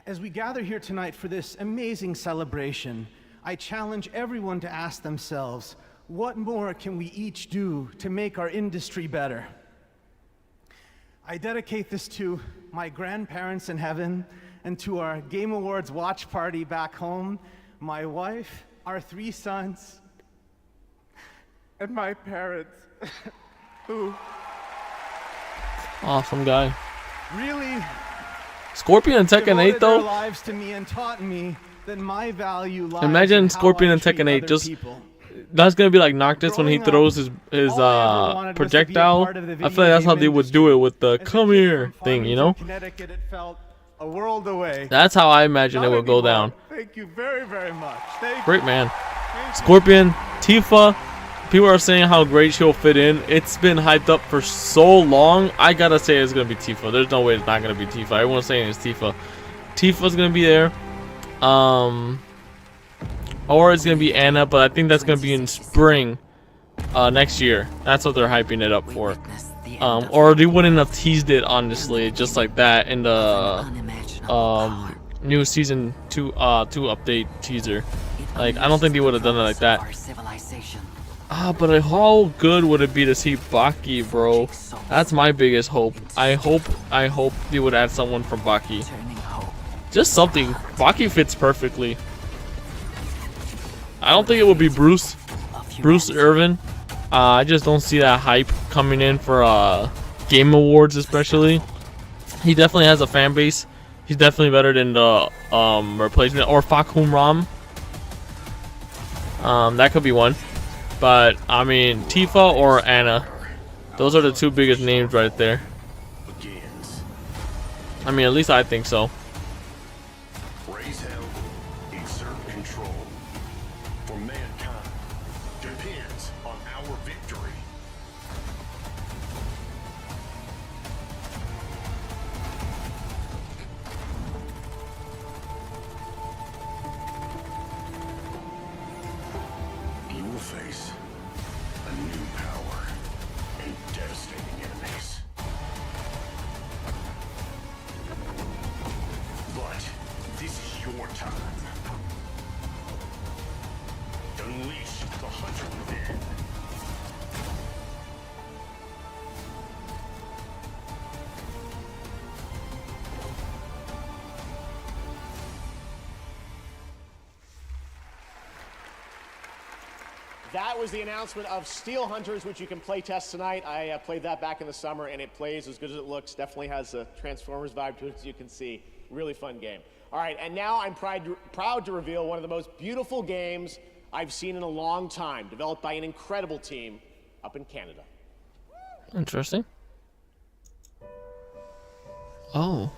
As we gather here tonight for this amazing celebration, I challenge everyone to ask themselves, what more can we each do to make our industry better? I dedicate this to my grandparents in heaven and to our Game Awards watch party back home, my wife, our 3 sons, and my parents, who
awesome guy.
really
Scorpion and Tekken 8
devoted their
though.
lives to me and taught me that my value lies
Imagine
in how
Scorpion
I
and
treat
Tekken 8
other
just
people.
that's gonna be like Noctis when he
Growing
throws his projectile.
part of the
I feel like
video
that's how
game
they would do it with the come here thing, you know?
Connecticut, it felt a world away.
That's how I imagine it would go down.
Thank you very, very much. Thank
Great
you.
man. Scorpion, Tifa. People are saying how great she'll fit in. It's been hyped up for so long. I gotta say it's gonna be Tifa. There's no way it's not gonna be Tifa. Everyone's saying it's Tifa. Tifa's gonna be there. or it's gonna be Anna, but I think that's gonna be in spring next year. That's what they're hyping it up for. Or they wouldn't have teased it honestly, just like that in the new season 2 update teaser. Like I don't think they would have done it like that. But how good would it be to see Baki, bro? That's my biggest hope. I hope they would add someone from Baki. Just something. Baki fits perfectly. I don't think it would be Bruce Irvin. I just don't see that hype coming in for Game Awards, especially. He definitely has a fan base. He's definitely better than the replacement or Fakum Ram. That could be one. But I mean, Tifa or Anna, those are the two biggest names right there. I mean, at least I think so.
Raise hell, exert control. For mankind depends on our victory. You will face a new power and devastating enemies. But this is your time. Unleash the hunter within.
That was the announcement of Steel Hunters, which you can play test tonight. I played that back in the summer, and it plays as good as it looks. Definitely has a Transformers vibe to it, as you can see. Really fun game. All right, and now I'm proud to reveal one of the most beautiful games I've seen in a long time, developed by an incredible team up in Canada.
Interesting. Oh.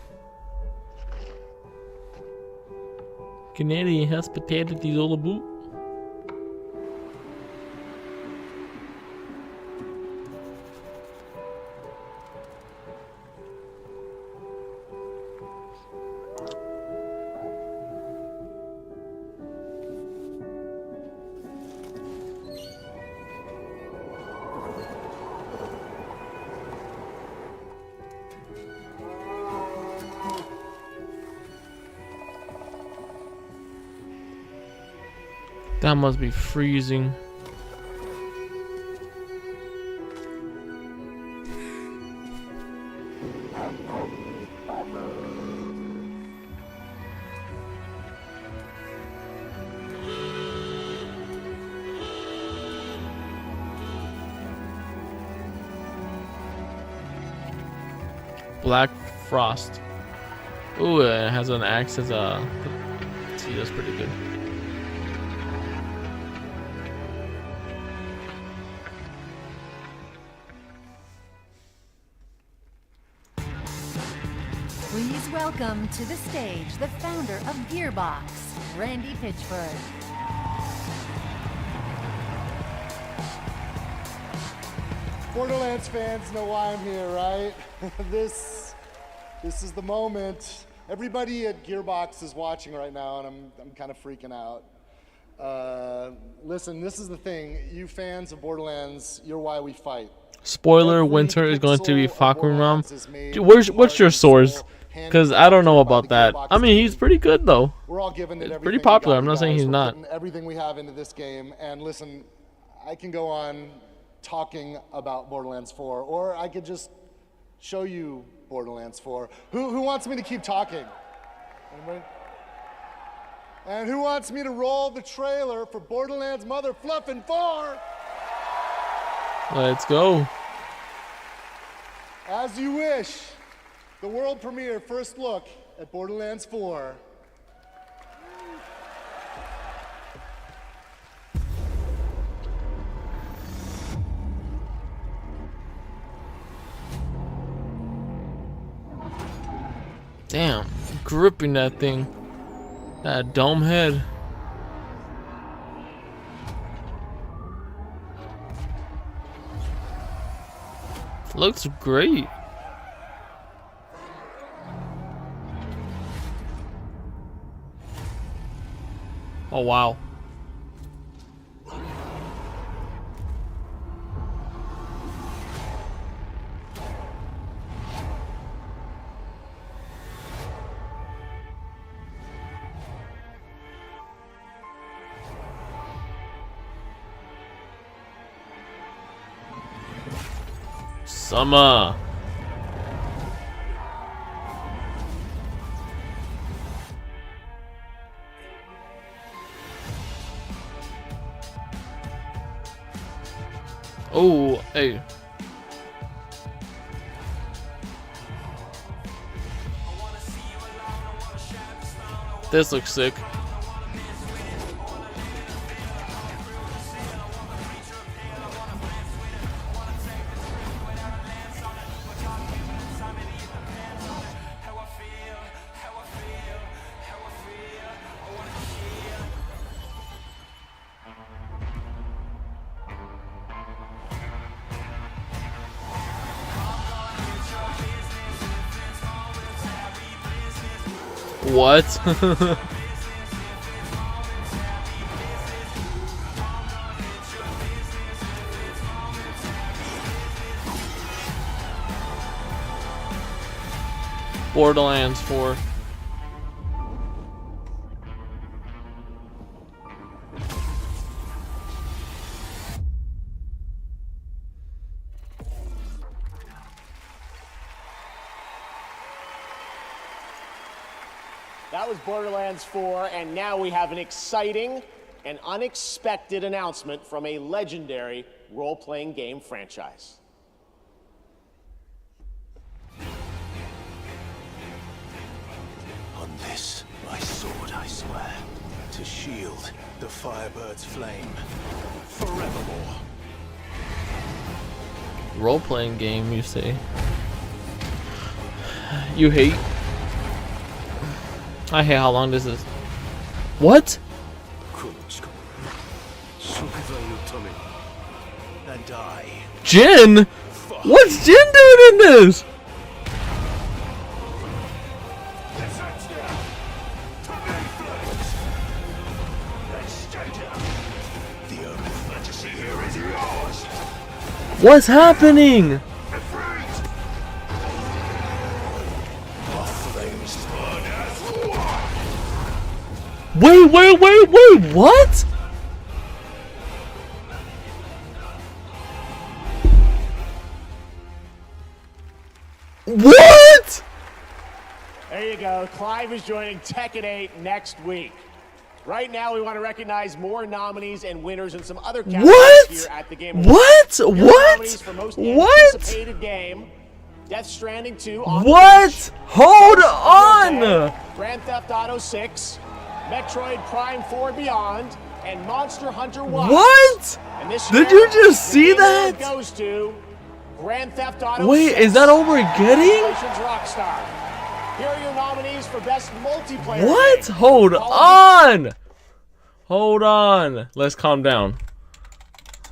Canadian hospitality all about. That must be freezing. Black Frost. Ooh, it has an axe as a. See, that's pretty good.
Please welcome to the stage the founder of Gearbox, Randy Pitchford.
Borderlands fans know why I'm here, right? This is the moment. Everybody at Gearbox is watching right now, and I'm kind of freaking out. Listen, this is the thing. You fans of Borderlands, you're why we fight.
Spoiler: Winter is going to be Fakum Ram. What's your source? Because I don't know about that. I mean, he's pretty good though.
We're all giving it
pretty popular. I'm not saying he's not.
Everything we have into this game, and listen, I can go on talking about Borderlands 4, or I could just show you Borderlands 4. Who wants me to keep talking? Anybody? And who wants me to roll the trailer for Borderlands Mother Fluffin' 4?
Let's go.
As you wish. The world premiere first look at Borderlands 4.
Damn, gripping that thing. That dome head. Looks great. Oh wow. Summer. Oh, hey. This looks sick. What? Borderlands 4.
That was Borderlands 4, and now we have an exciting and unexpected announcement from a legendary role-playing game franchise.
On this, my sword I swear, to shield the Firebird's flame forevermore.
Role-playing game, you say? You hate? I hate how long this is. What?
And I.
Jin? What's Jin doing in this? What's happening? Wait, what? What?
There you go. Clive is joining Tekken 8 next week. Right now, we want to recognize more nominees and winners and some other categories here at the Game Awards. Nominees for most anticipated game: Death Stranding 2.
What? Hold on.
Grand Theft Auto 6, Metroid Prime 4 Beyond, and Monster Hunter Wilds.
What?
And this
Did
year,
you just see
the Game Award
that?
goes to Grand Theft Auto
Wait,
6.
is that all we're getting?
Congratulations, Rockstar. Here are your nominees for best multiplayer.
What?
game.
Hold on. Hold on. Let's calm down.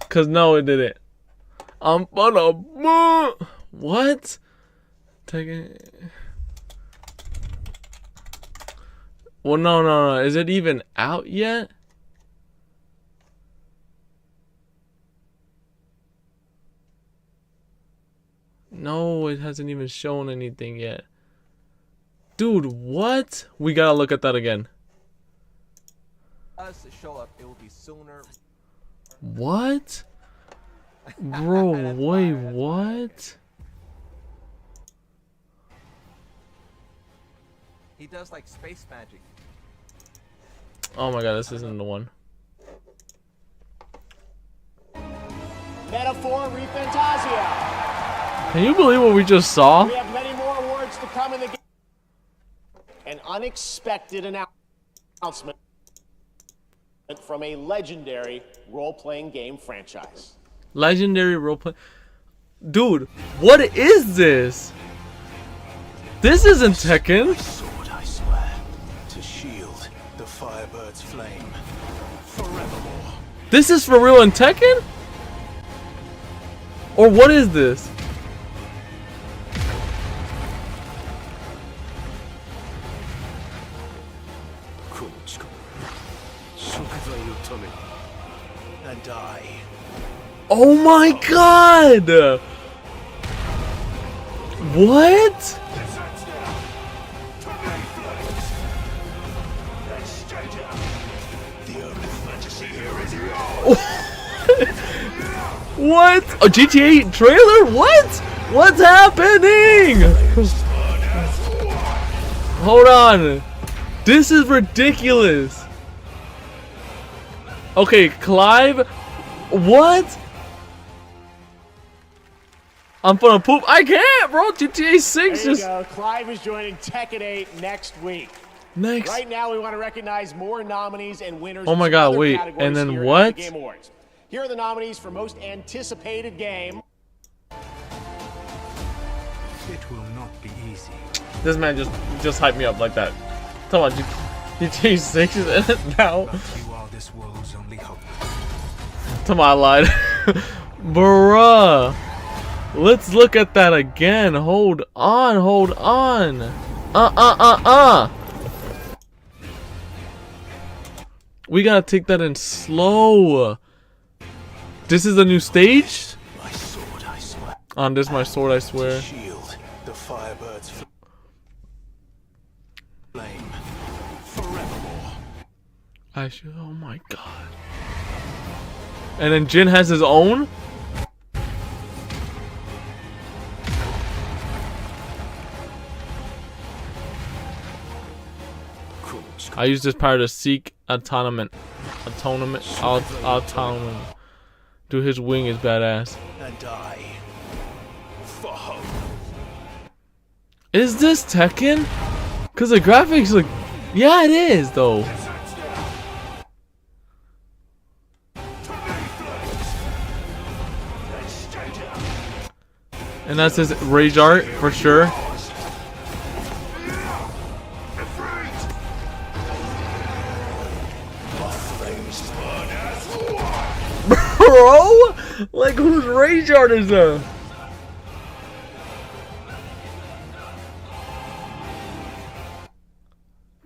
Cause no, it didn't. I'm gonna. What? Take it. Well, no. Is it even out yet? No, it hasn't even shown anything yet. Dude, what? We gotta look at that again.
Us to show up, it will be sooner.
What? Bro, wait, what?
He does like space magic.
Oh my god, this isn't the one.
Metaphor ReFantasia.
Can you believe what we just saw?
We have many more awards to come in the game. An unexpected announcement from a legendary role-playing game franchise.
Legendary roleplay. Dude, what is this? This isn't Tekken.
Sword I swear, to shield the Firebird's flame forevermore.
This is for real in Tekken? Or what is this?
And I.
Oh my god! What? What? A GTA trailer? What? What's happening? Hold on. This is ridiculous. Okay, Clive. What? I'm gonna poop. I can't, bro. GTA 6
There you
just.
go. Clive is joining Tekken 8 next week.
Next.
Right now, we want to recognize more nominees and winners.
Oh my
in some
God,
other
wait,
categories
and then
here at
what?
the Game Awards. Here are the nominees for most anticipated game.
It will not be easy.
This man just hyped me up like that. Come on, GTA 6 is in it now.
You are this world's only hope.
Come on, I lied. Bruh. Let's look at that again. Hold on, hold on. We gotta take that in slow. This is the new stage?
My sword, I swear.
On this, my sword, I swear.
Shield the firebird's flame forevermore.
I should. Oh my god. And then Jin has his own? I use this power to seek autonomy. Dude, his wing is badass.
And die for hope.
Is this Tekken? Cause the graphics look. Yeah, it is though. And that's his rage art for sure. Bro, like whose rage art is that?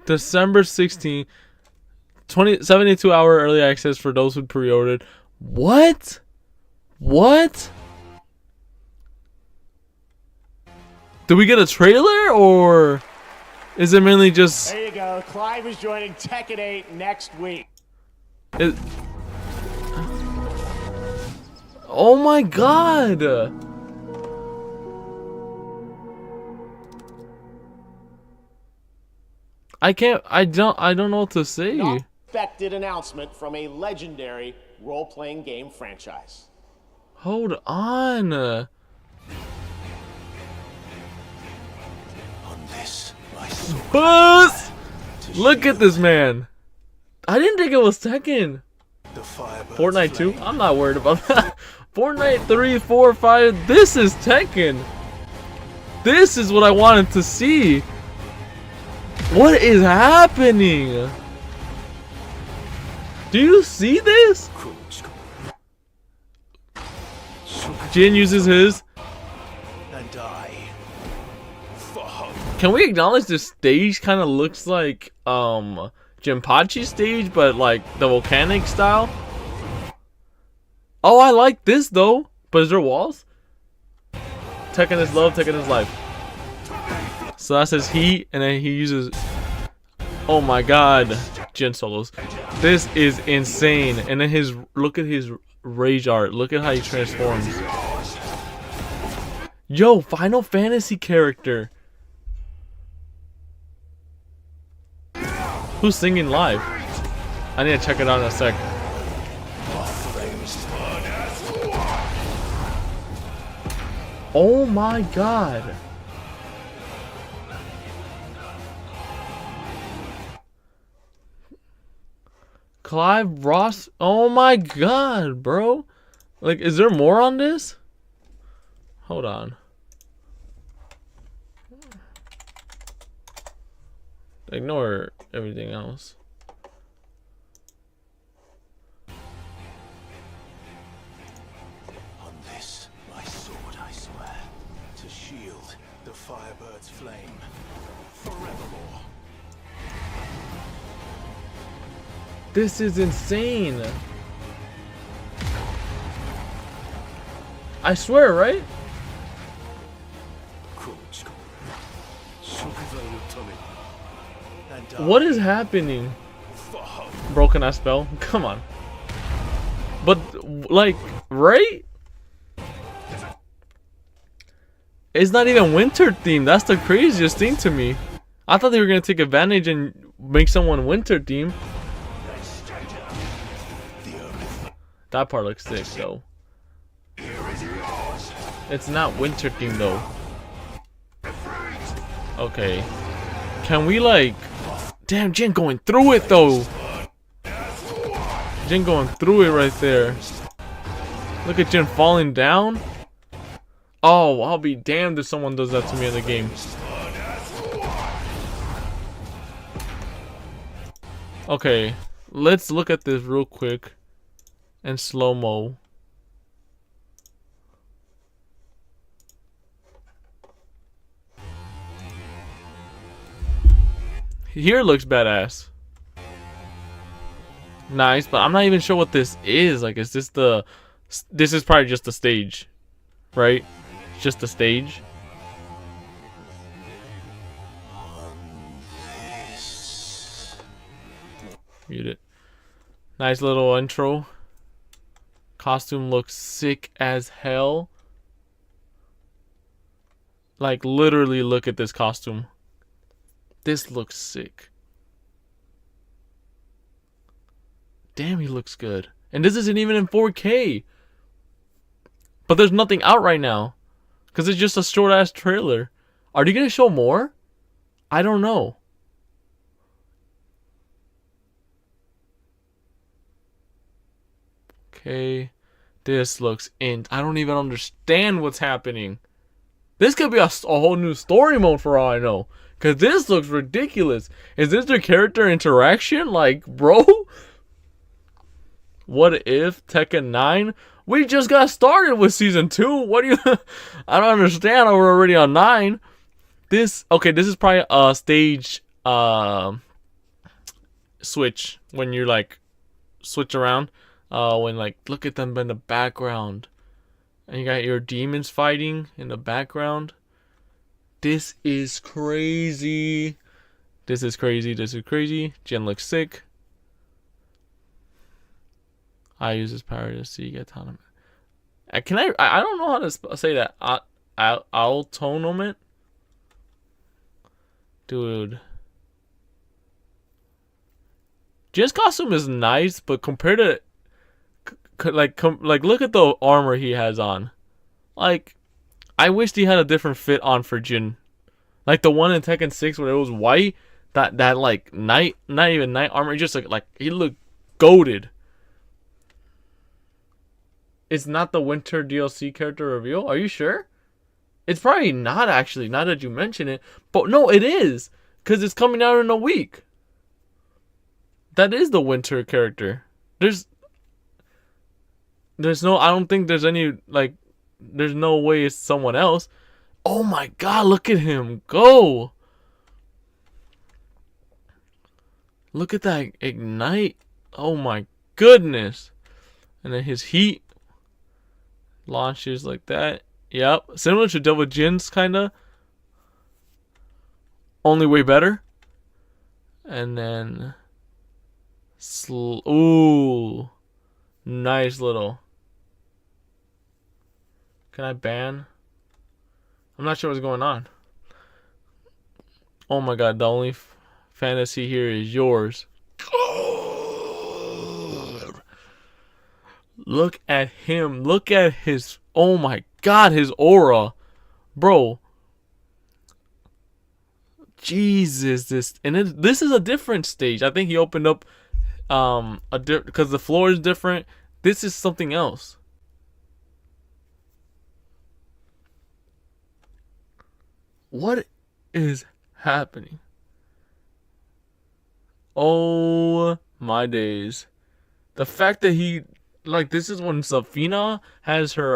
December 16th, 72-hour early access for those who pre-ordered. What? What? Did we get a trailer or is it mainly just?
There you go. Clive is joining Tekken 8 next week.
Oh my god! I don't know what to say.
Unexpected announcement from a legendary role-playing game franchise.
Hold on.
On this, my sword.
Buzz! Look at this man. I didn't think it was Tekken. Fortnite 2? I'm not worried about that. Fortnite 3, 4, 5. This is Tekken. This is what I wanted to see. What is happening? Do you see this? Jin uses his.
And die for hope.
Can we acknowledge this stage kind of looks like Jinpachi's stage, but like the volcanic style? Oh, I like this though. But is there walls? Tekken is love, Tekken is life. So that says he, and then he uses. Oh my god, Jin solos. This is insane. And then his look at his rage art. Look at how he transforms. Yo, Final Fantasy character. Who's singing live? I need to check it out in a sec. Oh my god. Clive Ross. Oh my god, bro. Like, is there more on this? Hold on. Ignore everything else.
On this, my sword, I swear, to shield the firebird's flame forevermore.
This is insane. I swear, right? What is happening? Bro, can I spell? Come on. But, like, right? It's not even winter themed. That's the craziest thing to me. I thought they were gonna take advantage and make someone winter themed. That part looks sick though. It's not winter themed though. Okay. Can we like... Damn, Jin going through it though. Jin going through it right there. Look at Jin falling down. Oh, I'll be damned if someone does that to me in the game. Okay, let's look at this real quick in slow-mo. Here looks badass. Nice, but I'm not even sure what this is. Like, is this the... This is probably just the stage, right? Just a stage. Mute it. Nice little intro. Costume looks sick as hell. Like, literally look at this costume. This looks sick. Damn, he looks good. And this isn't even in 4K. But there's nothing out right now. Because it's just a short ass trailer. Are they going to show more? I don't know. Okay. This looks in. I don't even understand what's happening. This could be a whole new story mode for all I know. Because this looks ridiculous. Is this their character interaction? Like, bro? What if Tekken 9? We just got started with season 2. What do you... I don't understand. We're already on 9. This... Okay, this is probably a stage... switch. When you, like, switch around. When, like, look at them in the background. And you got your demons fighting in the background. This is crazy. This is crazy. This is crazy. Jin looks sick. I use his power to see autonomy. Can I don't know how to say that. Autonomous? Dude. Jin's costume is nice, but compared to like look at the armor he has on. Like, I wished he had a different fit on for Jin. Like the one in Tekken 6 where it was white, that like not even night armor, just like he looked goated. It's not the winter DLC character reveal? Are you sure? It's probably not, actually, now that you mention it. But no, it is. Because it's coming out in a week. That is the winter character. There's no... I don't think there's any... Like, there's no way it's someone else. Oh my god, look at him go. Look at that ignite. Oh my goodness. And then his heat launches like that. Yep. Similar to Double Jin's, kinda. Only way better. And then... Ooh. Nice little... Can I ban? I'm not sure what's going on. Oh my god, the only fantasy here is yours. Look at him. Look at his... Oh my god, his aura. Bro. Jesus, this... And this is a different stage. I think he opened up... because the floor is different. This is something else. What is happening? Oh my days. The fact that he... Like, this is when Safina has her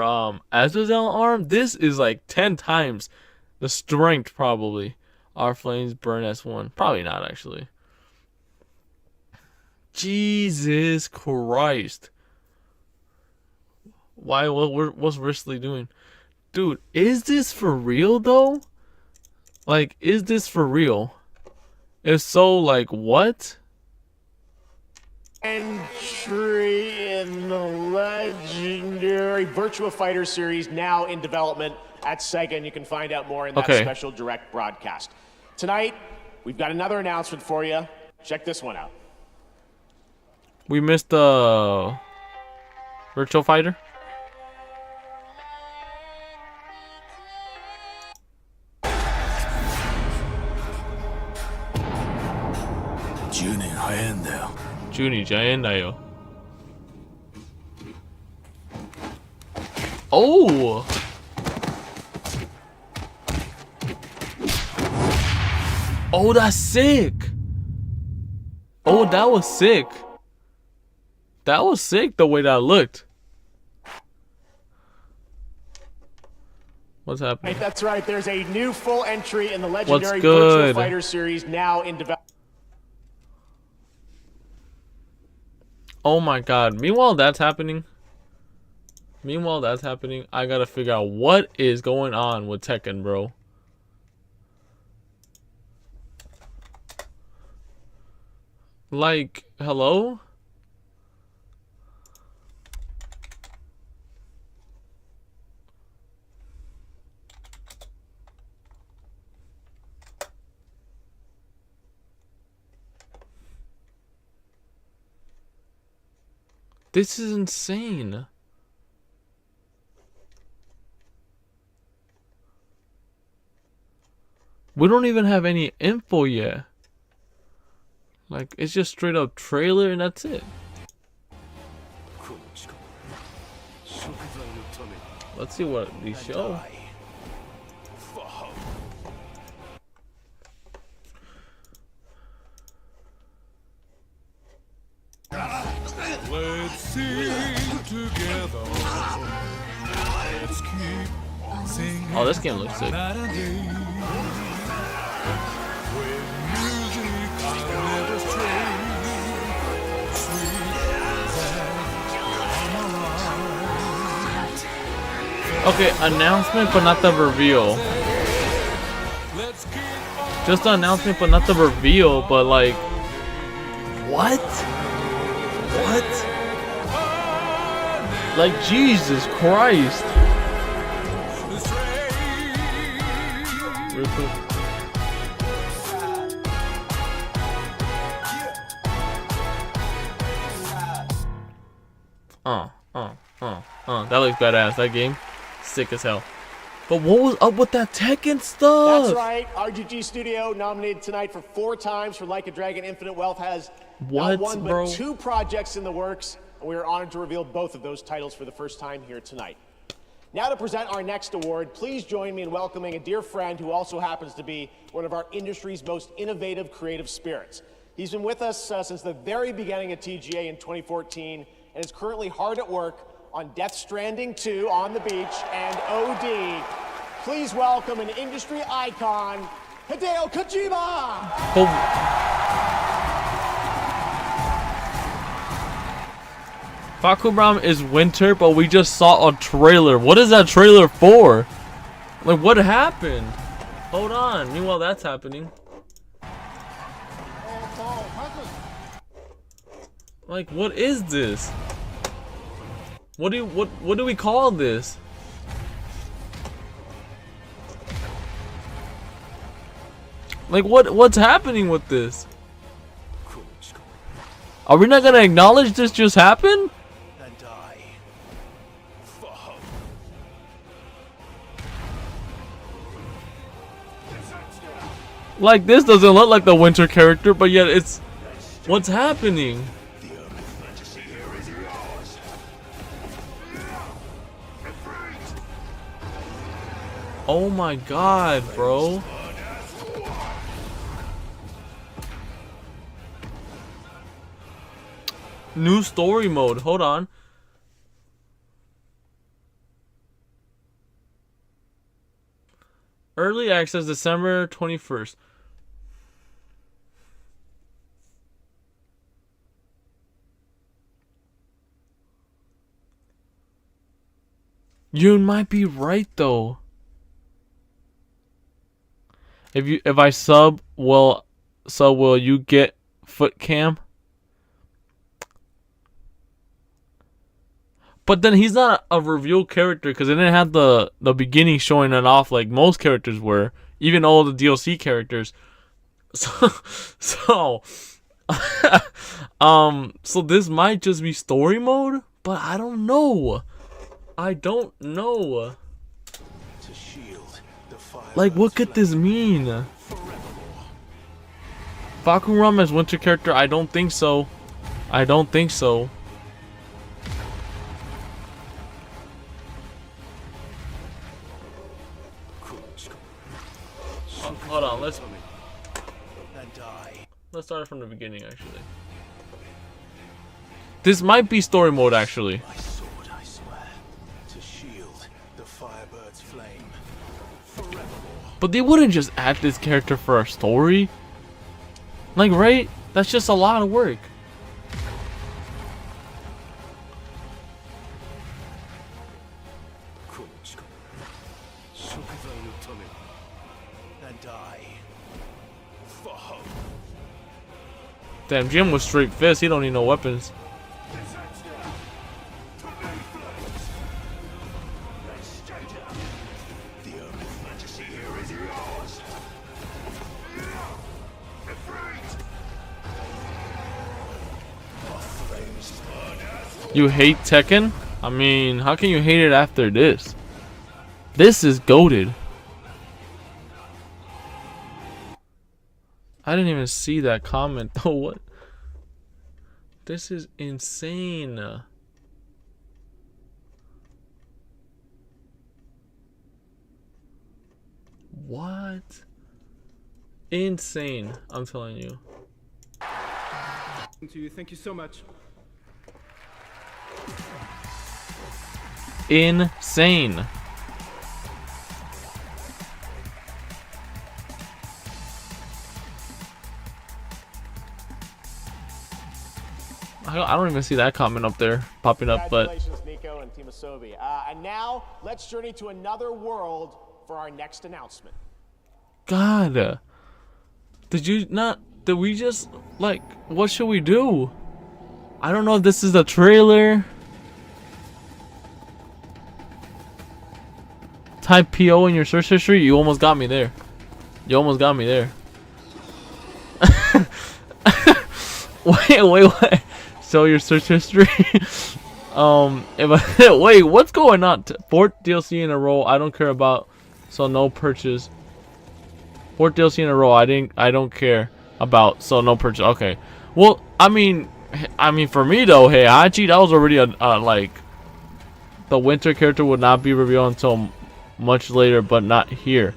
Azazel arm. This is like 10 times the strength, probably. Our flames burn S1. Probably not, actually. Jesus Christ. Why? What's Risley doing? Dude, is this for real, though? Like, is this for real? If so, like, what?
Entry in the legendary Virtua Fighter series, now in development at Sega, and you can find out more in that special direct broadcast. Tonight, we've got another announcement for you. Check this one out.
We missed the Virtua Fighter. Junie 자연다요. Oh. Oh, that's sick. Oh, that was sick. That was sick the way that looked. What's happening?
That's right. There's a new full entry in the legendary Virtua
good?
Fighter series, now in development.
Oh my god. Meanwhile that's happening, I gotta figure out what is going on with Tekken, bro. Like, hello? This is insane. We don't even have any info yet. Like, it's just straight up trailer and that's it. Let's see what these show.
Let's sing together. Let's keep singing.
Oh, this game looks sick. Okay, announcement but not the reveal. Just the announcement but not the reveal, but like, what? What? Like, Jesus Christ. Real quick. That looks badass. That game, sick as hell. But what was up with that Tekken stuff?
That's right. RGG Studio, nominated tonight for 4 times for Like a Dragon Infinite Wealth, has not one but 2 projects in the works, and we are honored to reveal both of those titles for the first time here tonight. Now to present our next award, please join me in welcoming a dear friend who also happens to be one of our industry's most innovative creative spirits. He's been with us since the very beginning of TGA in 2014 and is currently hard at work on Death Stranding 2 on the beach and OD. Please welcome an industry icon, Hideo Kojima!
Fakubram is winter, but we just saw a trailer. What is that trailer for? Like, what happened? Hold on. Meanwhile, that's happening. Like, what is this? What do we call this? Like, what's happening with this? Are we not gonna acknowledge this just happened? Like, this doesn't look like the winter character, but yet it's... What's happening? Oh my god, bro. New story mode. Hold on. Early access December 21st. You might be right though. If I sub, will you get foot cam? But then he's not a reveal character because it didn't have the beginning showing it off like most characters were, even all the DLC characters. So so this might just be story mode, but I don't know. Like, what could this mean? Bakuram as winter character? I don't think so. Oh, hold on, let's start it from the beginning, actually. This might be story mode, actually. But they wouldn't just add this character for a story. Like, right? That's just a lot of work. Damn, Jim was straight fist. He don't need no weapons. You hate Tekken? I mean, how can you hate it after this? This is goated. I didn't even see that comment though. What? This is insane. What? Insane, I'm telling you.
Thank you so much.
Insane. I don't even see that comment up there popping up, but
Congratulations, Nico and Team Asobi. And now let's journey to another world for our next announcement.
God, did we just, like, what should we do? I don't know if this is the trailer. Type PO in your search history. You almost got me there. Wait. Show your search history. Wait, what's going on? Fourth DLC in a row. I don't care about. So no purchase. Fourth DLC in a row. I don't care about. So no purchase. Okay. Well, I mean, for me though, hey, Hachi, that was already like, the winter character would not be revealed until much later, but not here.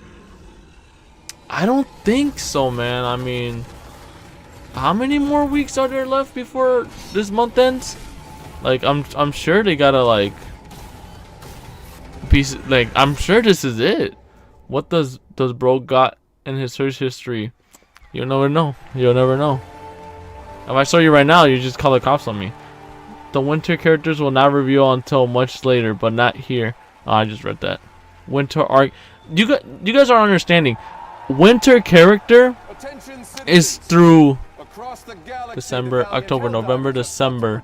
I don't think so, man. I mean, how many more weeks are there left before this month ends? Like, I'm sure they gotta, like, I'm sure this is it. What does bro got in his search history? You'll never know. If I saw you right now, you just call the cops on me. The winter characters will not reveal until much later, but not here. Oh, I just read that. Winter arc. You guys are understanding. Winter character is through December, October, November, December.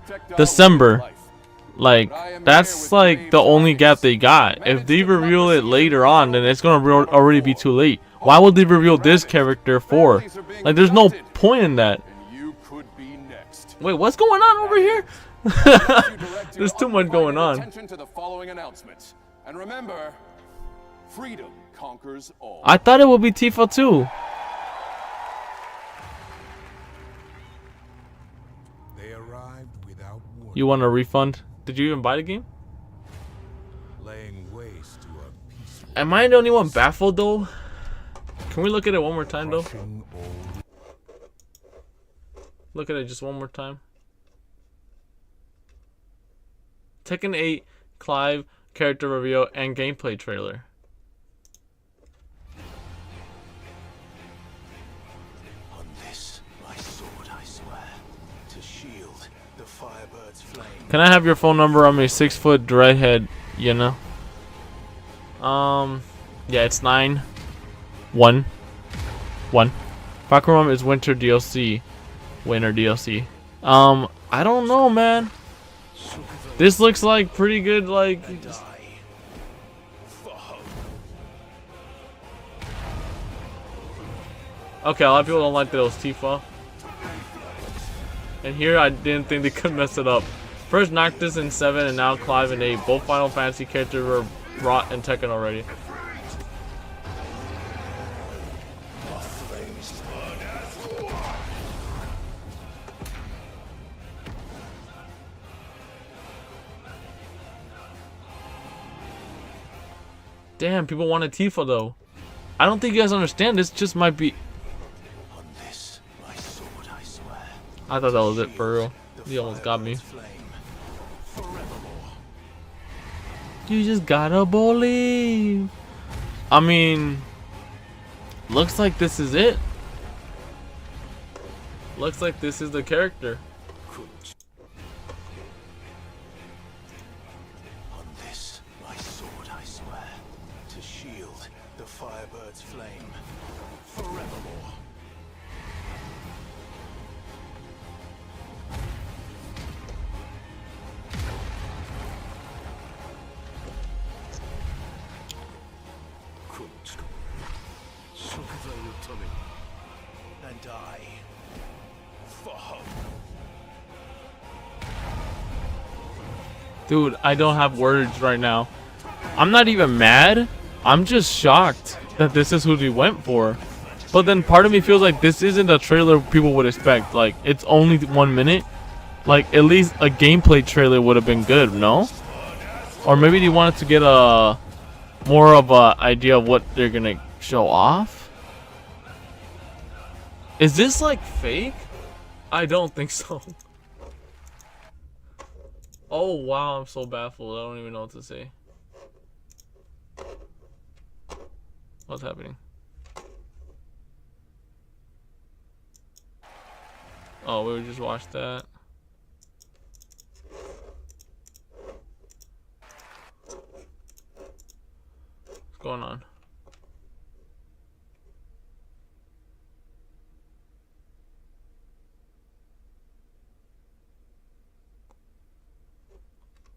Like, that's like the only gap they got. If they reveal it later on, then it's gonna already be too late. Why would they reveal this character for? Like, there's no point in that. Wait, what's going on over here? There's too much going on.
Attention to the following announcements. And remember, freedom conquers all.
I thought it would be Tifa too.
They arrived without warning.
You want a refund? Did you even buy the game?
Laying waste to a peaceful.
Am I the only one baffled though? Can we look at it one more time though? Look at it just one more time. Tekken 8 Clive character reveal and gameplay trailer.
On this, my sword, I swear, to shield the firebird's flame.
Can I have your phone number? I'm a 6-foot redhead, you know. Yeah, it's 911. Bakuram is winter DLC. I don't know, man. This looks like pretty good, like. Okay, a lot of people don't like that it was Tifa. And here I didn't think they could mess it up. First Noctis in 7 and now Clive in 8. Both Final Fantasy characters were brought in Tekken already. Damn, people wanted Tifa though. I don't think you guys understand. This just might be. I thought that was it for real. He almost got me. You just gotta believe. I mean, looks like this is it. Looks like this is the character.
On this, my sword, I swear, to shield the Firebird's flame forevermore. And I, for hope.
Dude, I don't have words right now. I'm not even mad. I'm just shocked that this is who they went for. But then part of me feels like this isn't a trailer people would expect. Like, it's only 1 minute. Like, at least a gameplay trailer would have been good, no? Or maybe they wanted to get a more of a idea of what they're gonna show off. Is this like fake? I don't think so. Oh wow, I'm so baffled. I don't even know what to say. What's happening? Oh, we just watched that. What's going on?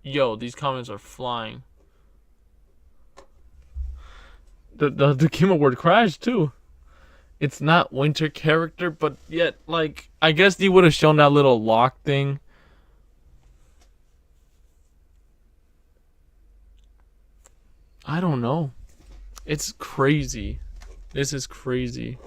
Yo, these comments are flying. The Game Award crashed too. It's not winter character, but yet, like, I guess they would have shown that little lock thing. I don't know. It's crazy. This is crazy.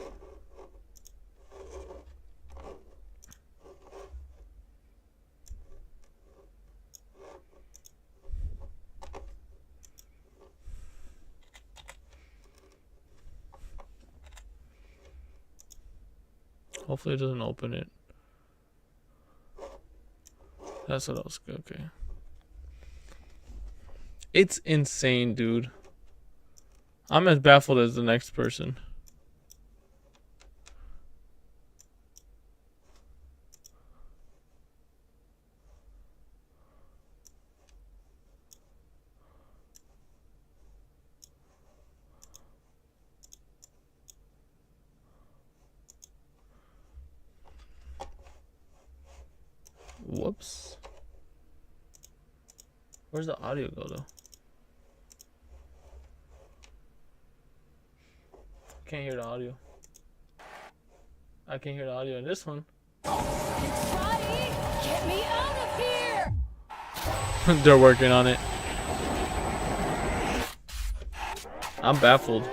Hopefully it doesn't open it. That's what else. Okay. It's insane, dude. I'm as baffled as the next person. Whoops. Where's the audio go though? Can't hear the audio. I can't hear the audio in this one.
Get me out of here!
They're working on it. I'm baffled.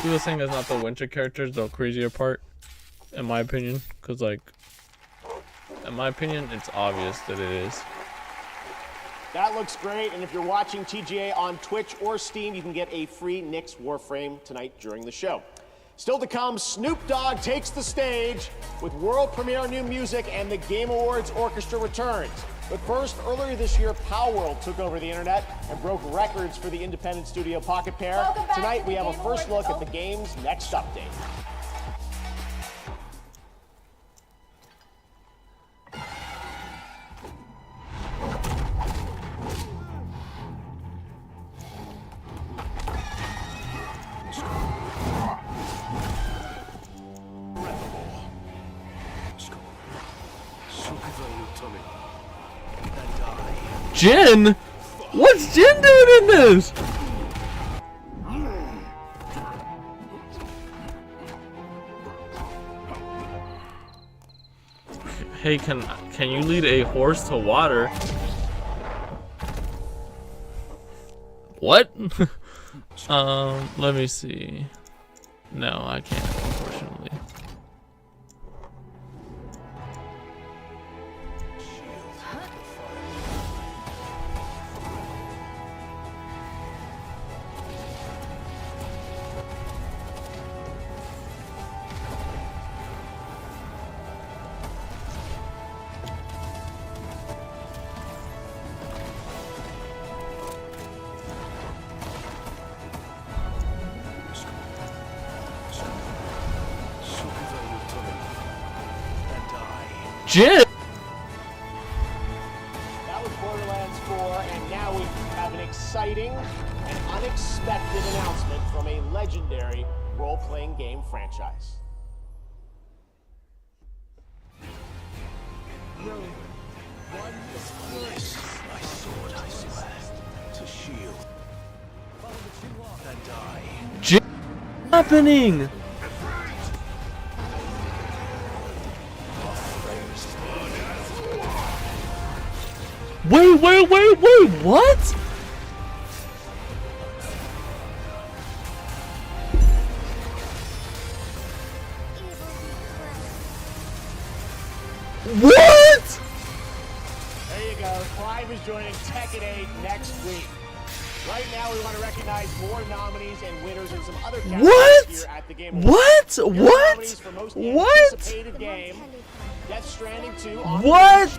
People saying that's not the winter characters, the crazier part, in my opinion, because like, in my opinion, it's obvious that it is.
That looks great, and if you're watching TGA on Twitch or Steam, you can get a free Nyx Warframe tonight during the show. Still to come, Snoop Dogg takes the stage with world premiere new music and the Game Awards Orchestra returns. But first, earlier this year, Palworld took over the internet and broke records for the independent studio Pocket Pair. Tonight, we have a first look at the game's next update.
Jin? What's Jin doing in this? Hey, can you lead a horse to water? What? Let me see. No, I can't, unfortunately. Jin!
That was Borderlands 4, and now we have an exciting and unexpected announcement from a legendary role-playing game franchise.
My sword, I swear, to shield and die.
Jin, what's happening? Wait, what? What?
There you go. Clive is joining Tekken 8 next week. Right now, we want to recognize more nominees and winners in some other categories here at the Game Awards.
What?
Anticipated game, Death Stranding 2.
What?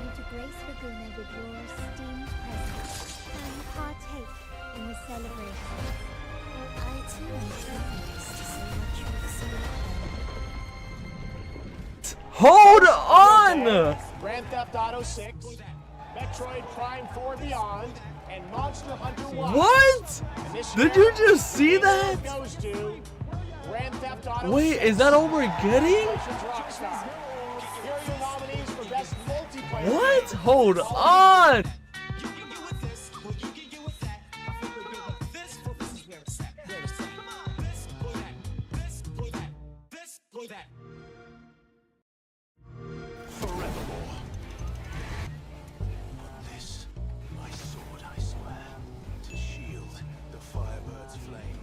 In the celebration. I too am curious to see what you've seen.
Hold on!
Grand Theft Auto 6, Metroid Prime 4 Beyond, and Monster Hunter 1.
What? Did you just see that?
Goes to Grand Theft Auto
Wait,
6,
is that all we're getting?
Rockstar. Here are your nominees for Best Multiplayer.
What? Hold on!
This, my sword, I swear, to shield the Firebird's flame.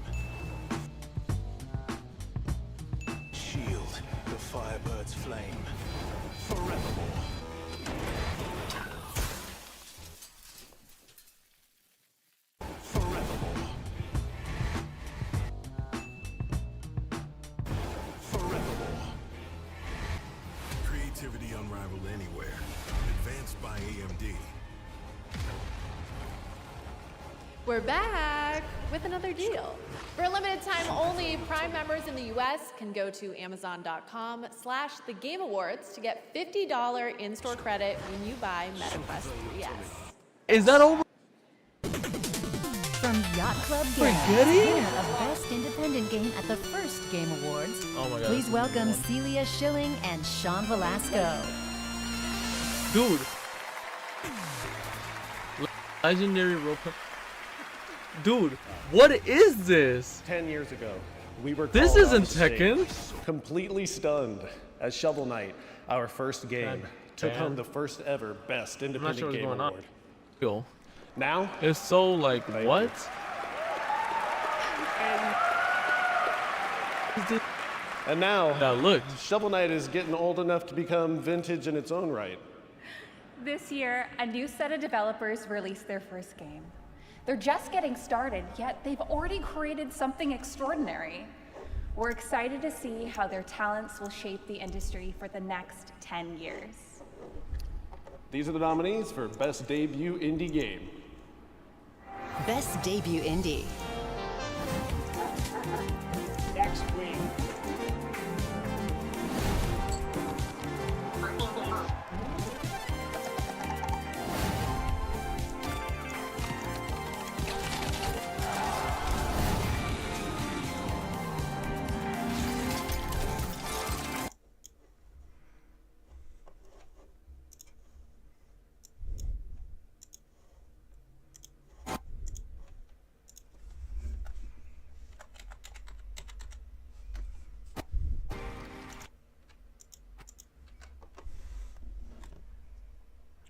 Shield the Firebird's flame forevermore. Forevermore. Forevermore. Creativity unrivaled anywhere. Advanced by AMD.
We're back with another deal. For a limited time only, Prime members in the US can go to amazon.com/thegameawards to get $50 in-store credit when you buy MetaQuest 3S.
Is that over?
From Yacht Club Games,
Forgetting?
winner of Best Independent Game at the first Game Awards.
Oh my god.
Please welcome Celia Schilling and Sean Velasco.
Dude. Legendary roleplay. Dude, what is this?
10 years ago, we were
This
called
isn't
on stage,
Tekken.
completely stunned as Shovel Knight, our first game, took
damn.
home the first ever Best
I'm not
Independent
sure what's
Game
going on.
Award.
Cool.
Now,
It's so like, what?
and now,
look.
Shovel Knight is getting old enough to become vintage in its own right.
This year, a new set of developers released their first game. They're just getting started, yet they've already created something extraordinary. We're excited to see how their talents will shape the industry for the next 10 years.
These are the nominees for Best Debut Indie Game.
Best Debut Indie.
Next week.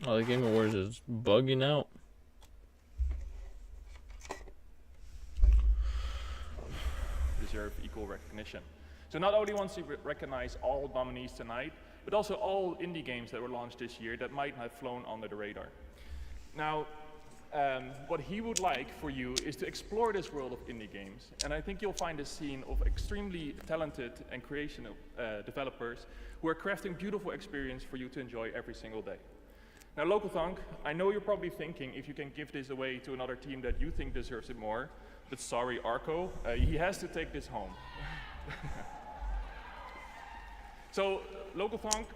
Oh, the Game Awards is bugging out.
Deserve equal recognition. So not only wants to recognize all nominees tonight, but also all indie games that were launched this year that might have flown under the radar. Now, what he would like for you is to explore this world of indie games, and I think you'll find a scene of extremely talented and creative developers who are crafting beautiful experience for you to enjoy every single day. Now, Local Thunk, I know you're probably thinking if you can give this away to another team that you think deserves it more, but sorry, Arco, he has to take this home. So, Local Thunk,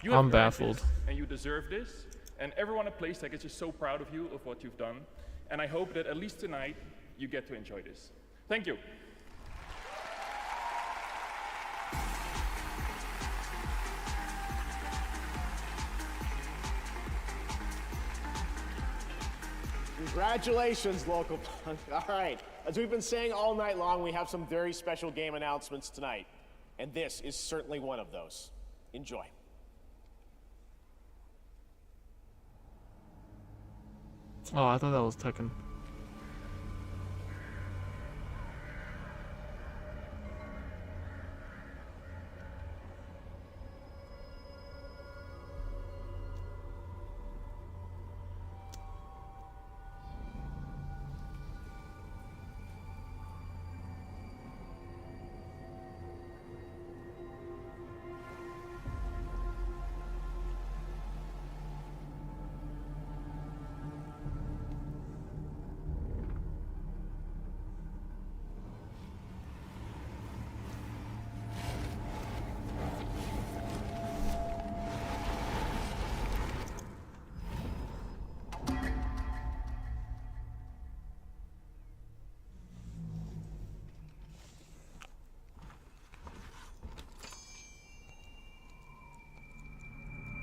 you have
I'm baffled.
this, and you deserve this. And everyone at PlayStation is just so proud of you, of what you've done. And I hope that at least tonight, you get to enjoy this. Thank you.
Congratulations, Local Punk. All right, as we've been saying all night long, we have some very special game announcements tonight. And this is certainly one of those. Enjoy.
Oh, I thought that was Tekken.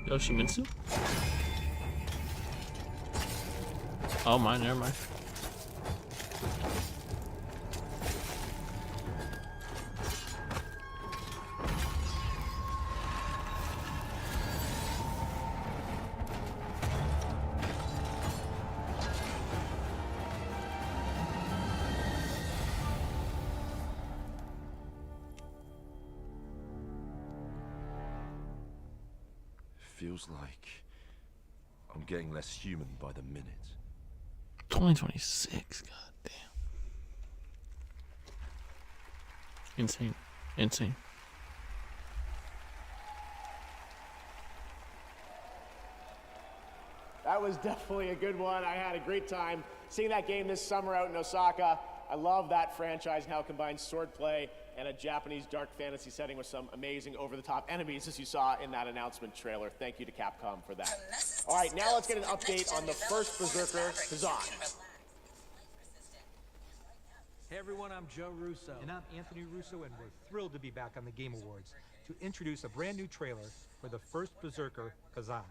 Yoshimitsu? Oh, mine, never mind.
Feels like I'm getting less human by the minute.
2026, god damn. Insane. Insane.
That was definitely a good one. I had a great time seeing that game this summer out in Osaka. I love that franchise and how it combines swordplay and a Japanese dark fantasy setting with some amazing over-the-top enemies, as you saw in that announcement trailer. Thank you to Capcom for that. All right, now let's get an update on the first Berserker, Kazan.
Hey everyone, I'm Joe Russo. And I'm Anthony Russo, and we're thrilled to be back on the Game Awards to introduce a brand new trailer for the first Berserker, Kazan,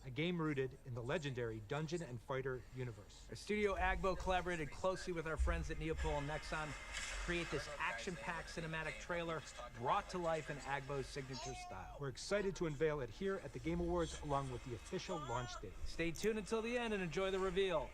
a game rooted in the legendary Dungeon and Fighter universe.
Our studio Agbo collaborated closely with our friends at Neopol and Nexon to create this action-packed cinematic trailer brought to life in Agbo's signature style.
We're excited to unveil it here at the Game Awards along with the official launch date.
Stay tuned until the end and enjoy the reveal.